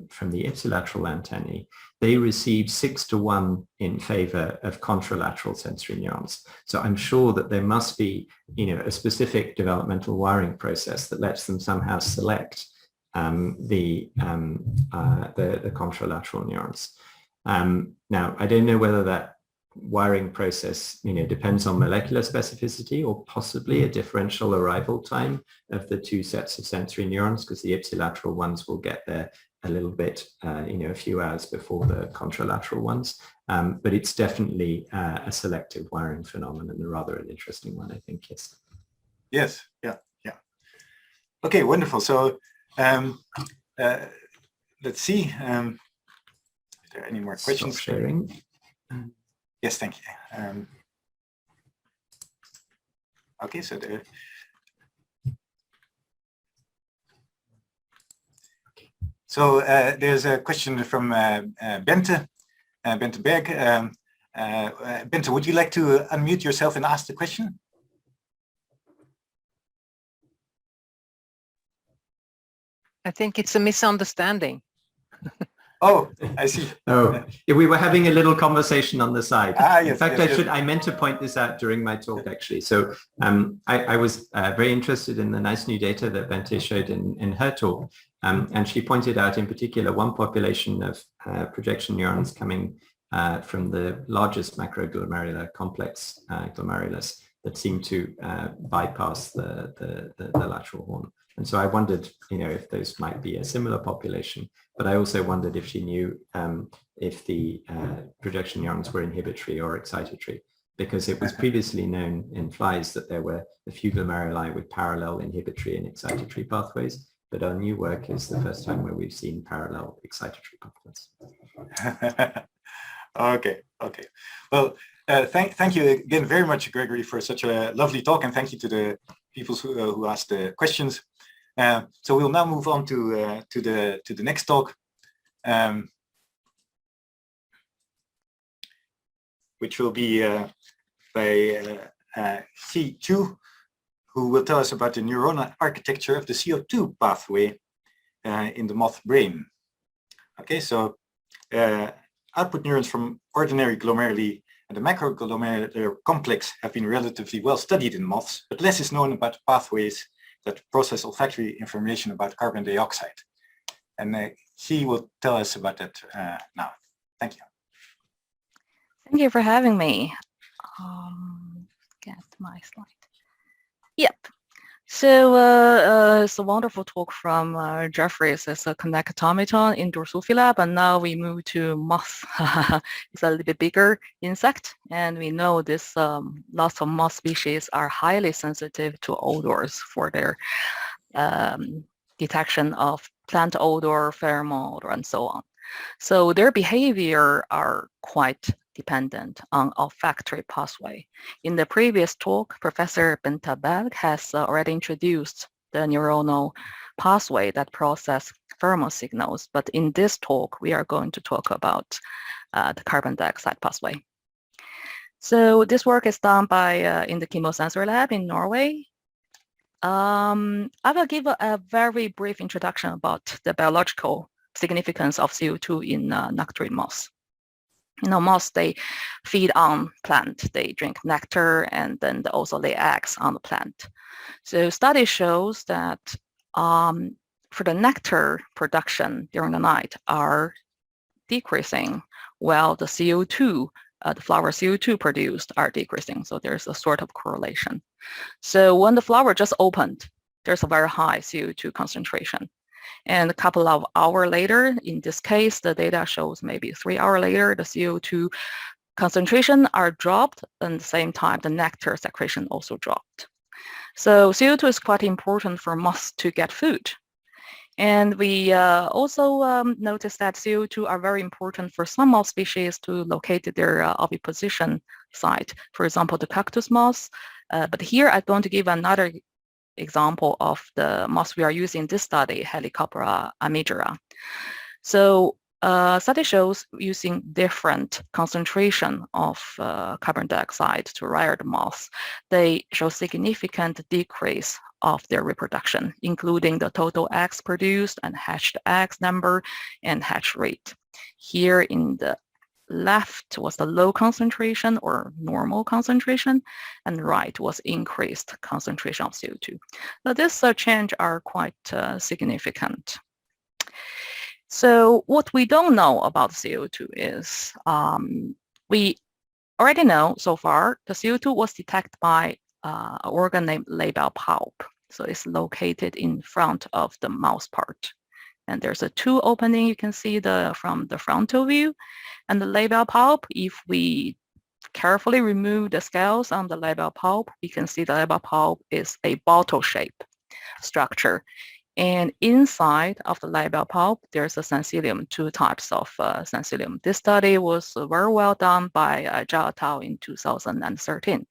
from the ipsilateral antennae, they receive 6-to-1 in favor of contralateral sensory neurons. So I'm sure that there must be, you know, a specific developmental wiring process that lets them somehow select the contralateral neurons. Now, I don't know whether that wiring process, you know, depends on molecular specificity or possibly a differential arrival time of the two sets of sensory neurons, because the ipsilateral ones will get there a little bit, a few hours before the contralateral ones. But it's definitely a selective wiring phenomenon, and rather an interesting one, I think. Yes.
Yes. Yeah. Yeah. Okay. Wonderful. So let's see. Is there any more questions?
Stop sharing.
Yes. Thank you. Okay. So there. So there's a question from Bente, Bente Berg. Bente, would you like to unmute yourself and ask the question?
I think it's a misunderstanding.
Oh, I see.
Oh, yeah, we were having a little conversation on the side.
Yes,
in fact,
yes,
I meant to point this out during my talk, actually. So I was very interested in the nice new data that Bente showed in her talk. And she pointed out in particular one population of projection neurons coming from the largest macroglomerular complex glomerulus that seemed to bypass the lateral horn. And so I wondered, if those might be a similar population, but I also wondered if she knew if the projection neurons were inhibitory or excitatory, because it was previously known in flies that there were a few glomeruli with parallel inhibitory and excitatory pathways, but our new work is the first time where we've seen parallel excitatory pathways.
Okay. Well, thank you again very much, Gregory, for such a lovely talk, and thank you to the people who asked the questions. So we'll now move on to the next talk, which will be by Xi Chu, who will tell us about the neuronal architecture of the CO2 pathway in the moth brain. Okay, so output neurons from ordinary glomeruli and the macroglomerular complex have been relatively well studied in moths, but less is known about the pathways that process olfactory information about carbon dioxide. And he will tell us about that now. Thank you.
Thank you for having me. Get my slide. Yep. So it's a wonderful talk from Jefferis as a connect automaton in Drosophila, but now we move to moth. It's a little bit bigger insect, and we know this lots of moth species are highly sensitive to odors for their detection of plant odor, pheromone odor, and so on. So their behavior are quite dependent on olfactory pathway. In the previous talk, Professor Bente has already introduced the neuronal pathway that process pheromone signals, but in this talk, we are going to talk about the carbon dioxide pathway. So this work is done by in the Chemosensory Lab in Norway. I will give a very brief introduction about the biological significance of CO2 in nectarine moths. Moths, they feed on plant, they drink nectar, and then they also lay eggs on the plant. So study shows that for the nectar production during the night are decreasing, while the CO2, the flower CO2 produced are decreasing. So there's a sort of correlation. So when the flower just opened, there's a very high CO2 concentration. And a couple of hours later, in this case, the data shows maybe 3 hours later, the CO2 concentration are dropped, and at the same time, the nectar secretion also dropped. So CO2 is quite important for moths to get food. And we also noticed that CO2 are very important for some moth species to locate their oviposition site. For example, the cactus moths. But here I'm going to give another example of the moths we are using in this study, Helicoptera amigera. So study shows using different concentration of carbon dioxide to rear the moths, they show significant decrease of their reproduction, including the total eggs produced and hatched eggs number and hatch rate. Here in the left was the low concentration or normal concentration, and right was increased concentration of CO2. Now this change are quite significant. So what we don't know about CO2 is we already know so far the CO2 was detected by an organ named Leal pulp. So it's located in front of the mouth part. And there's a two opening you can see from the frontal view. And the label pulp, if we carefully remove the scales on the label pulp, we can see the label pulp is a bottle shape structure. And inside of the label pulp, there's a syncytium, two types of syncytium. This study was very well done by Zhao et al. In 2013.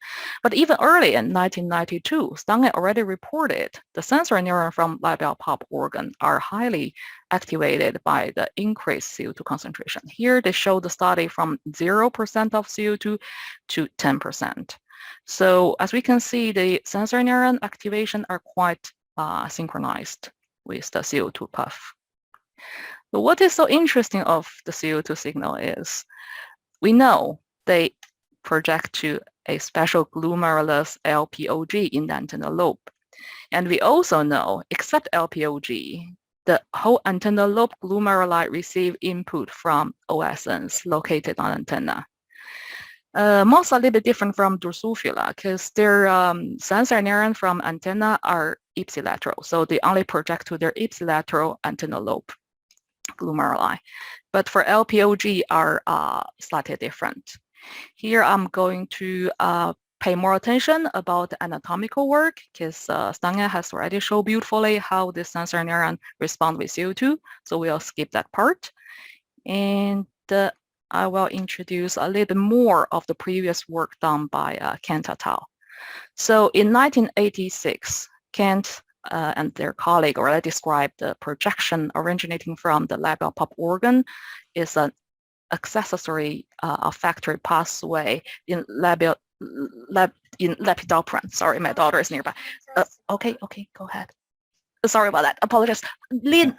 But even early in 1992, Stange already reported the sensory neuron from label pulp organ are highly activated by the increased CO2 concentration. Here they show the study from 0% of CO2 to 10%. So as we can see, the sensory neuron activation are quite synchronized with the CO2 puff. But what is so interesting of the CO2 signal is we know they project to a special glomerulus LPOG in the antennal lobe. And we also know, except LPOG, the whole antennal lobe glomeruli receive input from OSNs located on antenna. Moths are a little bit different from Drosophila because their sensory neuron from antenna are ipsilateral. So they only project to their ipsilateral antennal lobe glomeruli. But for LPOG are slightly different. Here I'm going to pay more attention about the anatomical work because Stange has already shown beautifully how this sensory neuron respond with CO2. So we'll skip that part. And I will introduce a little bit more of the previous work done by Kent et al. So in 1986, Kent and their colleague already described the projection originating from the label pulp organ is an accessory olfactory pathway in lepidopteran. Sorry, my daughter is nearby. Okay, go ahead. Sorry about that. Apologize. Lynn.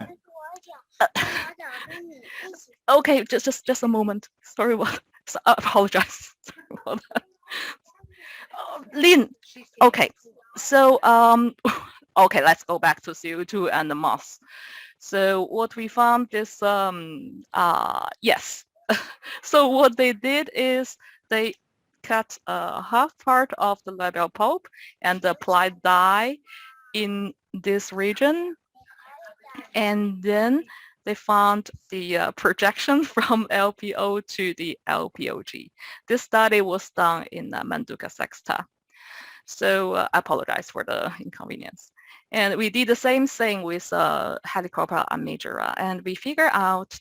Okay, just a moment. Sorry about. I apologize. Sorry about that. Lynn. Okay, so okay, let's go back to CO2 and the moths. So what we found is yes. So what they did is they cut half part of the label pulp and applied dye in this region, and then they found the projection from LPO to the LPOG. This study was done in Manduka Sexta. So I apologize for the inconvenience. And we did the same thing with Helicopa and Majora, and we figure out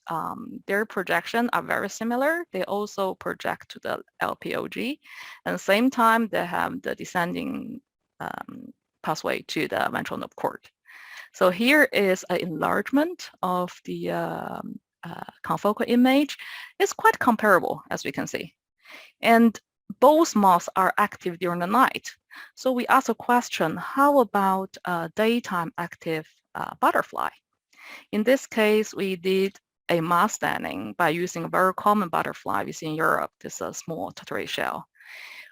their projection are very similar. They also project to the LPOG. At the same time, they have the descending pathway to the ventral nerve cord. So here is an enlargement of the confocal image. It's quite comparable, as we can see. And both moths are active during the night. So we asked a question, how about daytime active butterfly? In this case, we did a mass staining by using a very common butterfly within Europe. This is a small tortoise shell.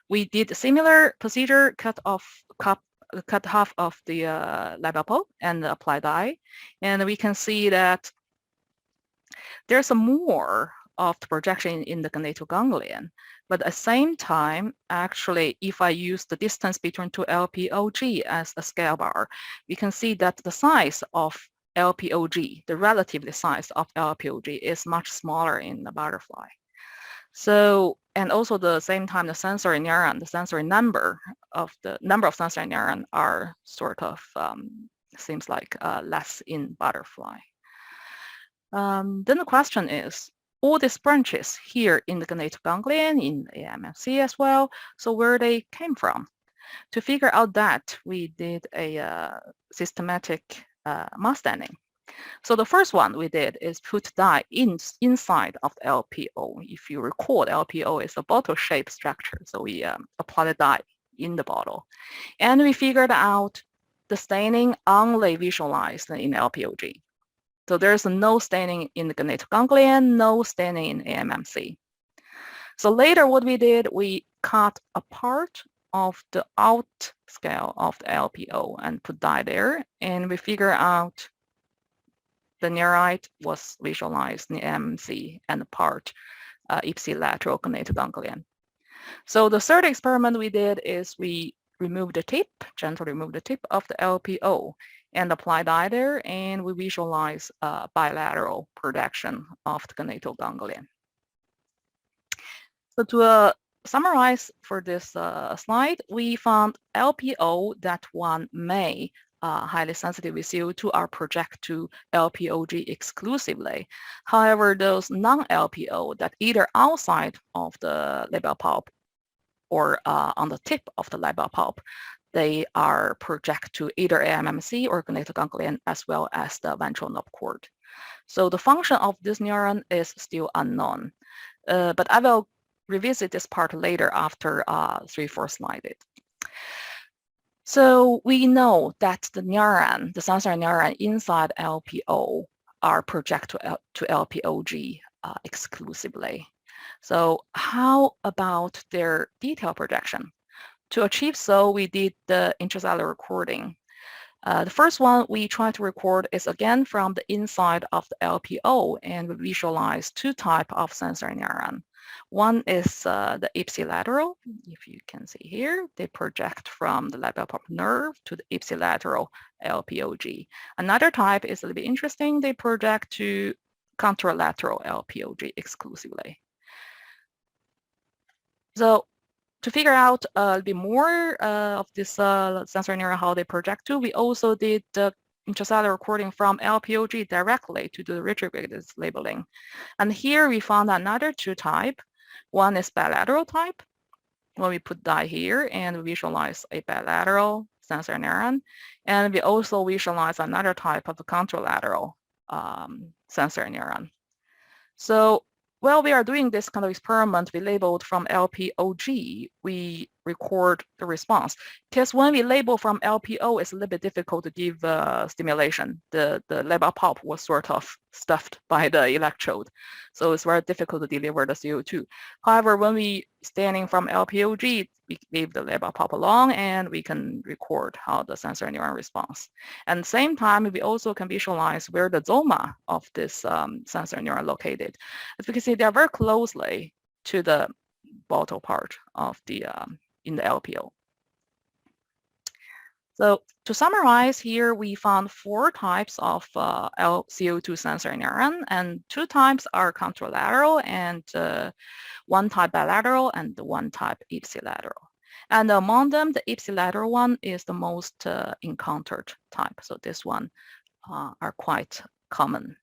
We did a similar procedure, cut half of the label pulp and apply dye. And we can see that there's more of the projection in the gonatoganglion. But at the same time, actually, if I use the distance between two LPOG as a scale bar, we can see that the size of LPOG, the relative size of LPOG is much smaller in the butterfly. So, and also the same time, the sensory neuron, the sensory number of sensory neuron are sort of, seems like less in butterfly. Then the question is, all these branches here in the gonatoganglion, in AMFC as well, so where they came from? To figure out that, we did a systematic mass staining. So the first one we did is put dye inside of the LPO. If you recall, LPO is a bottle-shaped structure, so we applied the dye in the bottle. And we figured out the staining only visualized in LPOG. So there's no staining in the gonatoganglion, no staining in AMMC. So later what we did, we cut a part of the out scale of the LPO and put dye there, and we figure out the neurite was visualized in the AMMC and the part ipsilateral gonatoganglion. So the third experiment we did is we removed the tip, gently removed the tip of the LPO, and apply dye there, and we visualize bilateral projection of the gonadal ganglion. So to summarize for this slide, we found LPO that one may highly sensitive with CO2 are project to LPOG exclusively. However, those non-LPO that either outside of the label pulp or on the tip of the label pulp, they are project to either AMMC or gonadal ganglion as well as the ventral knob cord. So the function of this neuron is still unknown, but I will revisit this part later after 3-4 slides. So we know that the neuron, the sensory neuron inside LPO are project to LPOG exclusively. So how about their detailed projection? To achieve so, we did the intracellular recording. The first one we try to record is again from the inside of the LPO, and we visualize two types of sensory neuron. One is the ipsilateral. If you can see here, they project from the label pulp nerve to the ipsilateral LPOG. Another type is a little bit interesting. They project to contralateral LPOG exclusively. So to figure out a little bit more of this sensory neuron, how they project to, we also did the intracellular recording from LPOG directly to do the retrograde labeling. And here we found another two types. One is bilateral type. When we put dye here and we visualize a bilateral sensory neuron, and we also visualize another type of the contralateral sensory neuron. So while we are doing this kind of experiment, we labeled from LPOG, we record the response. Because when we label from LPO, it's a little bit difficult to give stimulation. The label pulp was sort of stuffed by the electrode. So it's very difficult to deliver the CO2. However, when we standing from LPOG, we leave the label pulp along and we can record how the sensory neuron responds. And at the same time, we also can visualize where the zoma of this sensory neuron located. As you can see, they are very closely to the bottle part of the in the LPO. So to summarize here, we found 4 types of CO2 sensory neuron, and 2 types are contralateral, and 1 type bilateral, and 1 type ipsilateral. And among them, the ipsilateral one is the most encountered type. So this one are quite common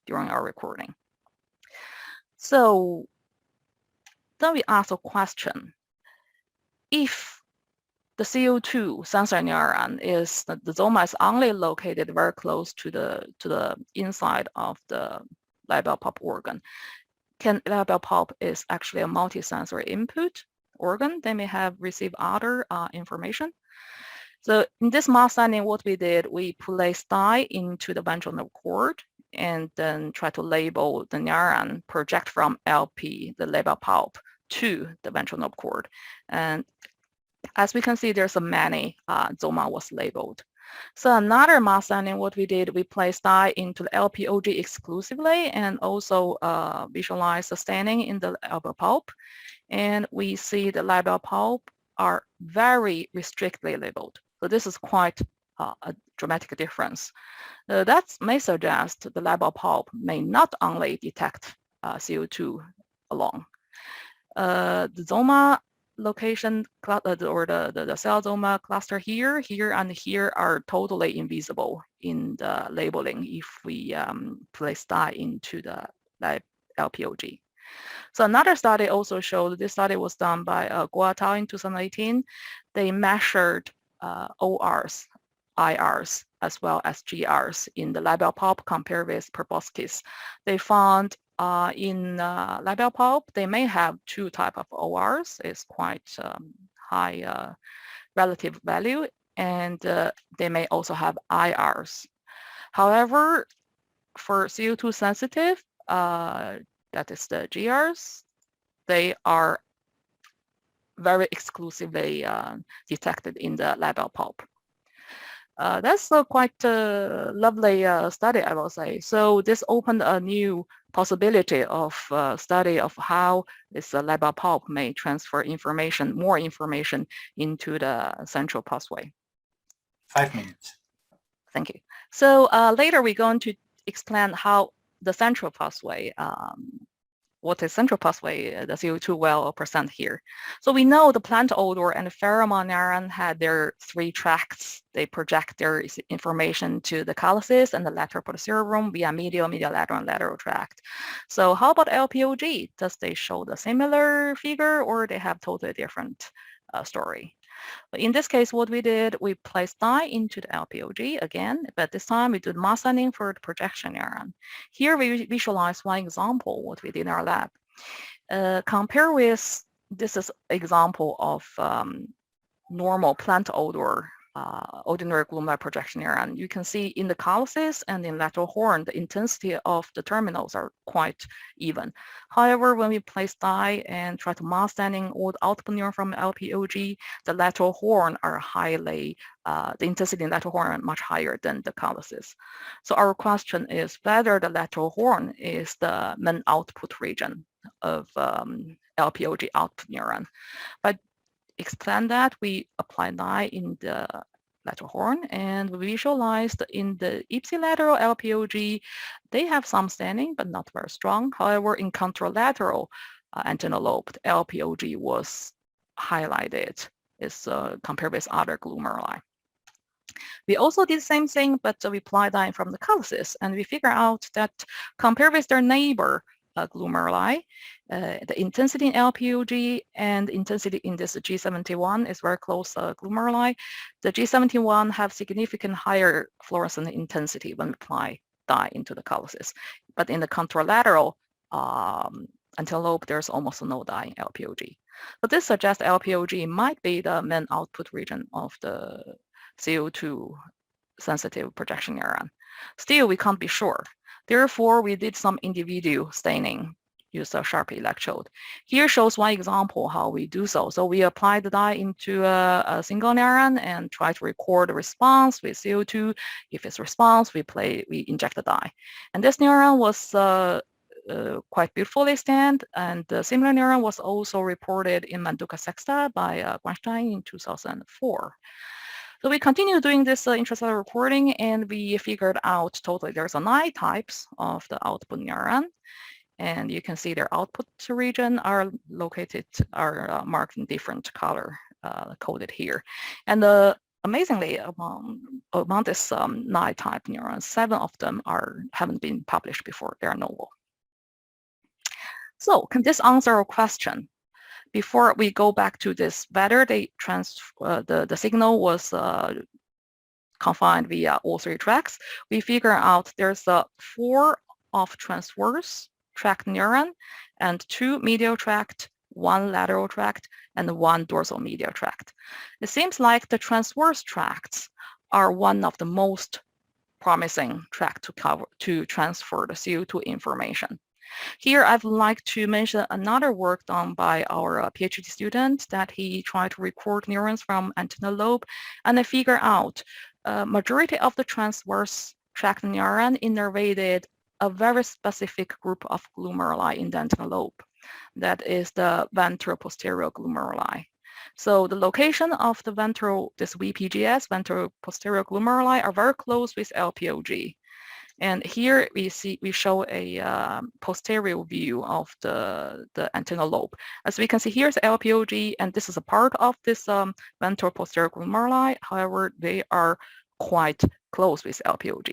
during our recording. So then we ask a question. If the CO2 sensory neuron is the zoma is only located very close to the inside of the label pulp organ, can label pulp is actually a multisensory input organ? They may have received other information. So in this mouse setting, what we did, we placed dye into the ventral nerve cord and then try to label the neuron project from LP, the label pulp, to the ventral nerve cord. And as we can see, there's a many zoma was labeled. So another mouse setting, what we did, we placed dye into the LPOG exclusively and also visualize the staining in the label pulp. And we see the label pulp are very restrictedly labeled. So this is quite a dramatic difference. That may suggest the label pulp may not only detect CO2 alone. The zoma location or the cell zoma cluster here and here are totally invisible in the labeling if we place dye into the LPOG. So another study also showed, this study was done by Guo in 2018. They measured ORs, IRs, as well as GRs in the label pulp compared with proboscis. They found in label pulp, they may have 2 types of ORs. It's quite high relative value, and they may also have IRs. However, for CO2 sensitive, that is the GRs, they are very exclusively detected in the label pulp. That's a quite lovely study, I will say. So this opened a new possibility of study of how this label pulp may transfer information, more information into the central pathway.
5 minutes.
Thank you. So later we're going to explain how the central pathway, what is central pathway, the CO2 will present here. So we know the plant odor and the pheromone neuron had their 3 tracts. They project their information to the calyces and the lateral posterior via medial, medial-lateral, and lateral tract. So how about LPOG? Does they show the similar figure, or they have totally different story? But in this case, what we did, we placed dye into the LPOG again, but this time we did mass sending for the projection neuron. Here we visualize one example, what we did in our lab. Compare with, this is example of normal plant odor, ordinary glomerular projection neuron. You can see in the calyces and in lateral horn, the intensity of the terminals are quite even. However, when we place dye and try to mass sending all the output neuron from LPOG, the lateral horn are highly, the intensity in lateral horn are much higher than the calyces. So our question is whether the lateral horn is the main output region of LPOG output neuron. But explain that, we apply dye in the lateral horn and we visualized in the ipsilateral LPOG, they have some staining but not very strong. However, in contralateral antennal lobe, the LPOG was highlighted as compared with other glomeruli. We also did the same thing, but we applied dye from the calyces and we figure out that compared with their neighbor glomeruli, the intensity in LPOG and intensity in this G71 is very close glomeruli. The G71 have significant higher fluorescent intensity when we apply dye into the calyces. But in the contralateral antennal lobe, there's almost no dye in LPOG. But this suggests LPOG might be the main output region of the CO2 sensitive projection neuron. Still, we can't be sure. Therefore, we did some individual staining, use a Sharpie electrode. Here shows one example how we do so. So we apply the dye into a single neuron and try to record the response with CO2. If it's response, we inject the dye. And this neuron was quite beautifully stained, and the similar neuron was also reported in Manduka sexta by Grunwald in 2004. So we continue doing this intracellular recording, and we figured out totally there's 9 types of the output neuron. And you can see their output region are located, are marked in different color, coded here. And amazingly, among this 9 type neurons, 7 of them haven't been published before. They are novel. So can this answer our question? Before we go back to this, whether they the signal was confined via all 3 tracks, we figure out there's 4 off transverse tract neuron and 2 medial tract, 1 lateral tract, and 1 dorsal medial tract. It seems like the transverse tracts are one of the most promising tract to transfer the CO2 information. Here, I'd like to mention another work done by our PhD student that he tried to record neurons from antennal lobe, and figure out majority of the transverse tract neuron innervated a very specific group of glomeruli in the antennal lobe. That is the ventral posterior glomeruli. So the location of the ventral, this VPGS, ventral posterior glomeruli, are very close with LPOG. And here we show a posterior view of the antennal lobe. As we can see, here's LPOG, and this is a part of this ventral posterior glomeruli. However, they are quite close with LPOG.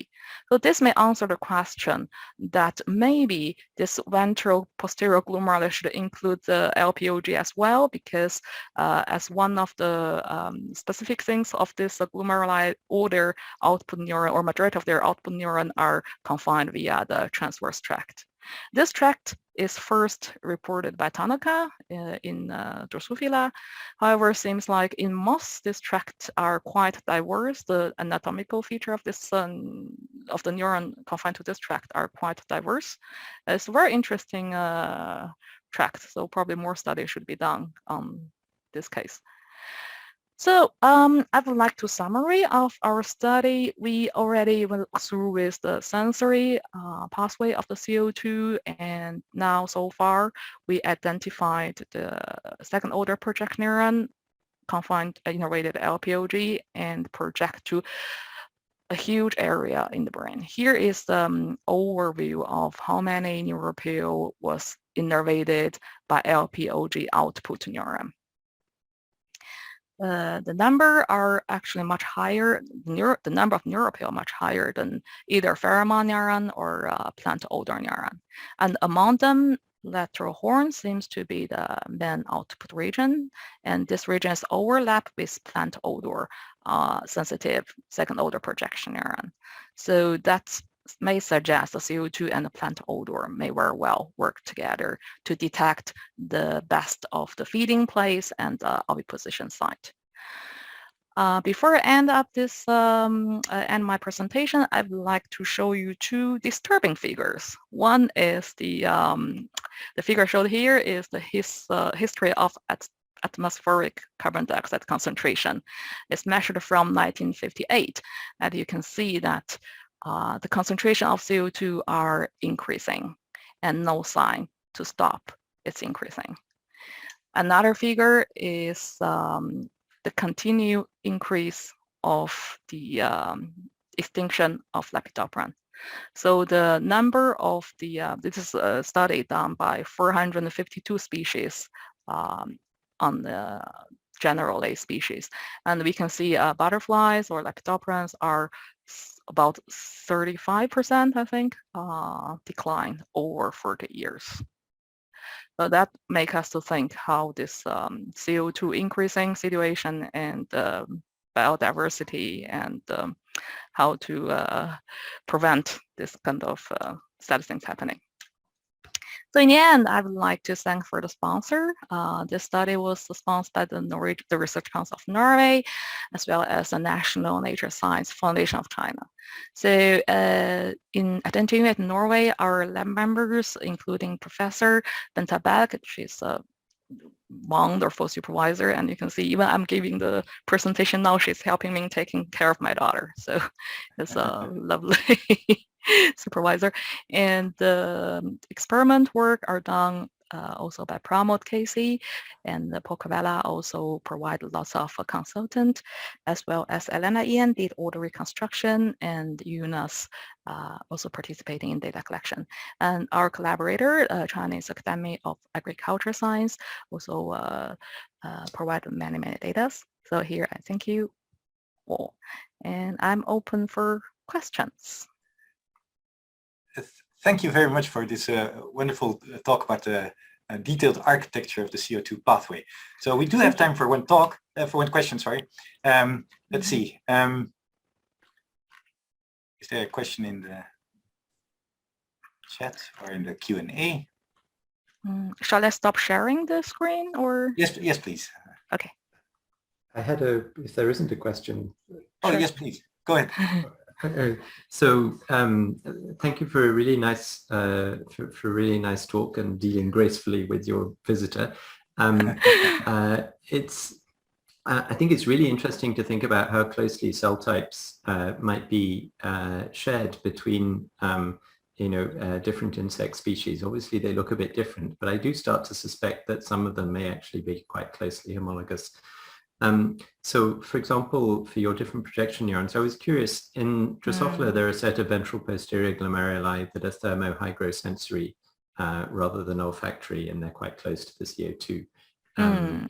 So this may answer the question that maybe this ventral posterior glomeruli should include the LPOG as well, because as one of the specific things of this glomeruli, all their output neuron, or majority of their output neuron, are confined via the transverse tract. This tract is first reported by Tanaka in Drosophila. However, seems like in moss, this tract are quite diverse. The anatomical feature of this of the neuron confined to this tract are quite diverse. It's a very interesting tract, so probably more study should be done on this case. So I would like to summary of our study. We already went through with the sensory pathway of the CO2, and now so far we identified the second order projection neuron confined innervated LPOG and project to a huge area in the brain. Here is the overview of how many neuropil was innervated by LPOG output neuron. The number are actually much higher, the number of neuropil much higher than either pheromone neuron or plant odor neuron. And among them, lateral horn seems to be the main output region, and this region is overlapped with plant odor sensitive second order projection neuron. So that may suggest the CO2 and the plant odor may very well work together to detect the best of the feeding place and the oviposition site. Before I end up this end my presentation, I'd like to show you two disturbing figures. One is the figure showed here is the history of atmospheric carbon dioxide concentration. It's measured from 1958, and you can see that the concentration of CO2 are increasing and no sign to stop its increasing. Another figure is the continued increase of the extinction of Lepidopteran. So the number of the, this is a study done by 452 species on the generally species. And we can see butterflies or Lepidopterans are about 35%, I think, decline over 40 years. So that makes us to think how this CO2 increasing situation and biodiversity and how to prevent this kind of sad things happening. So in the end, I would like to thank for the sponsor. This study was sponsored by the Research Council of Norway, as well as the National Nature Science Foundation of China. So in attending at Norway, our lab members, including Professor Bente Berg, she's a wonderful supervisor, and you can see even I'm giving the presentation now, she's helping me taking care of my daughter. So it's a lovely supervisor. And the experiment work are done also by Pramod Casey, and the Pokavela also provide lots of consultant, as well as Elena Ian did all the reconstruction, and Jonas also participating in data collection. And our collaborator, Chinese Academy of Agriculture Science, also provide many data. So here I thank you all, and I'm open for questions.
Thank you very much for this wonderful talk about the detailed architecture of the CO2 pathway. So we do have time for one talk, for one question, sorry. Let's see. Is there a question in the chat or in the Q&A?
Shall I stop sharing the screen or?
Yes, please.
Okay.
I had if there isn't a question.
Oh, sure. Yes, please. Go ahead.
So thank you for a really nice really nice talk and dealing gracefully with your visitor. I think it's really interesting to think about how closely cell types might be shared between different insect species. Obviously they look a bit different, but I do start to suspect that some of them may actually be quite closely homologous. So for example, for your different projection neurons, I was curious, in Drosophila there are a set of ventral posterior glomeruli that are thermohygrosensory rather than olfactory, and they're quite close to the CO2. The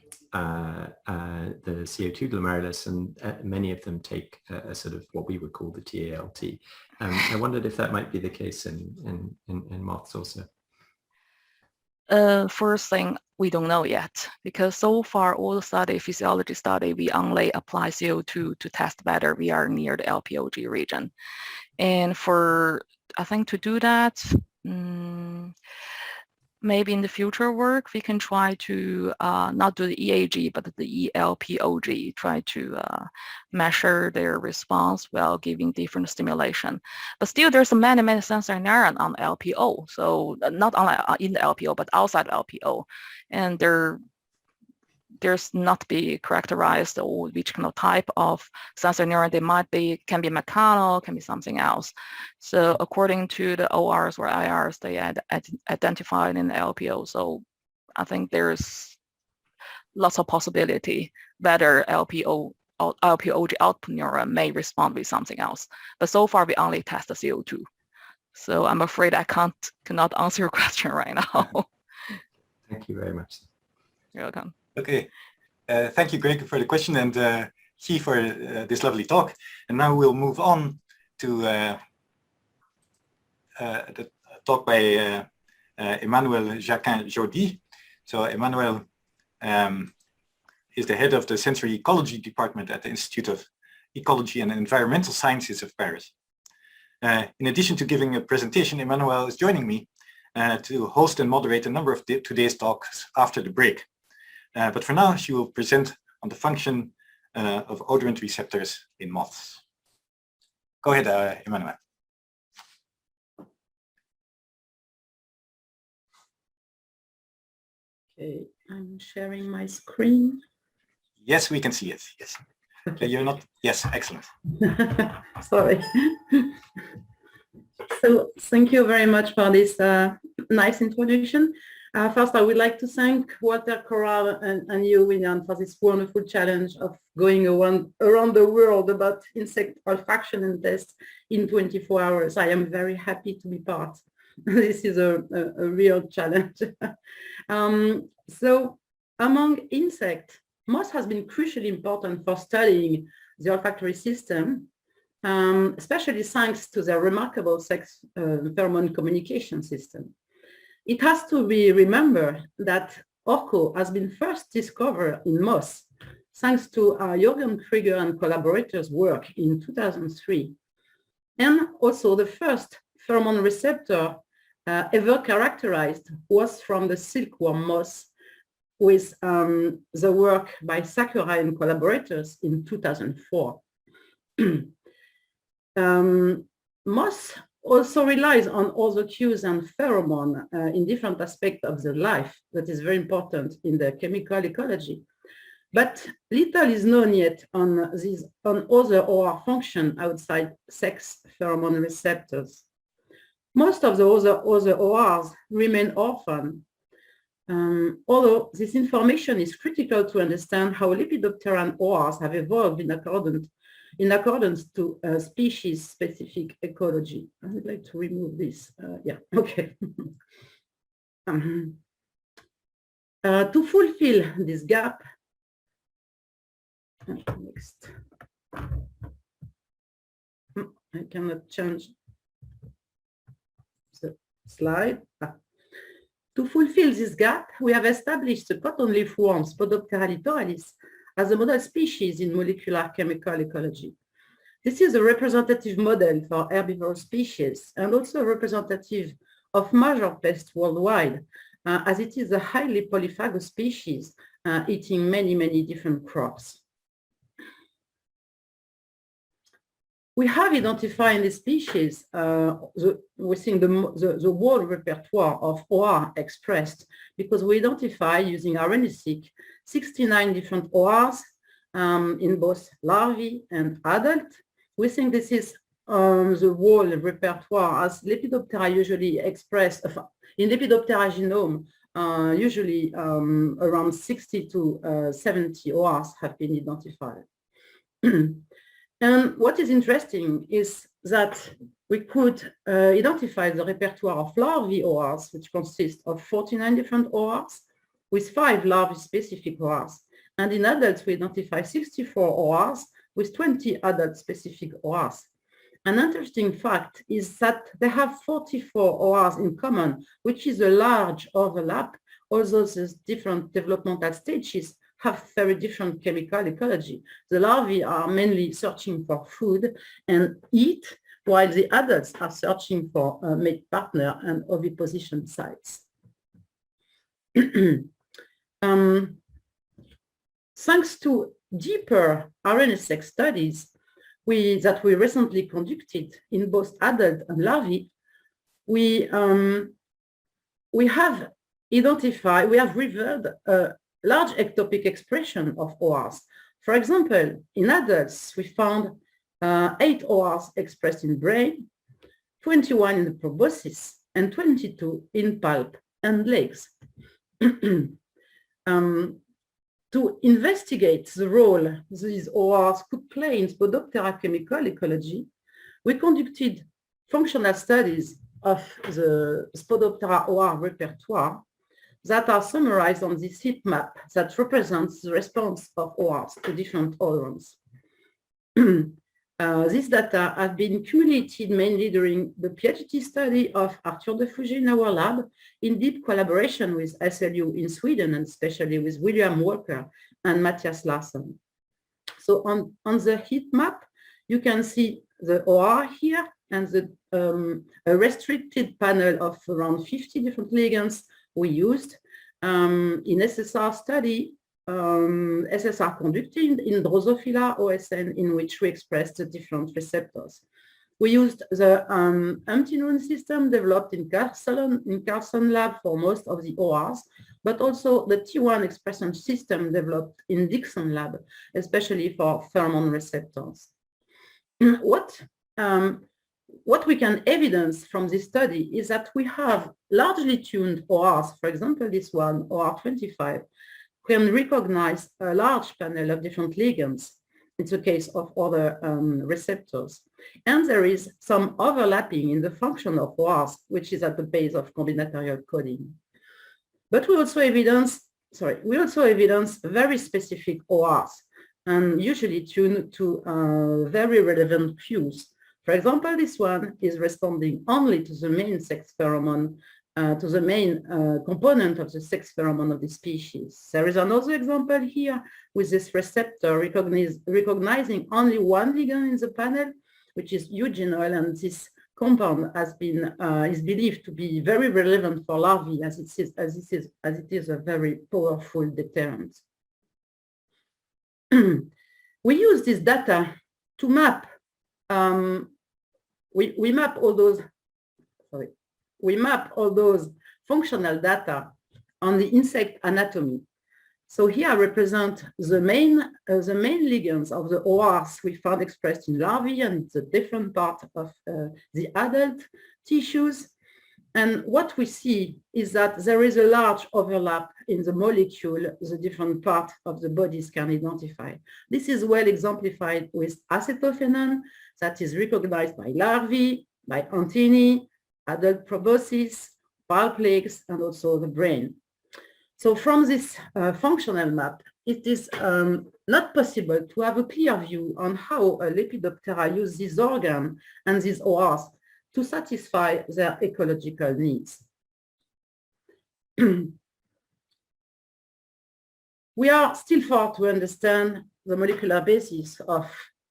CO2 glomerulus, and many of them take a sort of what we would call the TALT. I wondered if that might be the case in moths also.
First thing, we don't know yet, because so far all the physiology study, we only apply CO2 to test whether we are near the LPOG region. And I think to do that, maybe in the future work, we can try to not do the EAG, but the ELPOG, try to measure their response while giving different stimulation. But still, there's many sensory neuron on LPO. So not only in the LPO, but outside LPO. And there's not be characterized or which kind of type of sensory neuron they might be, can be mechanical, can be something else. So according to the ORs or IRs, they identified in the LPO. So I think there's lots of possibility whether LPO LPOG output neuron may respond with something else. But so far, we only test the CO2. So I'm afraid I cannot answer your question right now.
Thank you very much.
You're welcome.
Okay. Thank you, Greg, for the question, and Guy for this lovely talk. And now we'll move on to the talk by Emmanuelle Jacquin-Joly. So Emmanuelle is the head of the sensory ecology department at the Institute of Ecology and Environmental Sciences of Paris. In addition to giving a presentation, Emmanuelle is joining me to host and moderate a number of today's talks after the break. But for now, she will present on the function of odorant receptors in moths. Go ahead, Emmanuelle.
Okay, I'm sharing my screen.
Yes, we can see it. Yes. Okay, you're not. Yes, excellent.
Sorry. So thank you very much for this nice introduction. First, I would like to thank Walter, Coral, and you, Wynand, for this wonderful challenge of going around the world about insect olfaction and tests in 24 hours. I am very happy to be part. This is a real challenge. So among insects, moths has been crucially important for studying the olfactory system, especially thanks to their remarkable sex pheromone communication system. It has to be remembered that ORCO has been first discovered in moths, thanks to Jürgen Krieger and collaborators' work in 2003. And also the first pheromone receptor ever characterized was from the silkworm moth with the work by Sakurai and collaborators in 2004. Moths also relies on other cues and pheromone in different aspects of the life that is very important in the chemical ecology. But little is known yet on other OR function outside sex pheromone receptors. Most of the other ORs remain orphan, although this information is critical to understand how Lepidopteran ORs have evolved in accordance to species-specific ecology. I would like to remove this. Yeah, okay. To fulfill this gap, next. I cannot change the slide. To fulfill this gap, we have established the cotton leaf worms, Podoptera littoralis, as a model species in molecular chemical ecology. This is a representative model for herbivorous species and also representative of major pests worldwide, as it is a highly polyphagous species eating many different crops. We have identified in this species, we think the whole repertoire of OR expressed, because we identify using RNA-seq 69 different ORs in both larvae and adult. We think this is the whole repertoire, as Lepidoptera usually expressed in Lepidoptera genome. Usually around 60 to 70 ORs have been identified. And what is interesting is that we could identify the repertoire of larvae ORs, which consists of 49 different ORs, with 5 larvae-specific ORs. And in adults, we identify 64 ORs with 20 adult-specific ORs. An interesting fact is that they have 44 ORs in common, which is a large overlap, although these different developmental stages have very different chemical ecology. The larvae are mainly searching for food and eat, while the adults are searching for a mate partner and oviposition sites. Thanks to deeper RNA-seq studies that we recently conducted in both adult and larvae, we have revealed a large ectopic expression of ORs. For example, in adults, we found 8 ORs expressed in brain, 21 in the proboscis, and 22 in pulp and legs. To to investigate the role these ORs could play in Spodoptera chemical ecology, we conducted functional studies of the Spodoptera OR repertoire that are summarized on this heat map that represents the response of ORs to different odorants. These data have been accumulated mainly during the PhD study of Arthur de Fougy in our lab, in deep collaboration with SLU in Sweden, and especially with William Walker and Matthias Larsson. So on the heat map, you can see the OR here and a restricted panel of around 50 different ligands we used in SSR study, SSR conducted in Drosophila OSN, in which we expressed the different receptors. We used the anti-neuron system developed in Carlson lab for most of the ORs, but also the T1 expression system developed in Dixon lab, especially for pheromone receptors. What we can evidence from this study is that we have largely tuned ORs, for example, this one, OR25, can recognize a large panel of different ligands. It's the case of other receptors. And there is some overlapping in the function of ORs, which is at the base of combinatorial coding. But we also evidence very specific ORs, and usually tuned to very relevant cues. For example, this one is responding only to the main sex pheromone, to the main component of the sex pheromone of the species. There is another example here with this receptor recognizing only one ligand in the panel, which is eugenol, and this compound has been is believed to be very relevant for larvae, as it is a very powerful deterrent. We use this data to map. We map all those functional data on the insect anatomy. So here I represent the main ligands of the ORs we found expressed in larvae and the different part of the adult tissues. And what we see is that there is a large overlap in the molecule the different parts of the bodies can identify. This is well exemplified with acetophenone that is recognized by larvae, by antennae, adult proboscis, pulp legs, and also the brain. So from this functional map, it is not possible to have a clear view on how Lepidoptera use this organ and these ORs to satisfy their ecological needs. We are still far to understand the molecular basis of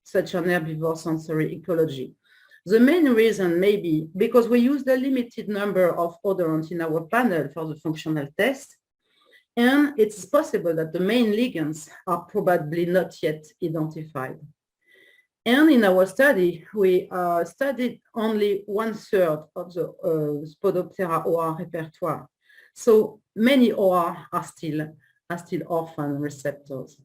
such an herbivore sensory ecology. The main reason may be because we used a limited number of odorants in our panel for the functional test, and it's possible that the main ligands are probably not yet identified. And in our study, we studied only 1/3 of the Spodoptera OR repertoire. So many OR are still orphan receptors.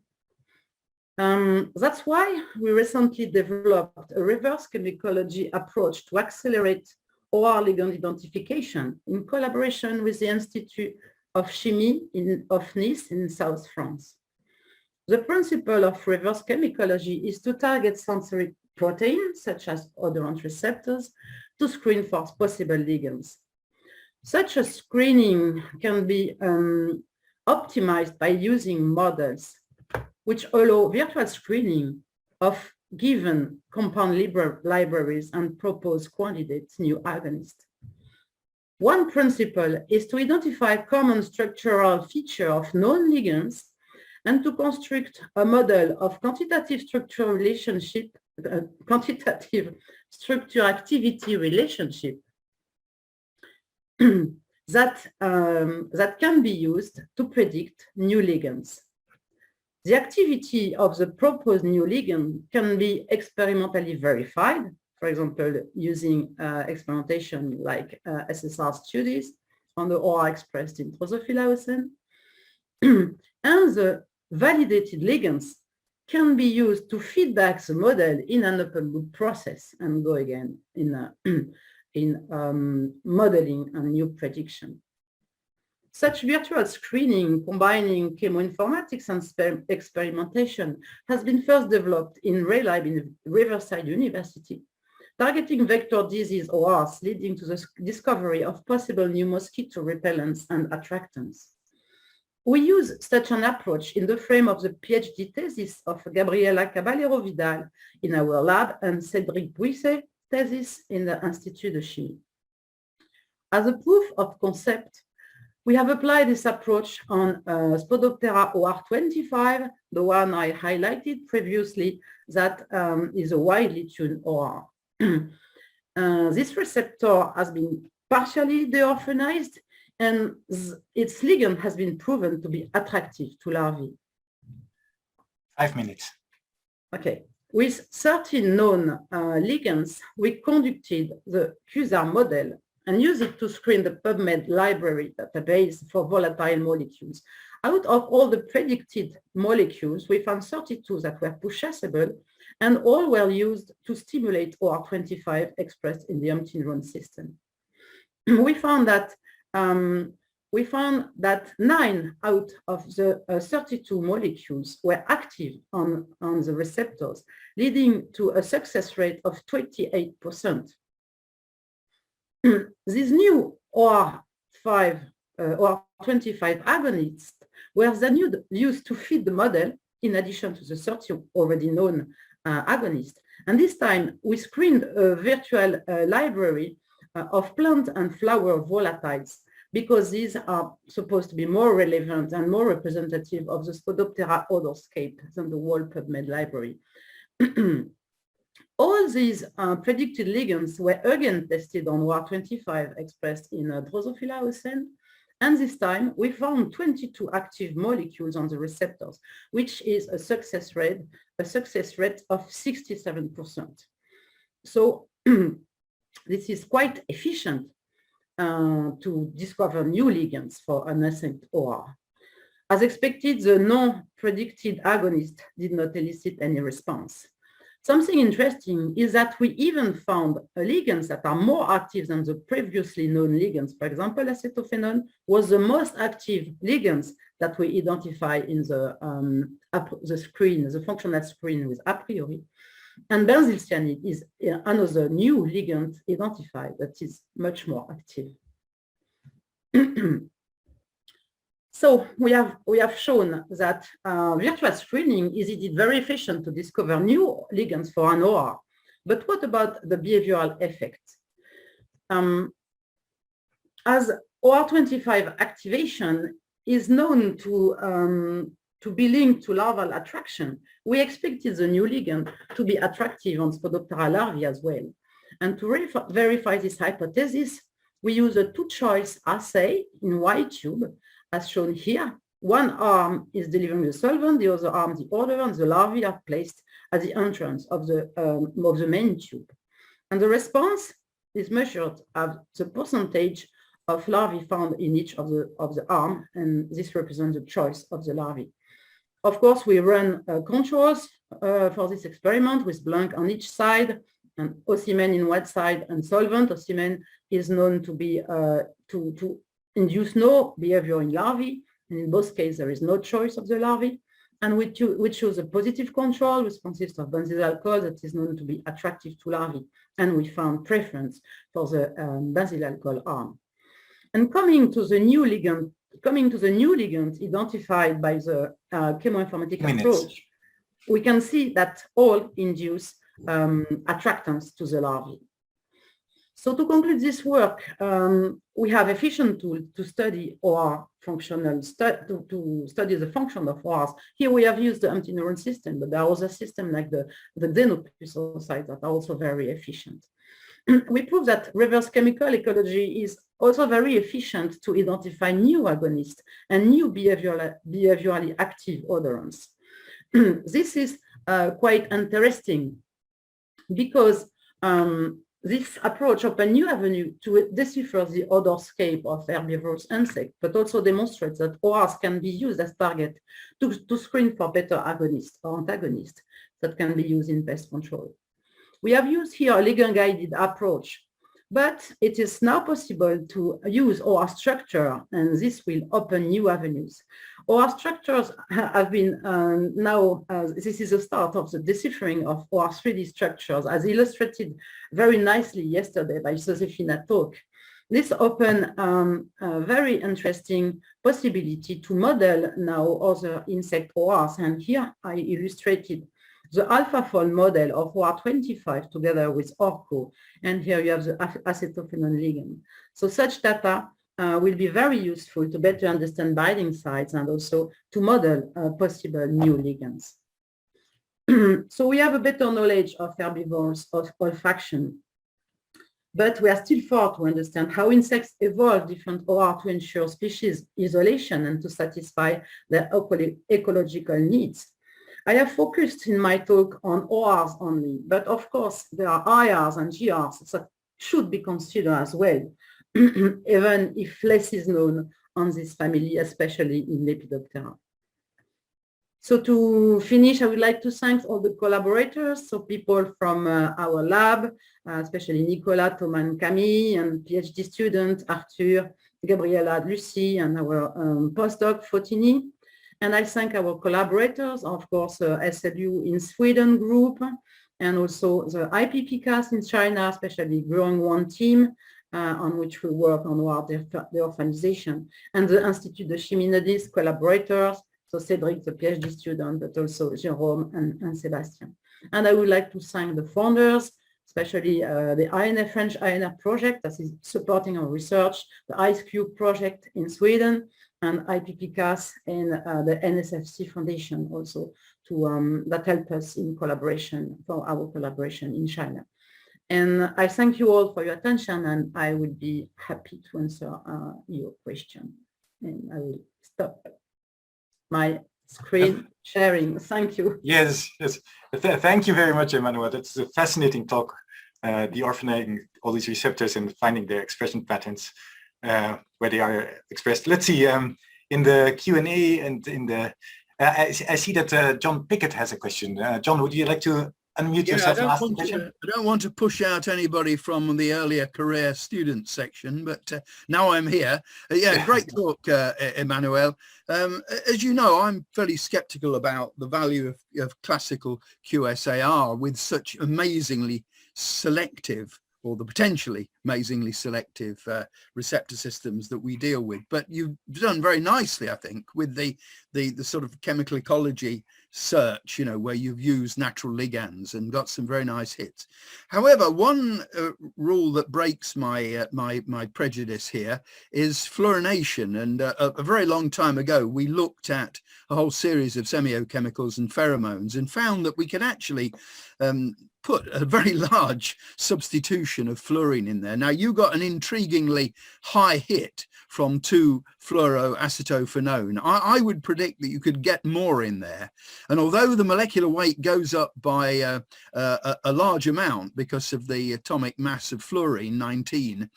That's why we recently developed a reverse chemicology approach to accelerate OR ligand identification in collaboration with the Institute of Chimie of Nice in South France. The principle of reverse chemicology is to target sensory proteins, such as odorant receptors, to screen for possible ligands. Such a screening can be optimized by using models which allow virtual screening of given compound libraries and propose candidates, new agonists. One principle is to identify common structural feature of known ligands and to construct a model of quantitative structure relationship, quantitative structure activity relationship that can be used to predict new ligands. The activity of the proposed new ligand can be experimentally verified, for example, using experimentation like SSR studies on the OR expressed in Drosophila OSN. And the validated ligands can be used to feedback the model in an open loop process and go again in modeling a new prediction. Such virtual screening combining chemoinformatics and experimentation has been first developed in Real in Riverside University, targeting vector disease ORs, leading to the discovery of possible new mosquito repellents and attractants. We use such an approach in the frame of the PhD thesis of Gabriela Caballero-Vidal in our lab and Cédric Bouisset thesis in the Institut de Chimie. As a proof of concept, we have applied this approach on Spodoptera OR25, the one I highlighted previously, that is a widely tuned OR. This receptor has been partially deorphanized, and its ligand has been proven to be attractive to larvae.
5 minutes.
Okay. With 13 known ligands, we conducted the QSAR model and used it to screen the PubMed library database for volatile molecules. Out of all the predicted molecules, we found 32 that were push-assable, and all were used to stimulate OR25 expressed in the empty neuron system. We found that 9 out of the 32 molecules were active on the receptors, leading to a success rate of 28%. These new OR25 agonists were then used to feed the model in addition to the 30 already known agonists. And this time we screened a virtual library of plant and flower volatiles, because these are supposed to be more relevant and more representative of the Spodoptera odorscape than the whole PubMed library. All these predicted ligands were again tested on WAR25 expressed in Drosophila ocene, and this time we found 22 active molecules on the receptors, which is a success rate of 67%. So this is quite efficient to discover new ligands for an nascent OR. As expected, the non-predicted agonist did not elicit any response. Something interesting is that we even found ligands that are more active than the previously known ligands. For example, acetophenone was the most active ligands that we identify in the screen, the functional screen with a priori. And benzylcyanide is another new ligand identified that is much more active. So we have shown that virtual screening is indeed very efficient to discover new ligands for an OR. But what about the behavioral effect? As OR25 activation is known to be linked to larval attraction, we expected the new ligand to be attractive on Spodoptera larvae as well. And to verify this hypothesis, we use a two-choice assay in Y tube, as shown here. One arm is delivering the solvent, the other arm the odor, and the larvae are placed at the entrance of the main tube. And the response is measured as the percentage of larvae found in each of the arm, and this represents the choice of the larvae. Of course, we run controls for this experiment with blank on each side, and ocymen in one side and solvent. Ocymen is known to be to induce no behavior in larvae, and in both cases there is no choice of the larvae. And we choose a positive control, which consists of benzyl alcohol that is known to be attractive to larvae, and we found preference for the benzyl alcohol arm. And coming to the new ligand identified by the chemoinformatic approach, we can see that all induce attractants to the larvae. So to conclude this work, we have efficient tools to study OR functional, to study the function of ORs. Here we have used the empty neuron system, but there are other systems like the xenopulsocytes that are also very efficient. We prove that reverse chemical ecology is also very efficient to identify new agonists and new behaviorally active odorants. This is quite interesting because this approach opens new avenue to decipher the odorscape of herbivorous insects, but also demonstrates that ORs can be used as target to screen for better agonists or antagonists that can be used in pest control. We have used here a ligand-guided approach But it is now possible to use OR structure, and this will open new avenues. OR structures have been this is the start of the deciphering of OR 3D structures, as illustrated very nicely yesterday by Josephina's talk. This opened a very interesting possibility to model now other insect ORs, and here I illustrated the AlphaFold model of OR25 together with ORCO, and here you have the acetophenone ligand. So such data will be very useful to better understand binding sites and also to model possible new ligands. So we have a better knowledge of herbivores, of olfaction, but we are still far to understand how insects evolve different OR to ensure species isolation and to satisfy their ecological needs. I have focused in my talk on ORs only, but of course there are IRs and GRs that should be considered as well, even if less is known on this family, especially in Lepidoptera. So to finish, I would like to thank all the collaborators, so people from our lab, especially Nicolas, Thomas, and Camille, and PhD student Arthur, Gabriela, Lucie, and our postdoc Fotini. And I thank our collaborators, of course, SLU in Sweden group, and also the IPPCAS in China, especially Grunwald team, on which we work on the organization, and the Institut de Chimie Nodis collaborators, so Cédric, the PhD student, but also Jérôme and Sébastien. And I would like to thank the founders, especially the INF French INF project that is supporting our research, the IceCube project in Sweden, and IPPCAS and the NSFC Foundation also to that help us in collaboration for our collaboration in China. And I thank you all for your attention, and I would be happy to answer your question. And I will stop my screen sharing. Thank you.
Yes, yes. Thank you very much, Emmanuelle. That's a fascinating talk. The orphaning all these receptors and finding their expression patterns where they are expressed. Let's see, in the Q&A and in the, I see that John Pickett has a question. John, would you like to unmute yourself and ask the question?
I don't want to push out anybody from the earlier career student section, but now I'm here. Yeah, great talk, Emmanuelle. As you know, I'm fairly skeptical about the value of classical QSAR with such amazingly selective, or the potentially amazingly selective receptor systems that we deal with. But you've done very nicely, I think, with the sort of chemical ecology search, you know, where you've used natural ligands and got some very nice hits. However, one rule that breaks my my prejudice here is fluorination. And a very long time ago, we looked at a whole series of semiochemicals and pheromones and found that we could actually put a very large substitution of fluorine in there. Now, you got an intriguingly high hit from 2-fluoroacetophenone. I would predict that you could get more in there. And although the molecular weight goes up by a large amount because of the atomic mass of fluorine, 19,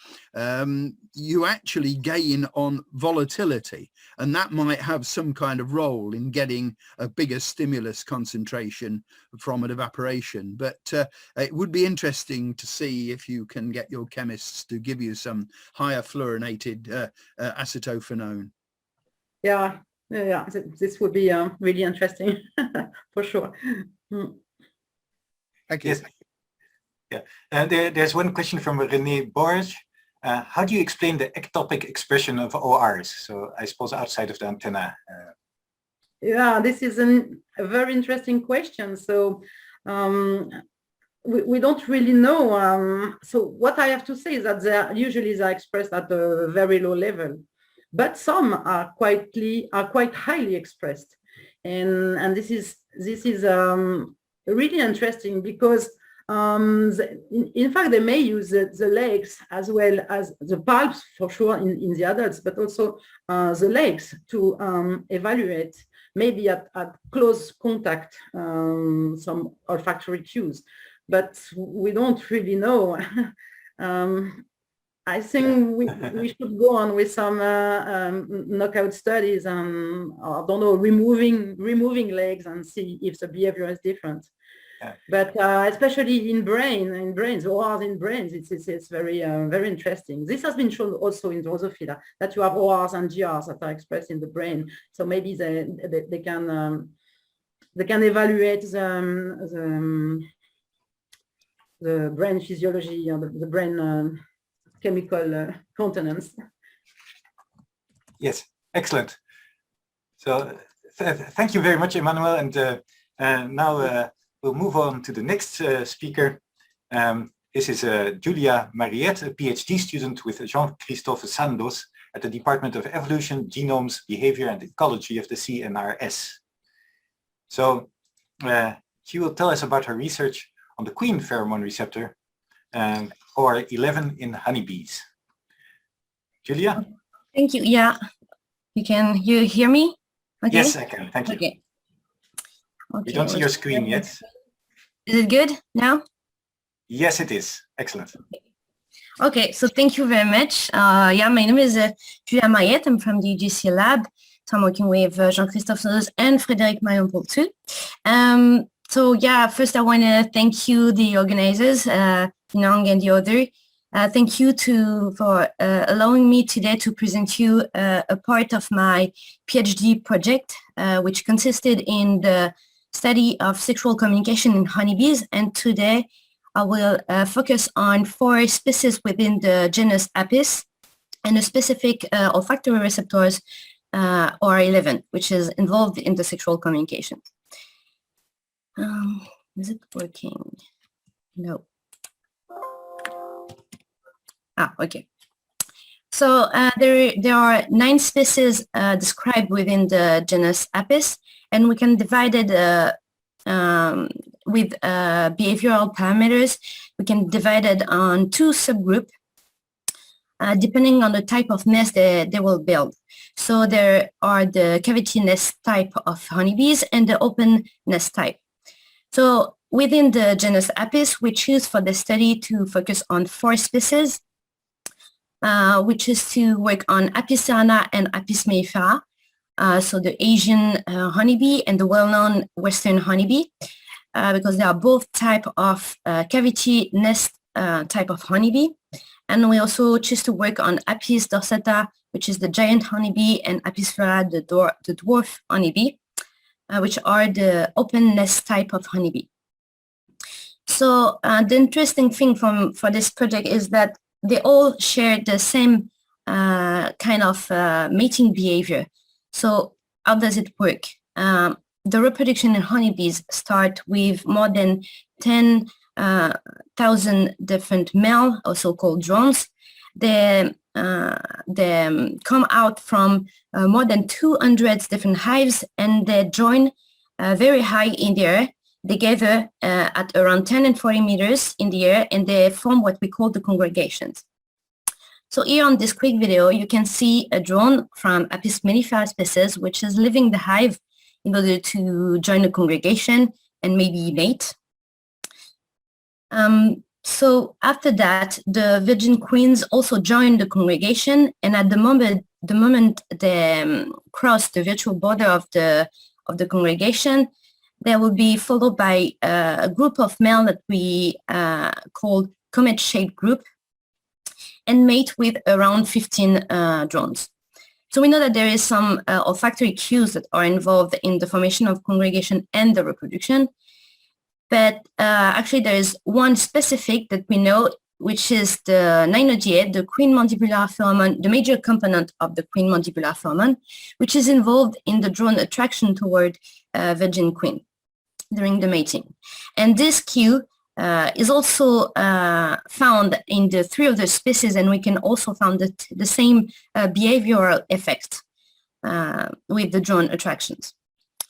you actually gain on volatility. And that might have some kind of role in getting a bigger stimulus concentration from an evaporation. But it would be interesting to see if you can get your chemists to give you some higher fluorinated acetophenone.
Yeah, this would be really interesting for sure.
Thank you.
Yes. Yeah, there's one question from René Borge. How do you explain the ectopic expression of ORs? So I suppose outside of the antenna.
Yeah, this is a very interesting question. So we don't really know. So what I have to say is that they're usually expressed at a very low level, but some are quite highly expressed, and this is really interesting because in fact they may use the legs as well as the palps for sure in the adults, but also the legs to evaluate maybe at close contact some olfactory cues. But we don't really know. I think we should go on with some knockout studies and I don't know, removing legs and see if the behavior is different. But especially in brains, ORs in brains, it's very very interesting. This has been shown also in Drosophila, that you have ORs and GRs that are expressed in the brain. So maybe they can evaluate the brain physiology, the brain chemical contenance.
Yes, excellent. So thank you very much, Emmanuelle. And now we'll move on to the next speaker. This is Julia Mariette, a PhD student with Jean-Christophe Sandoz at the Department of Evolution, Genomes, Behavior and Ecology of the CNRS. So she will tell us about her research on the queen pheromone receptor, OR11 in honeybees. Julia?
Thank you. Yeah, you hear me? Okay.
Yes, I can. Thank you.
Okay.
We don't see your screen yet.
Is it good now?
Yes, it is. Excellent.
Okay, so thank you very much. Yeah, my name is Julia Mariette. I'm from the UGC lab. So I'm working with Jean-Christophe Sandoz and Frédéric Marion-Paul too. So yeah, first I want to thank you, the organizers, Wynand and the Odor. Thank you for allowing me today to present you a part of my PhD project, which consisted in the study of sexual communication in honeybees. And today I will focus on 4 species within the genus Apis and a specific olfactory receptors, OR11, which is involved in the sexual communication. Is it working? No. Okay. So there are 9 species described within the genus Apis, and we can divide it with behavioral parameters. We can divide it on 2 subgroups, depending on the type of nest they will build. So there are the cavity nest type of honeybees and the open nest type. So within the genus Apis, we choose for the study to focus on 4 species, which is to work on Apis cerana and Apis mellifera, so the Asian honeybee and the well-known Western honeybee, because they are both type of cavity nest type of honeybee. And we also choose to work on Apis dorsata, which is the giant honeybee, and Apis mellifera, the dwarf honeybee, which are the open nest type of honeybee. So the interesting thing for this project is that they all share the same kind of mating behavior. So how does it work? The reproduction in honeybees start with more than 10,000 different male, also called drones. They come out from more than 200 different hives, and they join very high in the air. They gather at around 10 and 40 meters in the air, and they form what we call the congregations. So here on this quick video, you can see a drone from Apis mellifera species, which is leaving the hive in order to join a congregation and maybe mate. So after that, the virgin queens also join the congregation, and at the moment they cross the virtual border of the congregation, they will be followed by a group of male that we call comet-shaped group, and mate with around 15 drones. So we know that there is some olfactory cues that are involved in the formation of congregation and the reproduction. But actually there is one specific that we know, which is the 9-ODA, the queen mandibular pheromone, the major component of the queen mandibular pheromone, which is involved in the drone attraction toward virgin queen during the mating. And this cue is also found in the 3 other species, and we can also find the same behavioral effect with the drone attractions.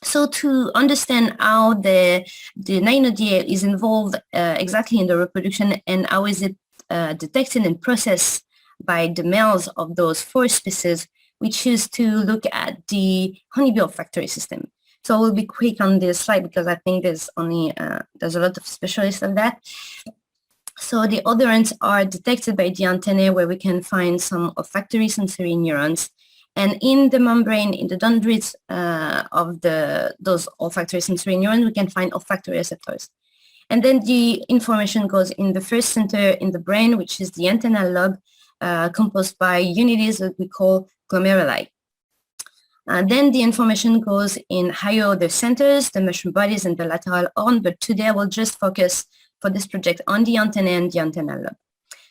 So to understand how the 9-ODA is involved exactly in the reproduction and how is it detected and processed by the males of those 4 species, we choose to look at the honeybee olfactory system. So we'll be quick on this slide because I think there's a lot of specialists on that. So the odorants are detected by the antennae, where we can find some olfactory sensory neurons. And in the membrane, in the dendrites of those olfactory sensory neurons, we can find olfactory receptors. And then the information goes in the first center in the brain, which is the antennal lobe, composed by unities that we call glomeruli. Then the information goes in higher order centers, the mushroom bodies and the lateral horn, but today I will just focus for this project on the antennae and the antennal lobe.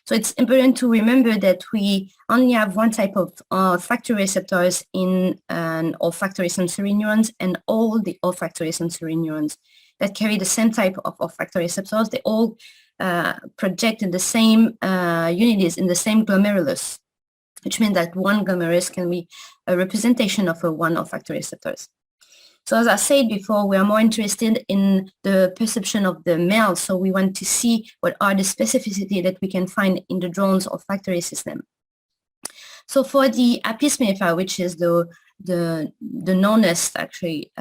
So it's important to remember that we only have one type of olfactory receptors in an olfactory sensory neurons, and all the olfactory sensory neurons that carry the same type of olfactory receptors, they all project in the same unities in the same glomerulus, which means that one glomerulus can be a representation of one olfactory receptors. So as I said before, we are more interested in the perception of the male, so we want to see what are the specificity that we can find in the drone's olfactory system. So for the apismenifer, which is the knownest actually,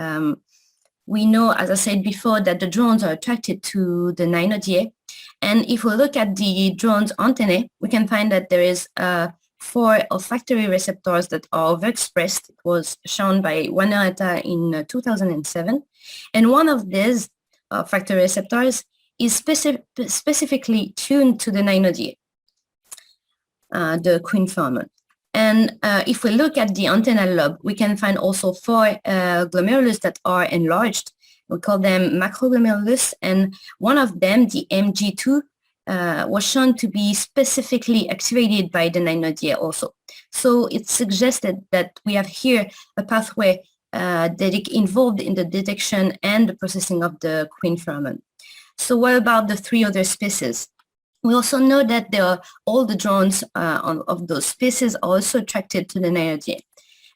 we know, as I said before, that the drones are attracted to the nynodiae. And if we look at the drone's antennae, we can find that there is 4 olfactory receptors that are overexpressed. It was shown by Wynand in 2007. And one of these olfactory receptors is specifically tuned to the nynodiae, the queen pheromone. And if we look at the antennal lobe, we can find also 4 glomerulus that are enlarged. We call them macroglomerulus, and one of them, the MG2, was shown to be specifically activated by the nynodiae also. So it suggested that we have here a pathway that is involved in the detection and the processing of the queen pheromone. So what about the 3 other species? We also know that all the drones of those species are also attracted to the nynodiae.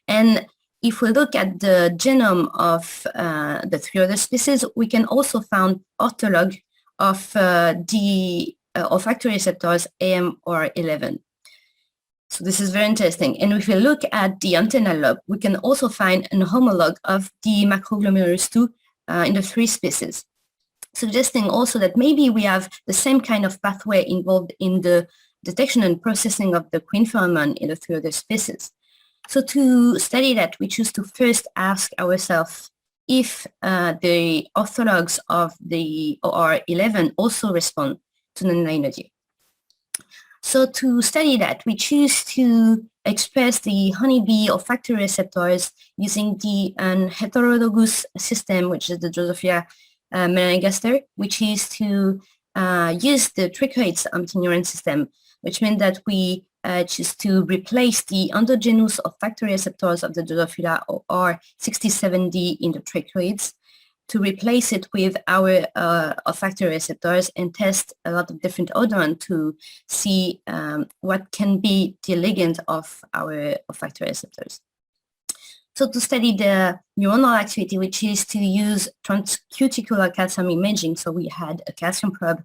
And if we look at the genome of the 3 other species, we can also find ortholog of the olfactory receptors AM or 11. So this is very interesting. And if we look at the antennal lobe, we can also find an homolog of the macroglomerulus 2 in the 3 species, suggesting also that maybe we have the same kind of pathway involved in the detection and processing of the queen pheromone in the 3 other species. So to study that, we choose to first ask ourselves if the orthologs of the OR11 also respond to the nynodiae. So to study that, we choose to express the honeybee olfactory receptors using the heterologous system, which is the Drosophila melanogaster, which is to use the trichoids antineuron system, which means that we choose to replace the endogenous olfactory receptors of the Drosophila or 67D in the trichoids, to replace it with our olfactory receptors and test a lot of different odorants to see what can be the ligand of our olfactory receptors. So to study the neuronal activity, which is to use transcuticular calcium imaging, so we had a calcium probe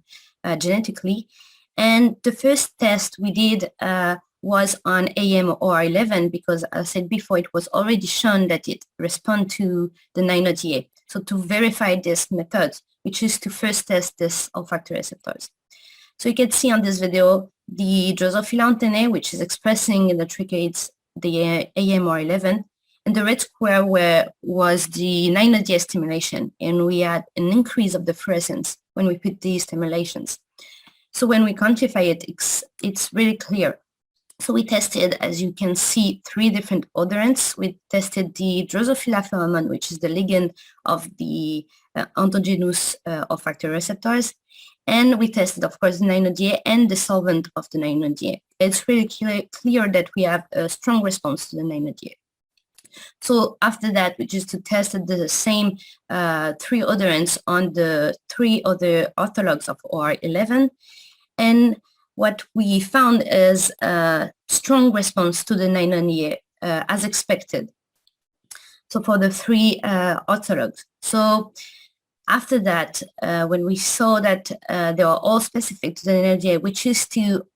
genetically, and the first test we did was on AM or 11 because, as I said before, it was already shown that it responds to the nynodiae. So to verify this method, we choose to first test this olfactory receptors. So you can see on this video the Drosophila antennae, which is expressing in the trichoids the AM or 11, and the red square was the nynodiae stimulation, and we had an increase of the fluorescence when we put these stimulations. So when we quantify it, it's really clear. So we tested, as you can see, 3 different odorants. We tested the Drosophila pheromone, which is the ligand of the endogenous olfactory receptors. And we tested, of course, the nynodiae and the solvent of the nynodiae. It's really clear that we have a strong response to the nynodiae. So after that, we just tested the same 3 odorants on the 3 other orthologs of OR11. And what we found is a strong response to the nynodiae as expected. So for the 3 orthologs. So after that, when we saw that they are all specific to the nynodiae, we choose to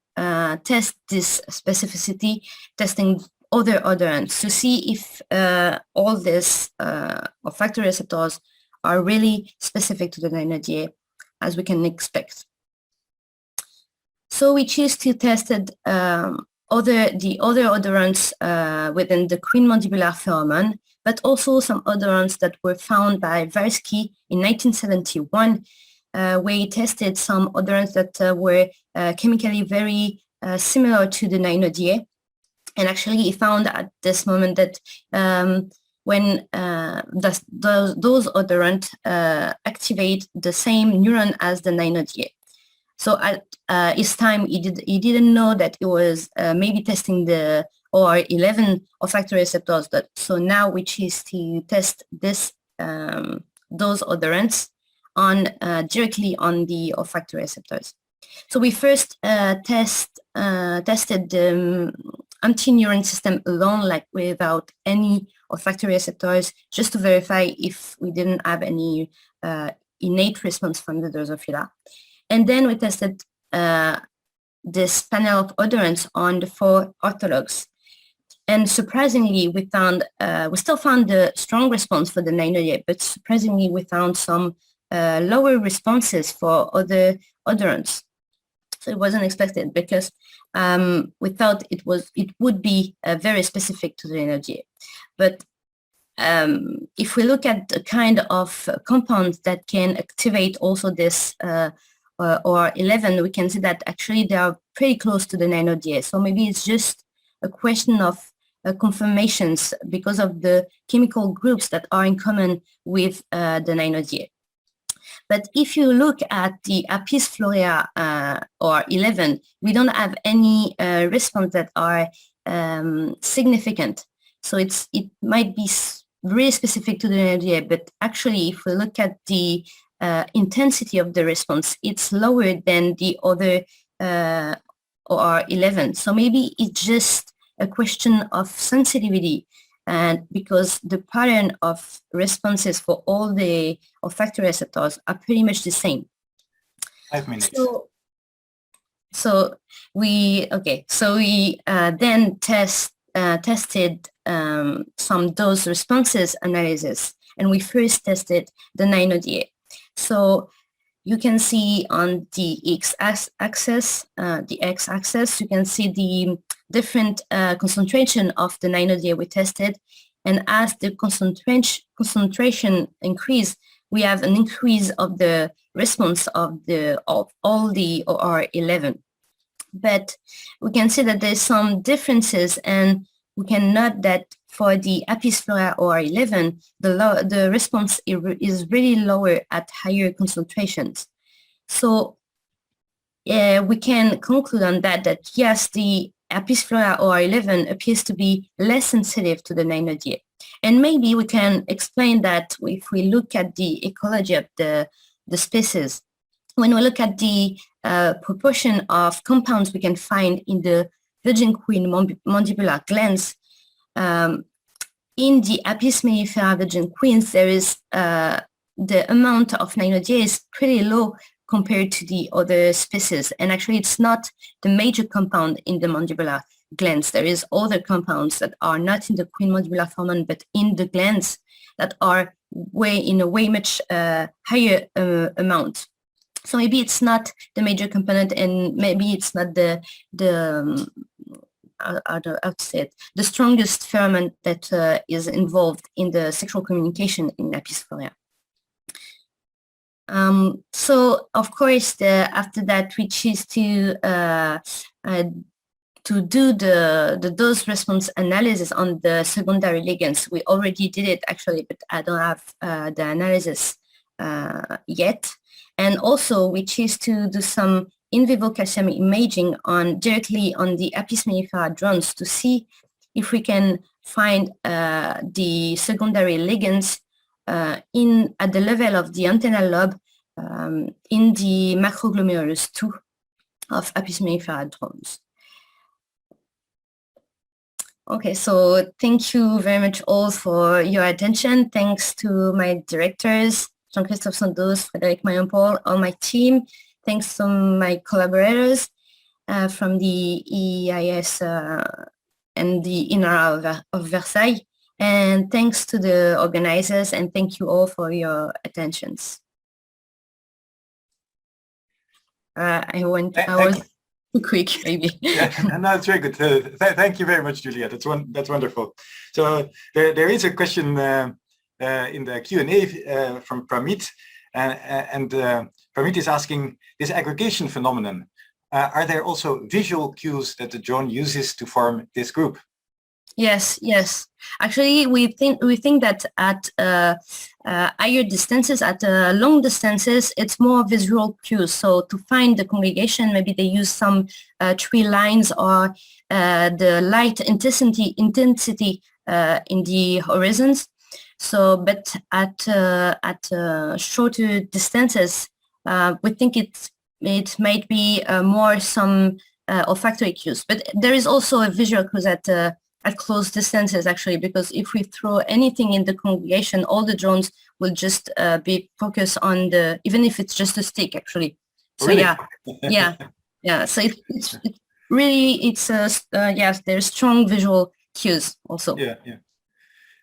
test this specificity, testing other odorants to see if all these olfactory receptors are really specific to the nynodiae, as we can expect. So we choose to test the other odorants within the queen mandibular pheromone, but also some odorants that were found by Varsky in 1971 where he tested some odorants that were chemically very similar to the 9-ODA. And actually, he found at this moment that when those odorants activate the same neuron as the 9-ODA. So at his time, he didn't know that it was maybe testing the OR11 olfactory receptors. So now we choose to test this those odorants on directly on the olfactory receptors. So we first tested the empty neuron system alone, like without any olfactory receptors, just to verify if we didn't have any innate response from the Drosophila. And then we tested this panel of odorants on the 4 orthologs. And surprisingly, we still found the strong response for the 9-ODA, but surprisingly, we found some lower responses for other odorants. So it wasn't expected because we thought it would be very specific to the 9-ODA. But if we look at the kind of compounds that can activate also this or 11, we can see that actually they are pretty close to the 9-ODA. So maybe it's just a question of confirmations because of the chemical groups that are in common with the 9-ODA. But if you look at the Apis florea or 11, we don't have any response that are significant. So it might be really specific to the 9-ODA, but actually if we look at the intensity of the response, it's lower than the other OR11. So maybe it's just a question of sensitivity, and because the pattern of responses for all the olfactory receptors are pretty much the same.
5 minutes.
So we then tested some dose responses analysis, and we first tested the 9-ODA. So you can see on the x-axis, you can see the different concentration of the 9-ODA we tested, and as the concentration increase, we have an increase of the response of all the OR11. But we can see that there's some differences, and we can note that for the Apis florea OR11, the response is really lower at higher concentrations. So we can conclude on that yes, the Apis florea OR11 appears to be less sensitive to the 9-ODA. And maybe we can explain that if we look at the ecology of the species. When we look at the proportion of compounds we can find in the virgin queen mandibular glands, in the Apis mellifera virgin queens, there is the amount of 9-ODA is pretty low compared to the other species. And actually, it's not the major compound in the mandibular glands. There is other compounds that are not in the queen mandibular foramen, but in the glands that are in a way much higher amount. So maybe it's not the major component, and maybe it's not the strongest ferment that is involved in the sexual communication in Apis florea. So of course, after that, we choose to do the dose response analysis on the secondary ligands. We already did it actually, but I don't have the analysis yet. And also, we choose to do some in vivo calcium imaging directly on the Apis mellifera drones to see if we can find the secondary ligands at the level of the antennal lobe in the macroglomerulus 2 of Apis mellifera drones. Okay, so thank you very much all for your attention. Thanks to my directors, Jean-Christophe Santos, Frédéric Marion-Paul, all my team. Thanks to my collaborators from the EIS and the INRA of Versailles. And thanks to the organizers, and thank you all for your attentions. I was too quick, maybe.
Yeah, no, that's very good. Thank you very much, Julia. That's wonderful. So there is a question in the Q&A from Pramit. And Pramit is asking, this aggregation phenomenon, are there also visual cues that the drone uses to form this group?
Yes, yes. Actually, we think that at higher distances, at long distances, it's more visual cues. So to find the congregation, maybe they use some tree lines or the light intensity in the horizons. So, but at shorter distances, we think it might be more some olfactory cues. But there is also a visual cues at close distances, actually, because if we throw anything in the congregation, all the drones will just be focused on even if it's just a stick, actually. So
really?
yeah. So it's really, yes, there's strong visual cues also.
Yeah.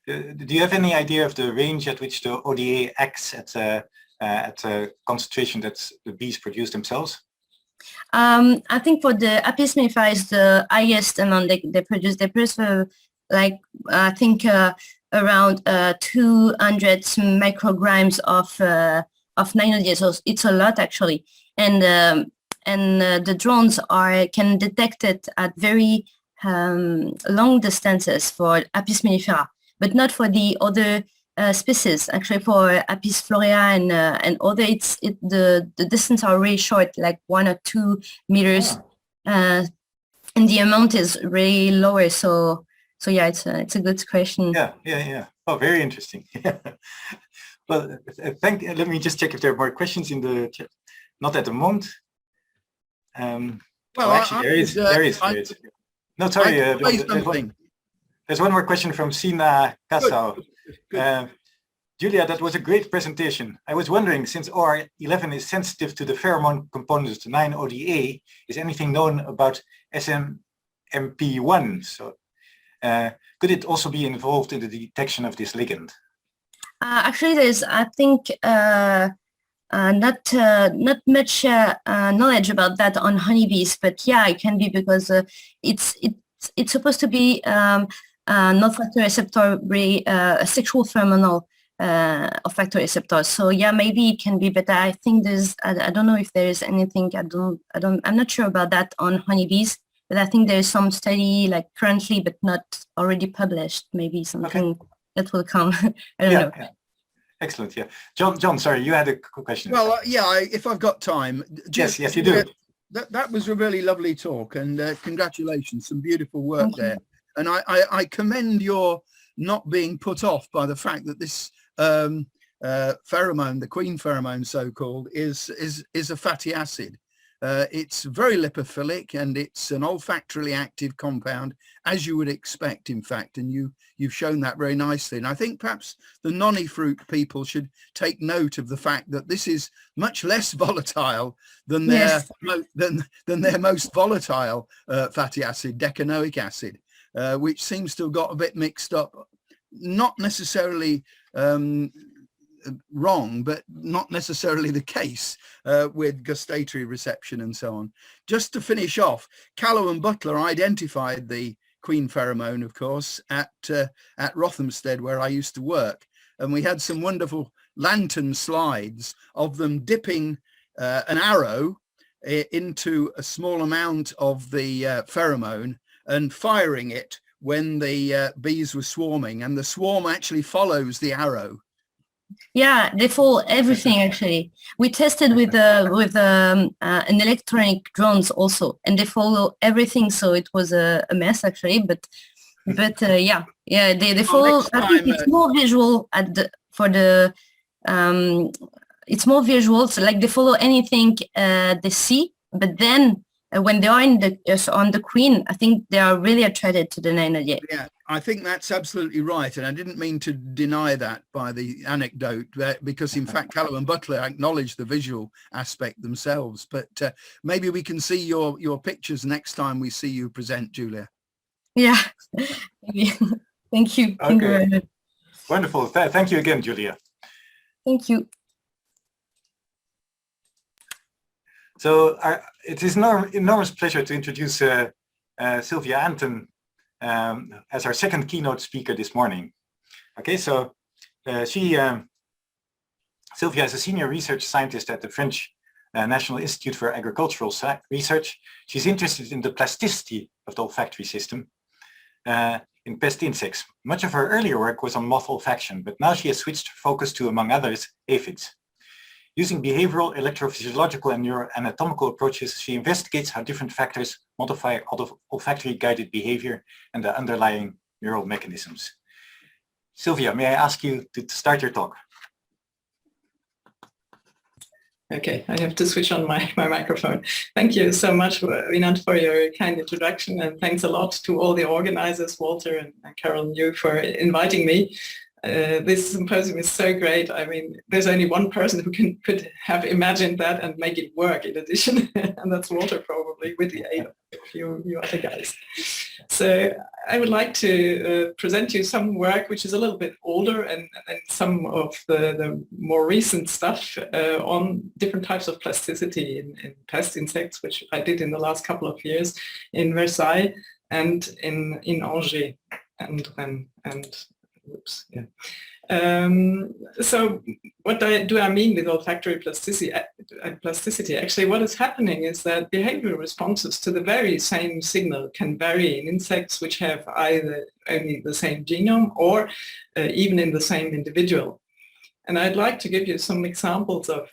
Do you have any idea of the range at which the ODA acts at a concentration that the bees produce themselves?
I think for the Apis mellifera is the highest amount they produce. They produce like I think around 200 micrograms of nanodia. So it's a lot actually, and the drones can detect it at very long distances for Apis mellifera, but not for the other species. Actually, for Apis florea and other, the distance are really short, like 1 or 2 meters, and the amount is really lower. So yeah, it's a good question.
Yeah. Oh, very interesting. Well, let me just check if there are more questions in the chat. Not at the moment. Well, actually, there is. No, sorry. There's one more question from Sina Kassau. Julia, that was a great presentation. I was wondering, since OR11 is sensitive to the pheromone components 9-ODA, is anything known about SMMP1? So, could it also be involved in the detection of this ligand?
Actually, there's, I think, not much knowledge about that on honeybees, but yeah, it can be because it's supposed to be olfactory receptor, a sexual pheromonal olfactory receptor. So yeah, maybe it can be, but I think I don't know if there is anything. I'm not sure about that on honeybees, but I think there is some study like currently, but not already published. Maybe something that will come. I don't know. Yeah.
Excellent. Yeah, John. Sorry, you had a question.
Well, if I've got time.
Yes, you do.
That was a really lovely talk, and congratulations, some beautiful work there. And I commend your not being put off by the fact that this pheromone, the queen pheromone so-called, is a fatty acid. It's very lipophilic, and it's an olfactorily active compound, as you would expect, in fact, and you've shown that very nicely. And I think perhaps the noni-fruit people should take note of the fact that this is much less volatile than their most volatile fatty acid, decanoic acid, which seems to have got a bit mixed up, not necessarily wrong, but not necessarily the case with gustatory reception and so on. Just to finish off, Kadow and Butler identified the queen pheromone, of course, at Rothamsted, where I used to work, and we had some wonderful lantern slides of them dipping an arrow into a small amount of the pheromone and firing it when the bees were swarming, and the swarm actually follows the arrow.
Yeah, they follow everything actually. We tested with an electronic drones also, and they follow everything. So it was a mess actually, but yeah, they follow. I think it's more visual it's more visual. So like they follow anything they see, but then when they are on the queen, I think they are really attracted to the 9-ODA.
Yeah, I think that's absolutely right, and I didn't mean to deny that by the anecdote, because in fact Kadow and Butler acknowledge the visual aspect themselves. But maybe we can see your pictures next time we see you present, Julia.
Yeah, thank you. Thank you very much.
Wonderful. Thank you again, Julia.
Thank you.
So it is an enormous pleasure to introduce Sylvia Anthon as our second keynote speaker this morning. Okay, so she Sylvia is a senior research scientist at the French National Institute for Agricultural Research. She's interested in the plasticity of the olfactory system in pest insects. Much of her earlier work was on moth olfaction, but now she has switched focus to, among others, aphids. Using behavioral, electrophysiological, and neuroanatomical approaches, she investigates how different factors modify olfactory-guided behavior and the underlying neural mechanisms. Sylvia, may I ask you to start your talk?
Okay, I have to switch on my microphone. Thank you so much, Wynand, for your kind introduction, and thanks a lot to all the organizers, Walter and Carol and you, for inviting me. This symposium is so great. I mean, there's only one person who could have imagined that and make it work in addition, and that's Walter, probably, with the aid of you other guys. So I would like to present you some work which is a little bit older and some of the more recent stuff on different types of plasticity in pest insects, which I did in the last couple of years in Versailles and in Angers and oops, yeah. So what do I mean with olfactory plasticity? Actually, what is happening is that behavioral responses to the very same signal can vary in insects which have either only the same genome or even in the same individual. And I'd like to give you some examples of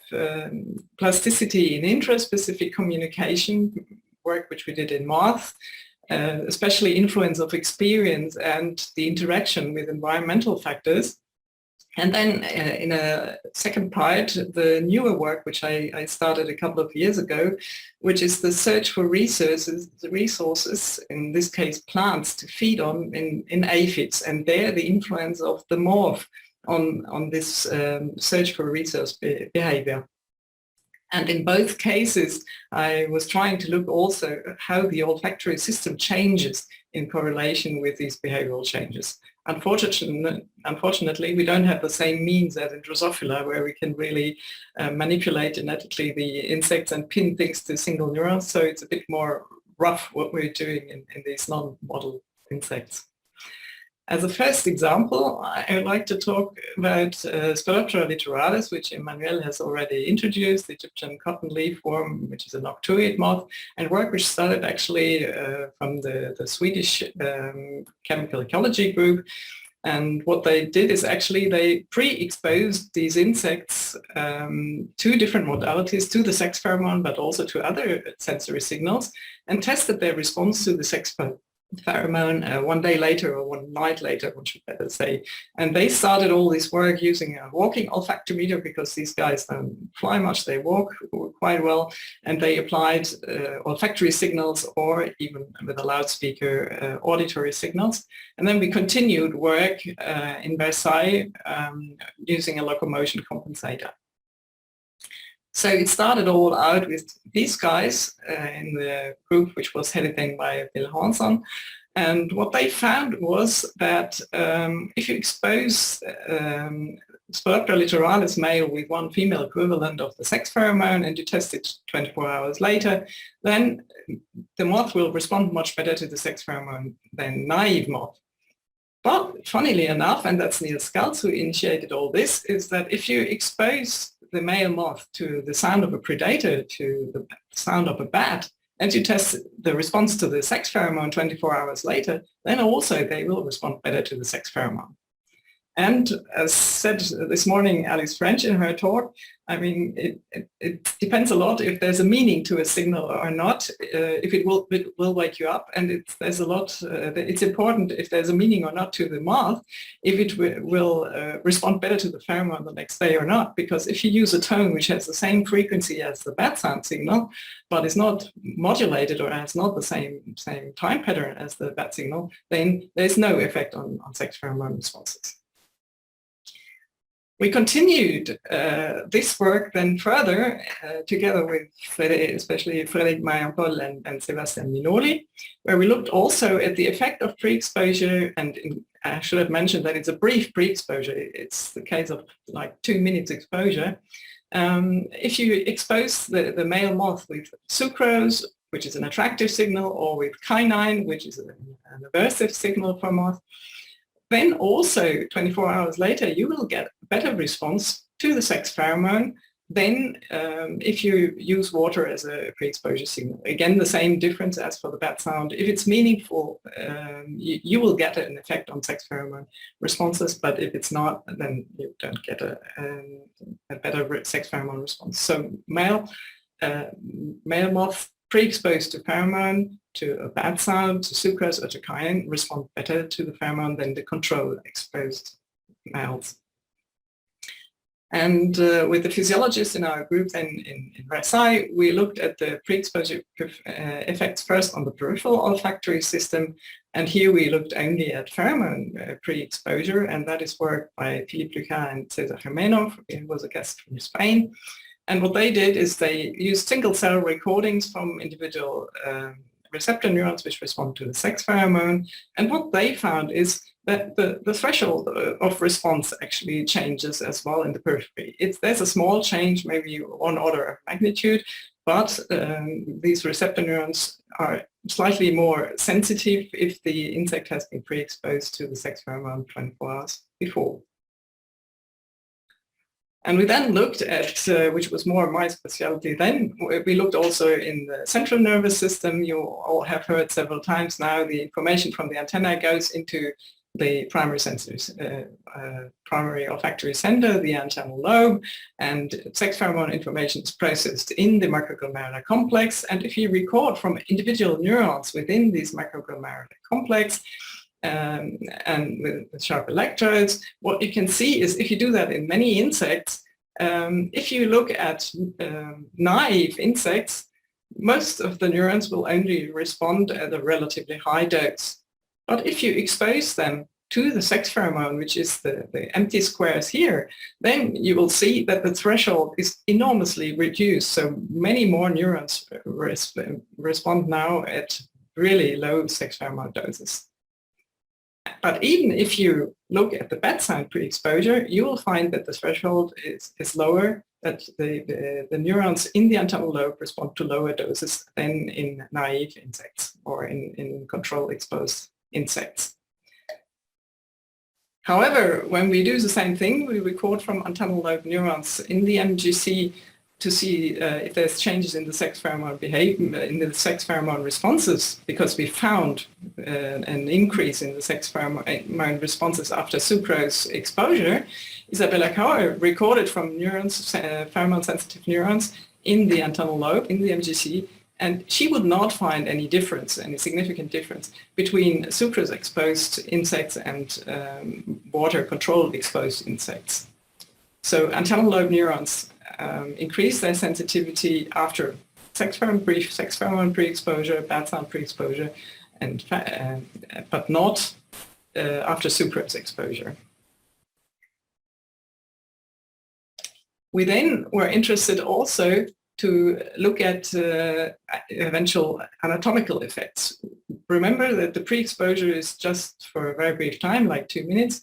plasticity in intraspecific communication, work which we did in moths, especially influence of experience and the interaction with environmental factors. And then in a second part, the newer work, which I started a couple of years ago, which is the search for resources, in this case plants, to feed on in aphids, and there the influence of the morph on this search for resource behavior. And in both cases, I was trying to look also at how the olfactory system changes in correlation with these behavioral changes. Unfortunately, we don't have the same means as in Drosophila, where we can really manipulate genetically the insects and pin things to single neurons. So it's a bit more rough what we're doing in these non-model insects. As a first example, I would like to talk about Spiloptera littoralis, which Emmanuelle has already introduced, the Egyptian cotton leaf worm, which is a noctuid moth, and work which started actually from the Swedish chemical ecology group. And what they did is actually they pre-exposed these insects to different modalities, to the sex pheromone, but also to other sensory signals, and tested their response to the sex pheromone one day later, or one night later, one should better say. And they started all this work using a walking olfactometer, because these guys don't fly much, they walk quite well, and they applied olfactory signals or even with a loudspeaker auditory signals. And then we continued work in Versailles using a locomotion compensator. So it started all out with these guys in the group, which was headed then by Paffhausen. And what they found was that if you expose Spiloptera littoralis male with one female equivalent of the sex pheromone and you test it 24 hours later, then the moth will respond much better to the sex pheromone than naive moth. But funnily enough, and that's Neil Scalz who initiated all this, is that if you expose the male moth to the sound of a predator, to the sound of a bat, and you test the response to the sex pheromone 24 hours later, then also they will respond better to the sex pheromone. And as said this morning, Alice French in her talk, I mean, it depends a lot if there's a meaning to a signal or not, if it will wake you up. And there's a lot, it's important if there's a meaning or not to the moth, if it will respond better to the pheromone the next day or not. Because if you use a tone which has the same frequency as the bat sound signal, but is not modulated or has not the same time pattern as the bat signal, then there's no effect on sex pheromone responses. We continued this work then further together with especially Frédéric Marion-Paul and Sébastien Minoli, where we looked also at the effect of pre-exposure, and I should have mentioned that it's a brief pre-exposure. It's the case of like 2 minutes exposure. If you expose the male moth with sucrose, which is an attractive signal, or with quinine, which is an aversive signal for moth, then also 24 hours later, you will get a better response to the sex pheromone, then if you use water as a pre-exposure signal, again, the same difference as for the bat sound. If it's meaningful, you will get an effect on sex pheromone responses, but if it's not, then you don't get a better sex pheromone response. So male moths pre-exposed to pheromone, to a bat sound, to sucrose, or to cayenne respond better to the pheromone than the control exposed males. And with the physiologists in our group then in Versailles, we looked at the pre-exposure effects first on the peripheral olfactory system. And here we looked only at pheromone pre-exposure, and that is work by Philippe Lucas and César Jimeno, who was a guest from Spain. And what they did is they used single cell recordings from individual receptor neurons which respond to the sex pheromone. And what they found is that the threshold of response actually changes as well in the periphery. There's a small change, maybe 1 order of magnitude, but these receptor neurons are slightly more sensitive if the insect has been pre-exposed to the sex pheromone 24 hours before. And we then looked at, which was more my specialty then, we looked also in the central nervous system. You all have heard several times now, the information from the antenna goes into the primary olfactory center, the antennal lobe, and sex pheromone information is processed in the microglomerular complex. And if you record from individual neurons within this microglomerular complex, and with sharp electrodes, what you can see is if you do that in many insects, if you look at naive insects, most of the neurons will only respond at a relatively high dose. But if you expose them to the sex pheromone, which is the empty squares here, then you will see that the threshold is enormously reduced. So many more neurons respond now at really low sex pheromone doses. But even if you look at the bat sound pre-exposure, you will find that the threshold is lower, that the neurons in the antennal lobe respond to lower doses than in naive insects or in control exposed insects. However, when we do the same thing, we record from antennal lobe neurons in the MGC to see if there's changes in the sex pheromone behavior, in the sex pheromone responses, because we found an increase in the sex pheromone responses after sucrose exposure. Isabella Kauer recorded from neurons, pheromone-sensitive neurons in the antennal lobe, in the MGC, and she would not find any difference, any significant difference between sucrose-exposed insects and water-controlled exposed insects. So antennal lobe neurons increase their sensitivity after sex pheromone pre-exposure, bat sound pre-exposure, and but not after sucrose exposure. We then were interested also to look at eventual anatomical effects. Remember that the pre-exposure is just for a very brief time, like 2 minutes,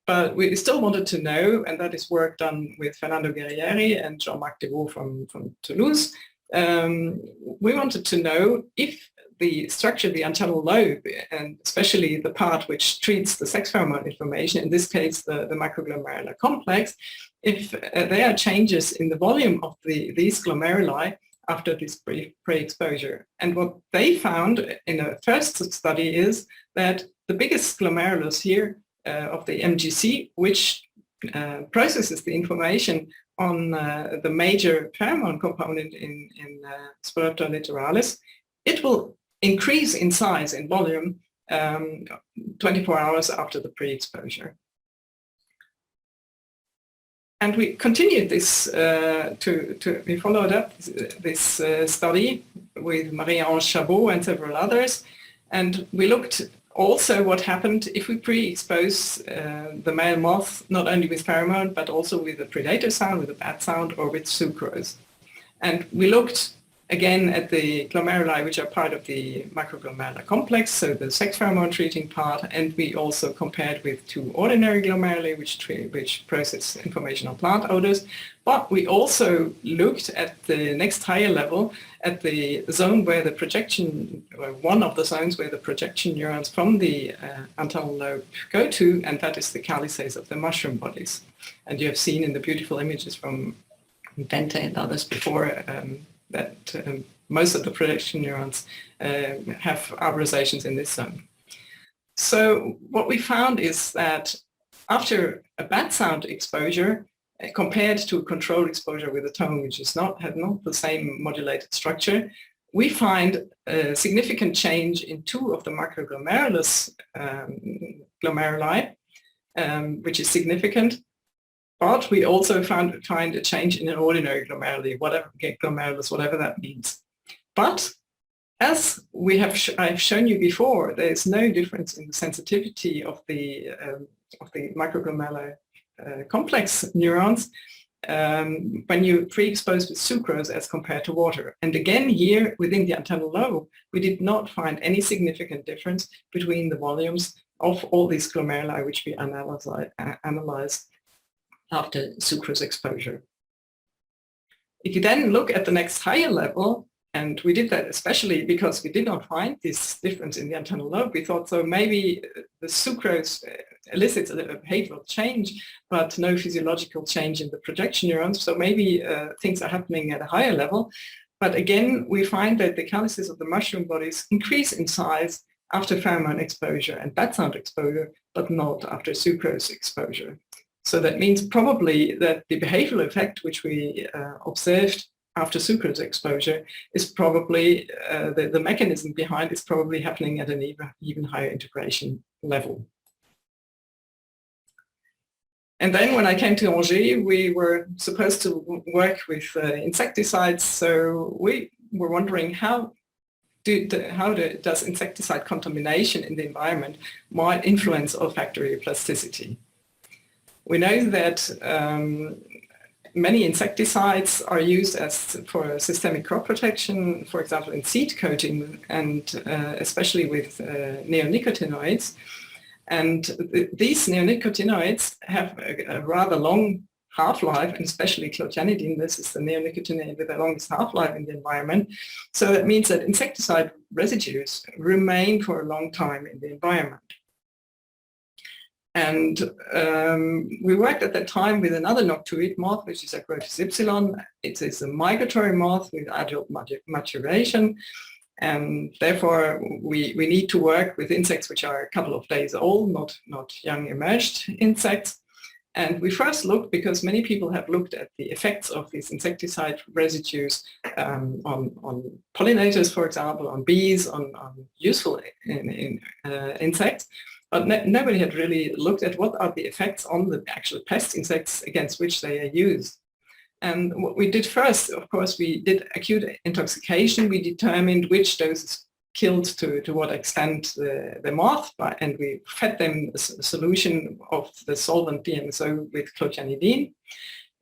but we still wanted to know, and that is work done with Fernando Guerrieri and Jean-Marc Devaux from Toulouse. We wanted to know if the structure of the antennal lobe, and especially the part which treats the sex pheromone information, in this case the microglomerular complex, if there are changes in the volume of these glomeruli after this pre-exposure. And what they found in a first study is that the biggest glomerulus here of the MGC, which processes the information on the major pheromone component in Spirocto littoralis, it will increase in size, in volume, 24 hours after the pre-exposure. And we continued this, we followed up this study with Marie-Ange Chabot and several others, and we looked also what happened if we pre-expose the male moth not only with pheromone but also with a predator sound, with a bat sound, or with sucrose. And we looked again at the glomeruli, which are part of the microglomerular complex, so the sex pheromone treating part, and we also compared with 2 ordinary glomeruli, which process information on plant odors. But we also looked at the next higher level, at the zone where the projection, or one of the zones where the projection neurons from the antenna lobe go to, and that is the calyces of the mushroom bodies. And you have seen in the beautiful images from Bente and others before that most of the projection neurons have arborizations in this zone. So what we found is that after a bad sound exposure, compared to a controlled exposure with a tone which is had not the same modulated structure, we find a significant change in 2 of the microglomerulus glomeruli, which is significant. But we also find a change in an ordinary glomeruli, glomerulus, whatever that means. But as I've shown you before, there is no difference in the sensitivity of the microglomerular complex neurons when you pre-expose with sucrose as compared to water. And again, here within the antennal lobe, we did not find any significant difference between the volumes of all these glomeruli which we analyzed after sucrose exposure. If you then look at the next higher level, and we did that especially because we did not find this difference in the antennal lobe, we thought, so maybe the sucrose elicits a behavioral change, but no physiological change in the projection neurons, so maybe things are happening at a higher level. But again, we find that the calyces of the mushroom bodies increase in size after pheromone exposure and bad sound exposure, but not after sucrose exposure. So that means probably that the behavioral effect which we observed after sucrose exposure is probably, the mechanism behind is probably happening at an even higher integration level. And then when I came to Angers, we were supposed to work with insecticides, so we were wondering how does insecticide contamination in the environment might influence olfactory plasticity. We know that many insecticides are used for systemic crop protection, for example in seed coating, and especially with neonicotinoids. And these neonicotinoids have a rather long half-life, and especially clothianidin, this is the neonicotinoid with the longest half-life in the environment. So that means that insecticide residues remain for a long time in the environment. And we worked at that time with another noctuid moth, which is Agrotis ypsilon. It is a migratory moth with adult maturation, and therefore we need to work with insects which are a couple of days old, not young emerged insects. And we first looked, because many people have looked at the effects of these insecticide residues on pollinators, for example, on bees, on useful insects. But nobody had really looked at what are the effects on the actual pest insects against which they are used. And what we did first, of course, we did acute intoxication. We determined which doses killed to what extent the moth, and we fed them a solution of the solvent DMSO with clothianidin.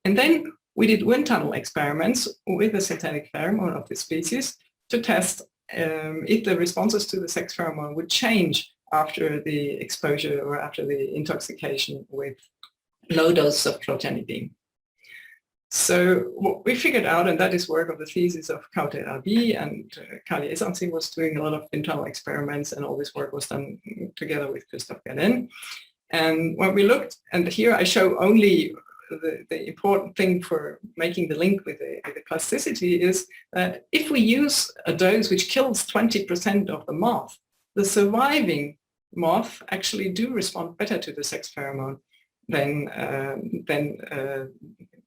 And then we did wind tunnel experiments with the synthetic pheromone of this species to test if the responses to the sex pheromone would change after the exposure or after the intoxication with low doses of clothianidin. So what we figured out, and that is work of the thesis of Kadow and Karl-Ernst was doing a lot of internal experiments, and all this work was done together with Christophe Gallen. And when we looked, and here I show only the important thing for making the link with the plasticity is that if we use a dose which kills 20% of the moth, the surviving moth actually do respond better to the sex pheromone than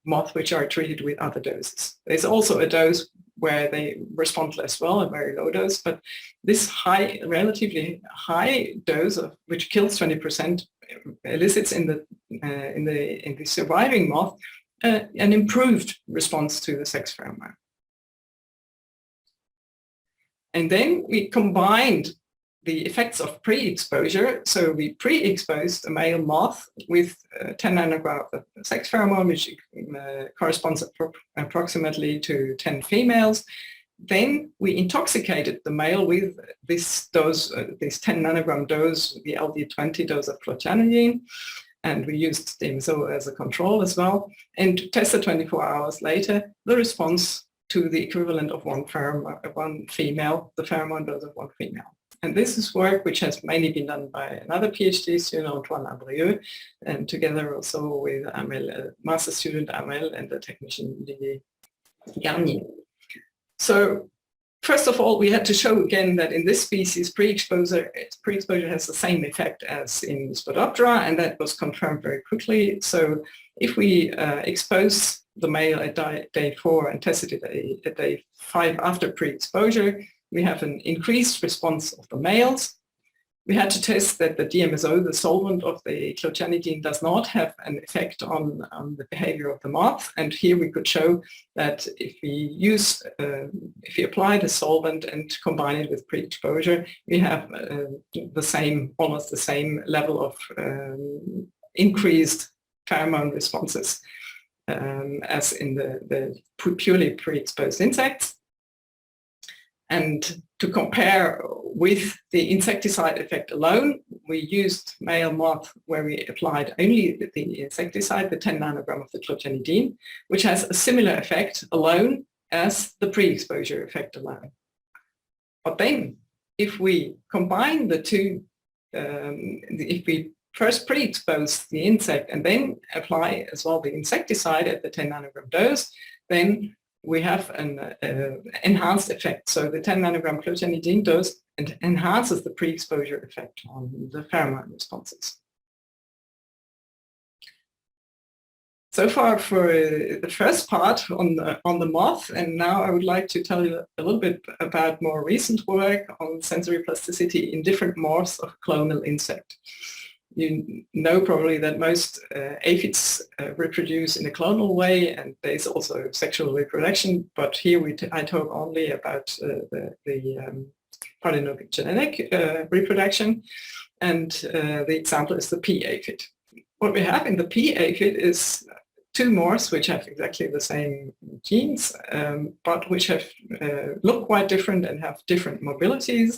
moth which are treated with other doses. There's also a dose where they respond less well, a very low dose, but this relatively high dose which kills 20% elicits in the surviving moth an improved response to the sex pheromone. And then we combined the effects of pre-exposure. So we pre-exposed a male moth with 10 nanogram of sex pheromone, which corresponds approximately to 10 females. then we intoxicated the male with this dose, this 10 nanogram dose, the LD20 dose of clothianidine, and we used DMSO as a control as well, and tested 24 hours later the response to the equivalent of one female, the pheromone dose of one female. And this is work which has mainly been done by another PhD student, Antoine Abrieux, and together also with Amel, master student Amel, and the technician Didier Garnier. So first of all, we had to show again that in this species, pre-exposure has the same effect as in Spodoptera, and that was confirmed very quickly. So if we expose the male at day 4 and tested it at day 5 after pre-exposure, we have an increased response of the males. We had to test that the DMSO, the solvent of the clothianidine, does not have an effect on the behavior of the moth. And here we could show that if we apply the solvent and combine it with pre-exposure, we have almost the same level of increased pheromone responses as in the purely pre-exposed insects. And to compare with the insecticide effect alone, we used male moth where we applied only the insecticide, the 10 nanogram of the clothianidine, which has a similar effect alone as the pre-exposure effect alone. But then, if we combine the two, if we first pre-expose the insect and then apply as well the insecticide at the 10 nanogram dose, then we have an enhanced effect. So the 10 nanogram clothianidine dose enhances the pre-exposure effect on the pheromone responses. So far for the first part on the moth, and now I would like to tell you a little bit about more recent work on sensory plasticity in different morphs of clonal insect. You know probably that most aphids reproduce in a clonal way, and there's also sexual reproduction, but here I talk only about the parthenogenetic reproduction, and the example is the pea aphid. What we have in the pea aphid is two morphs which have exactly the same genes, but which have look quite different and have different mobilities.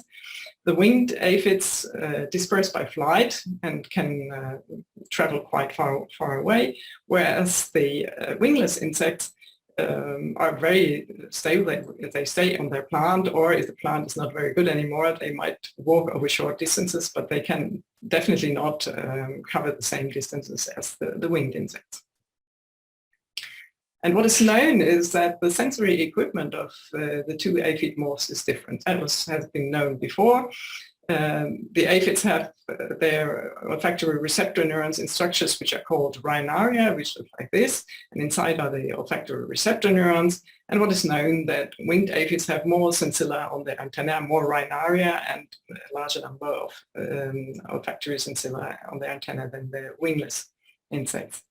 The winged aphids disperse by flight and can travel quite far away, whereas the wingless insects are very stable. They stay on their plant, or if the plant is not very good anymore, they might walk over short distances, but they can definitely not cover the same distances as the winged insects. And what is known is that the sensory equipment of the two aphid morphs is different. That has been known before. The aphids have their olfactory receptor neurons in structures which are called rhinaria, which look like this, and inside are the olfactory receptor neurons. And what is known that winged aphids have more sensilla on their antennae, more rhinaria, and a larger number of olfactory sensilla on their antennae than the wingless insects.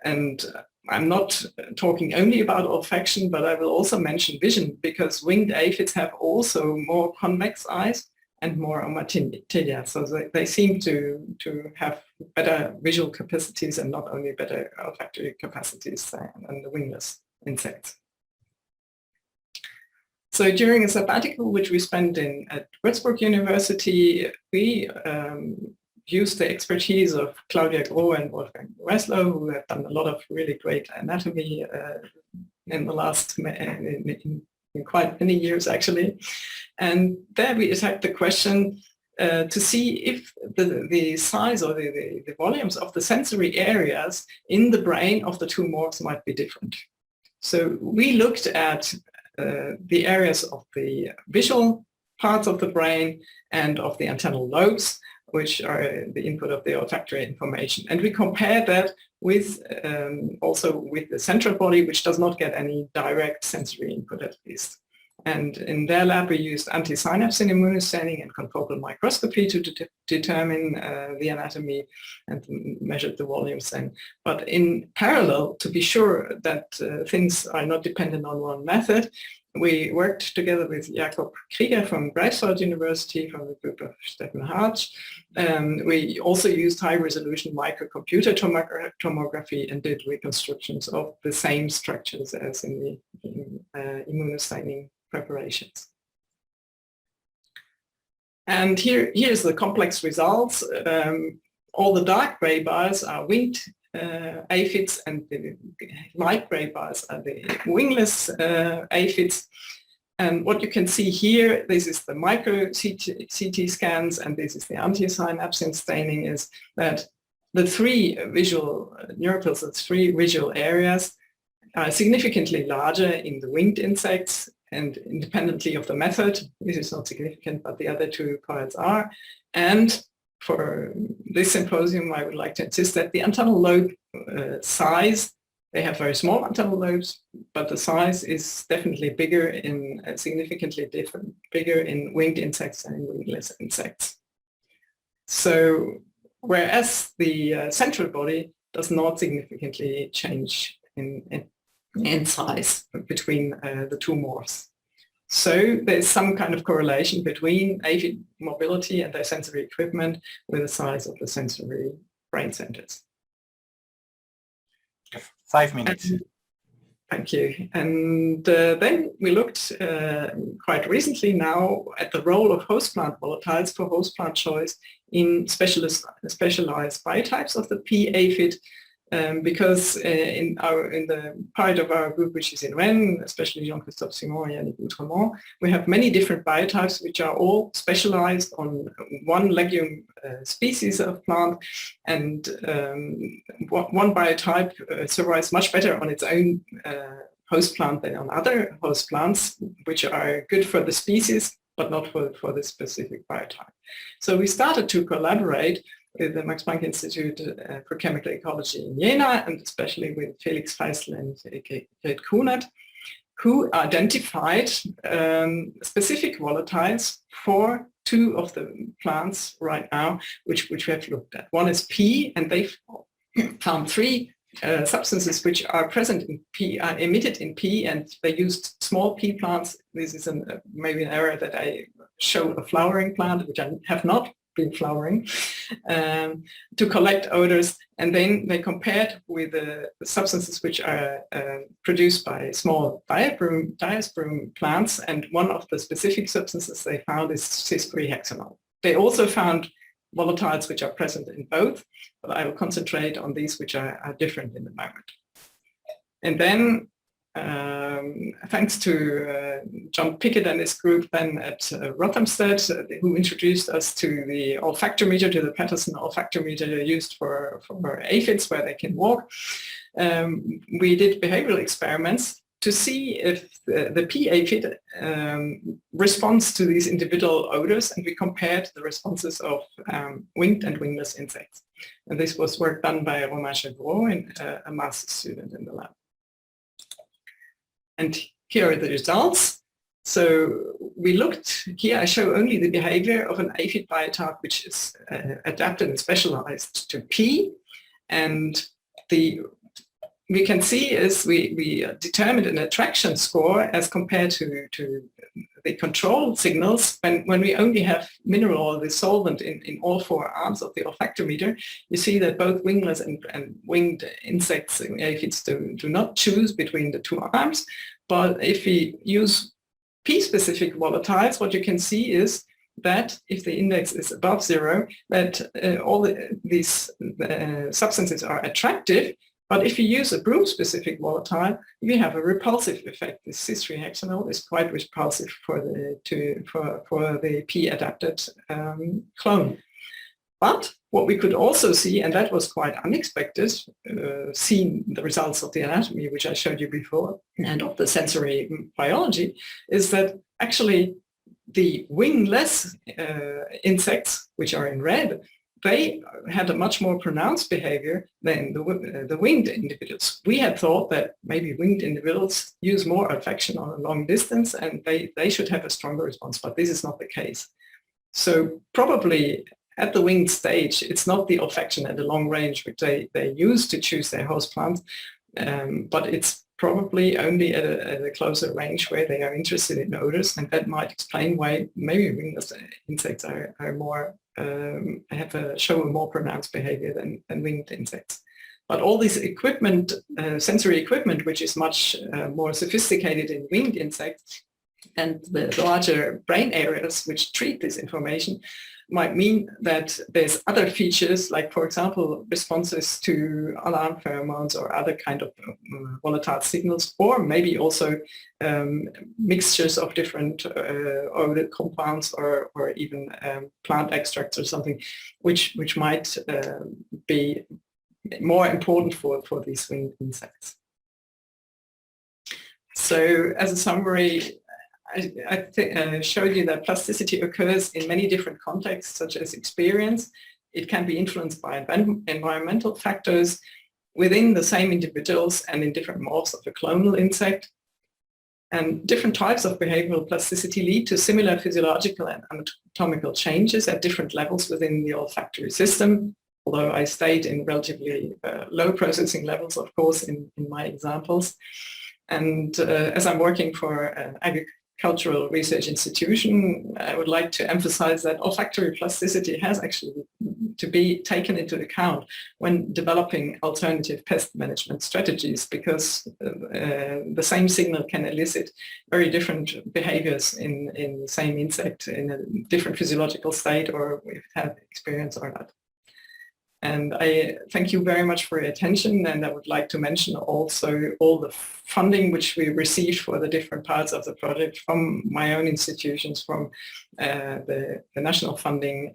And I'm not talking only about olfaction, but I will also mention vision, because winged aphids have also more convex eyes and more ommatidia. So they seem to have better visual capacities and not only better olfactory capacities than the wingless insects. So during a sabbatical, which we spent at Würzburg University, we used the expertise of Claudia Groh and Wolfgang Weslow, who have done a lot of really great anatomy in the last, in quite many years actually. And there we attacked the question to see if the size or the volumes of the sensory areas in the brain of the two morphs might be different. So we looked at the areas of the visual parts of the brain and of the antennal lobes, which are the input of the olfactory information. And we compared that with also with the central body, which does not get any direct sensory input at least. And in their lab, we used anti-synapse immunostaining and confocal microscopy to determine the anatomy and measured the volumes then. But in parallel, to be sure that things are not dependent on one method, we worked together with Jakob Krieger from Greifswald University, from the group of Steffen Hartsch. We also used high-resolution microcomputer tomography and did reconstructions of the same structures as in the immunostaining preparations. And here's the complex results. All the dark gray bars are winged aphids, and the light gray bars are the wingless aphids. And what you can see here, this is the micro CT scans, and this is the anti-synapse staining, is that the three visual neuropils, the three visual areas, are significantly larger in the winged insects, and independently of the method, this is not significant, but the other two parts are. And for this symposium, I would like to insist that the antennal lobe size, they have very small antennal lobes, but the size is definitely bigger in, significantly different, bigger in winged insects than in wingless insects. So, whereas the central body does not significantly change in size between the two morphs. So there's some kind of correlation between aphid mobility and their sensory equipment with the size of the sensory brain centers.
5 minutes.
Thank you. And then we looked quite recently now at the role of host plant volatiles for host plant choice in specialized biotypes of the P aphid, because in the part of our group which is in Rennes, especially Jean-Christophe Simon and Yannick Outremont, we have many different biotypes which are all specialized on one legume species of plant, and one biotype survives much better on its own host plant than on other host plants, which are good for the species but not for the specific biotype. So we started to collaborate with the Max Planck Institute for Chemical Ecology in Jena, and especially with Felix Feistel and Kate Kunert, who identified specific volatiles for two of the plants right now, which we have looked at. One is P, and they found three substances which are present in P, are emitted in P, and they used small P plants. This is maybe an error that I show a flowering plant, which I have not been flowering, to collect odors, and then they compared with the substances which are produced by small diasperm plants, and one of the specific substances they found is cis-3-hexanol. They also found volatiles which are present in both, but I will concentrate on these which are different in the moment. And then thanks to John Pickett and his group then at Rothamsted, who introduced us to the olfactometer, to the Patterson olfactometer used for aphids where they can walk. We did behavioral experiments to see if the P aphid responds to these individual odors, and we compared the responses of winged and wingless insects. And this was work done by Romain Chevreau, a master's student in the lab. And here are the results. So we looked, here I show only the behavior of an aphid biotype which is adapted and specialized to P. And we can see is we determined an attraction score as compared to the control signals when we only have mineral or the solvent in all four arms of the olfactometer. You see that both wingless and winged insects, aphids, do not choose between the two arms. But if we use P-specific volatiles, what you can see is that if the index is above 0, that all these substances are attractive. But if you use a broom-specific volatile, you have a repulsive effect. The cis-3-hexanol is quite repulsive for the P-adapted clone. But what we could also see, and that was quite unexpected, seeing the results of the anatomy, which I showed you before, and of the sensory biology, is that actually the wingless insects, which are in red, they had a much more pronounced behavior than the winged individuals. We had thought that maybe winged individuals use more olfaction on a long distance and they should have a stronger response, but this is not the case. So probably at the winged stage, it's not the olfaction at the long range which they use to choose their host plants, but it's probably only at a closer range where they are interested in odors, and that might explain why maybe wingless insects are more show a more pronounced behavior than winged insects. But all this equipment, sensory equipment, which is much more sophisticated in winged insects, And the larger brain areas which treat this information might mean that there's other features, like, for example, responses to alarm pheromones or other kind of volatile signals, or maybe also mixtures of different odor compounds or even plant extracts or something, which might be more important for these winged insects. So as a summary, I showed you that plasticity occurs in many different contexts, such as experience. It can be influenced by environmental factors within the same individuals and in different morphs of a clonal insect. And different types of behavioral plasticity lead to similar physiological and anatomical changes at different levels within the olfactory system, although I stayed in relatively low processing levels, of course, in my examples. And as I'm working for an agricultural research institution, I would like to emphasize that olfactory plasticity has actually to be taken into account when developing alternative pest management strategies, because the same signal can elicit very different behaviors in the same insect in a different physiological state, or if it had experience or not. And I thank you very much for your attention, and I would like to mention also all the funding which we received for the different parts of the project from my own institutions, from the National Funding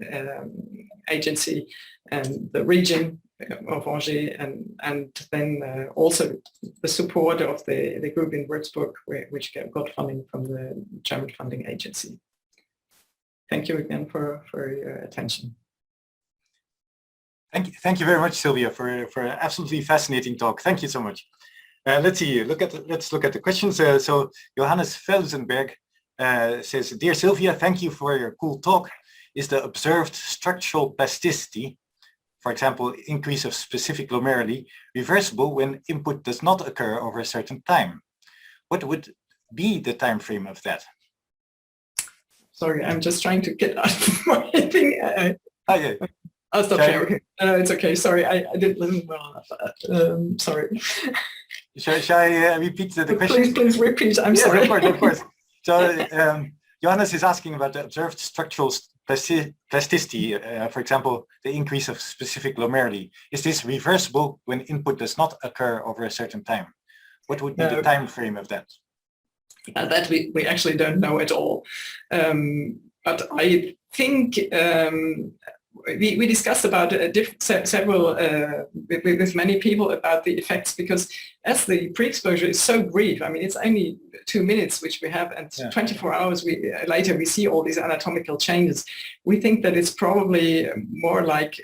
Agency and the region of Angers, and then also the support of the group in Würzburg, which got funding from the German Funding Agency. Thank you again for your attention.
Thank you very much, Sylvia, for an absolutely fascinating talk. Thank you so much. Let's see. Let's look at the questions. So Johannes Felsenberg says, "Dear Sylvia, thank you for your cool talk. Is the observed structural plasticity, for example, increase of specific glomeruli, reversible when input does not occur over a certain time? What would be the time frame of that?"
Sorry, I'm just trying to get out of my thing.
Oh, yeah.
I'll stop here. Okay. It's okay. Sorry, I didn't listen well enough. Sorry.
Shall I repeat the question?
Please repeat. I'm
yes,
sorry.
Of course. So Johannes is asking about the observed structural plasticity, for example, the increase of specific glomeruli. Is this reversible when input does not occur over a certain time? What would be the time frame of that?
That we actually don't know at all. But I think we discussed about several with many people about the effects, because as the pre-exposure is so brief, I mean, it's only 2 minutes which we have, and 24 hours later we see all these anatomical changes. We think that it's probably more like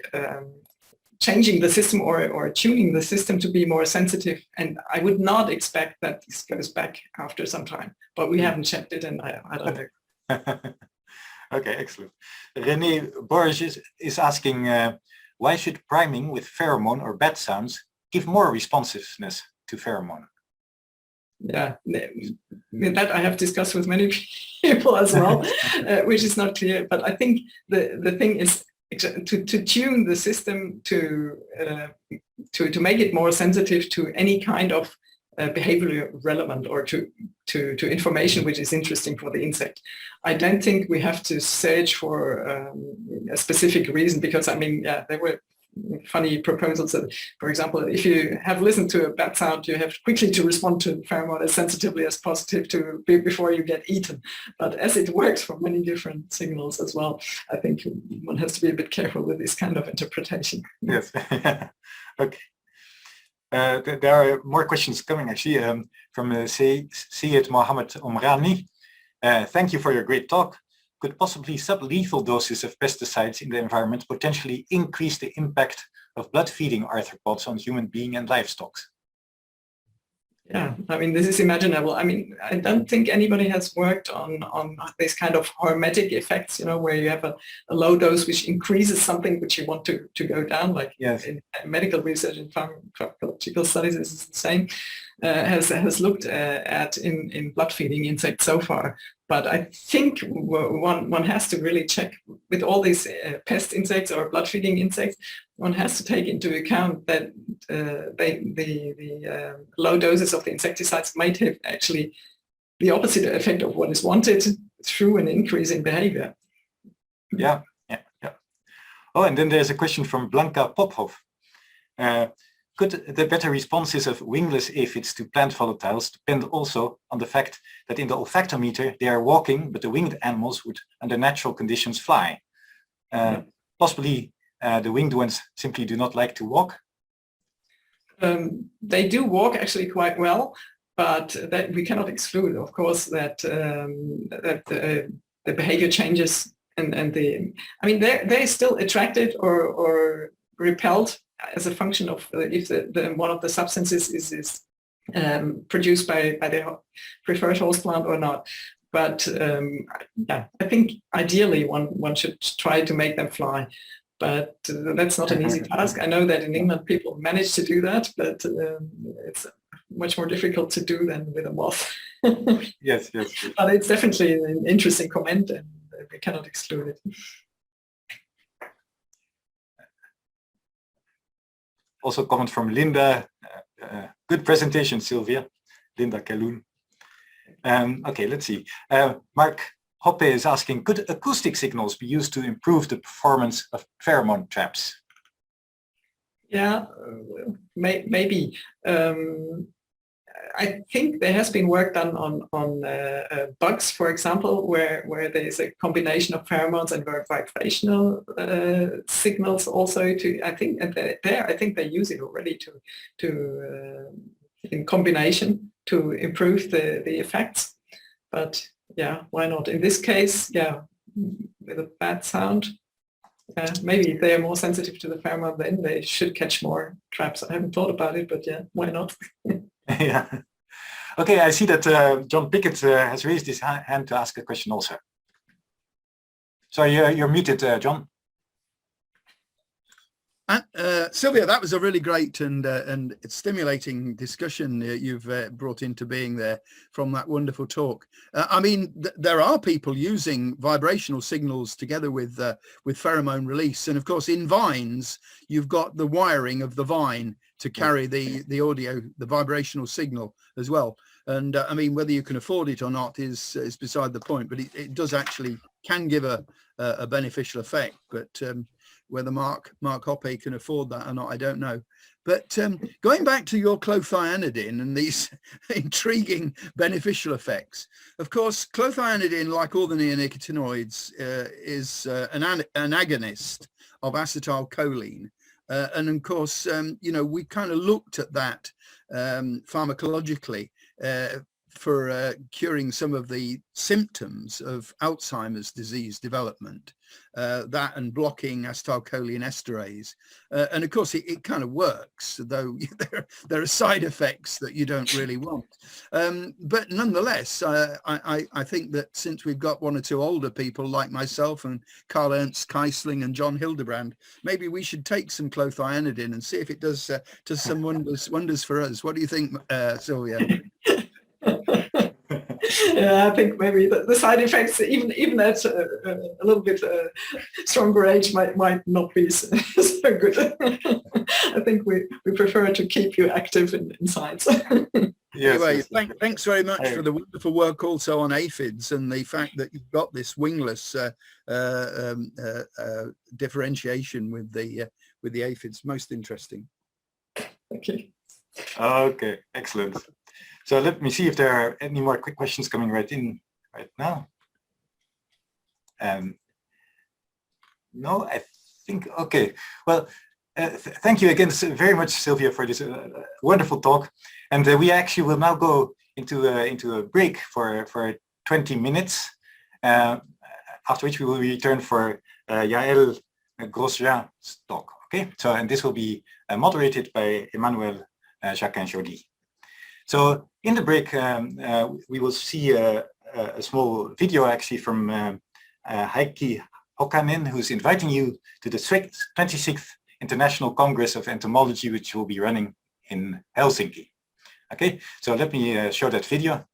changing the system or tuning the system to be more sensitive, and I would not expect that this goes back after some time, but we haven't checked it, and I don't know.
Okay, excellent. René Borges is asking, why should priming with pheromone or bat sounds give more responsiveness to pheromone?
Yeah, that I have discussed with many people as well, which is not clear. But I think the thing is to tune the system to make it more sensitive to any kind of behaviorally relevant or to information which is interesting for the insect. I don't think we have to search for a specific reason, because I mean, there were funny proposals that, for example, if you have listened to a bat sound, you have quickly to respond to pheromone as sensitively as possible before you get eaten. But as it works for many different signals as well, I think one has to be a bit careful with this kind of interpretation.
Yes. Okay. There are more questions coming actually from Syed Mohammed Omrani. Thank you for your great talk. Could possibly sublethal doses of pesticides in the environment potentially increase the impact of blood-feeding arthropods on human being and livestock?
Yeah, I mean, this is imaginable. I mean, I don't think anybody has worked on this kind of hormetic effects, you know, where you have a low dose which increases something which you want to go down, like in medical research and pharmacological studies is the same, has looked at in blood-feeding insects so far. But I think one has to really check with all these pest insects or blood-feeding insects. One has to take into account that the low doses of the insecticides might have actually the opposite effect of what is wanted through an increase in behavior.
Yeah. Oh, and then there's a question from Blanca Pophoff. Could the better responses of wingless aphids to plant volatiles depend also on the fact that in the olfactometer they are walking, but the winged animals would, under natural conditions, fly? Possibly the winged ones simply do not like to walk?
They do walk actually quite well, but that we cannot exclude, of course, that the behavior changes and they're still attracted or repelled as a function of if one of the substances is produced by the preferred host plant or not. But yeah, I think ideally one should try to make them fly, but that's not an easy task. I know that in England people manage to do that, but it's much more difficult to do than with a moth.
Yes.
But it's definitely an interesting comment, and we cannot exclude it.
Also comment from Linda. Good presentation, Sylvia. Linda Kelloon. Okay, let's see. Mark Hoppe is asking, could acoustic signals be used to improve the performance of pheromone traps?
Yeah, maybe. I think there has been work done on bugs, for example, where there is a combination of pheromones and vibrational signals also. I think they use it already to in combination to improve the effects. But yeah, why not? In this case, yeah, with a bad sound, maybe if they are more sensitive to the pheromone, then they should catch more traps. I haven't thought about it, but yeah, why not?
Yeah. Okay, I see that John Pickett has raised his hand to ask a question also. So you're muted, John.
Sylvia, that was a really great and stimulating discussion you've brought into being there from that wonderful talk. I mean, there are people using vibrational signals together with pheromone release, and of course in vines you've got the wiring of the vine to carry the audio, the vibrational signal as well. And I mean, whether you can afford it or not is beside the point, but it does actually can give a beneficial effect. But whether Mark Hoppe can afford that or not, I don't know. But going back to your clothianidin and these intriguing beneficial effects, of course, clothianidin, like all the neonicotinoids, is an agonist of acetylcholine. And of course, you know, we kind of looked at that pharmacologically for curing some of the symptoms of Alzheimer's disease development, that and blocking acetylcholine esterase. And of course, it kind of works, though there are side effects that you don't really want. But nonetheless, I think that since we've got one or two older people like myself and Karl-Ernst Keisling and John Hildebrand, maybe we should take some clothianidin and see if it does some wonders for us. What do you think, Sylvia?
Yeah, I think maybe the side effects, even at a little bit stronger age, might not be so good. I think we prefer to keep you active in science.
Yes, anyway, thanks very much for the wonderful work also on aphids and the fact that you've got this wingless differentiation with the aphids. Most interesting.
Okay.
Okay, excellent. So let me see if there are any more quick questions coming right now. No, I think, okay. Well, thank you again very much, Sylvia, for this wonderful talk. And we actually will now go into a break for 20 minutes, after which we will return for Yael Grosjean's talk. Okay, so and this will be moderated by Emmanuelle Jacquin-Joly. So in the break, we will see a small video actually from Heikki Hokkanen, who's inviting you to the 26th International Congress of Entomology, which will be running in Helsinki. Okay, so let me show that video.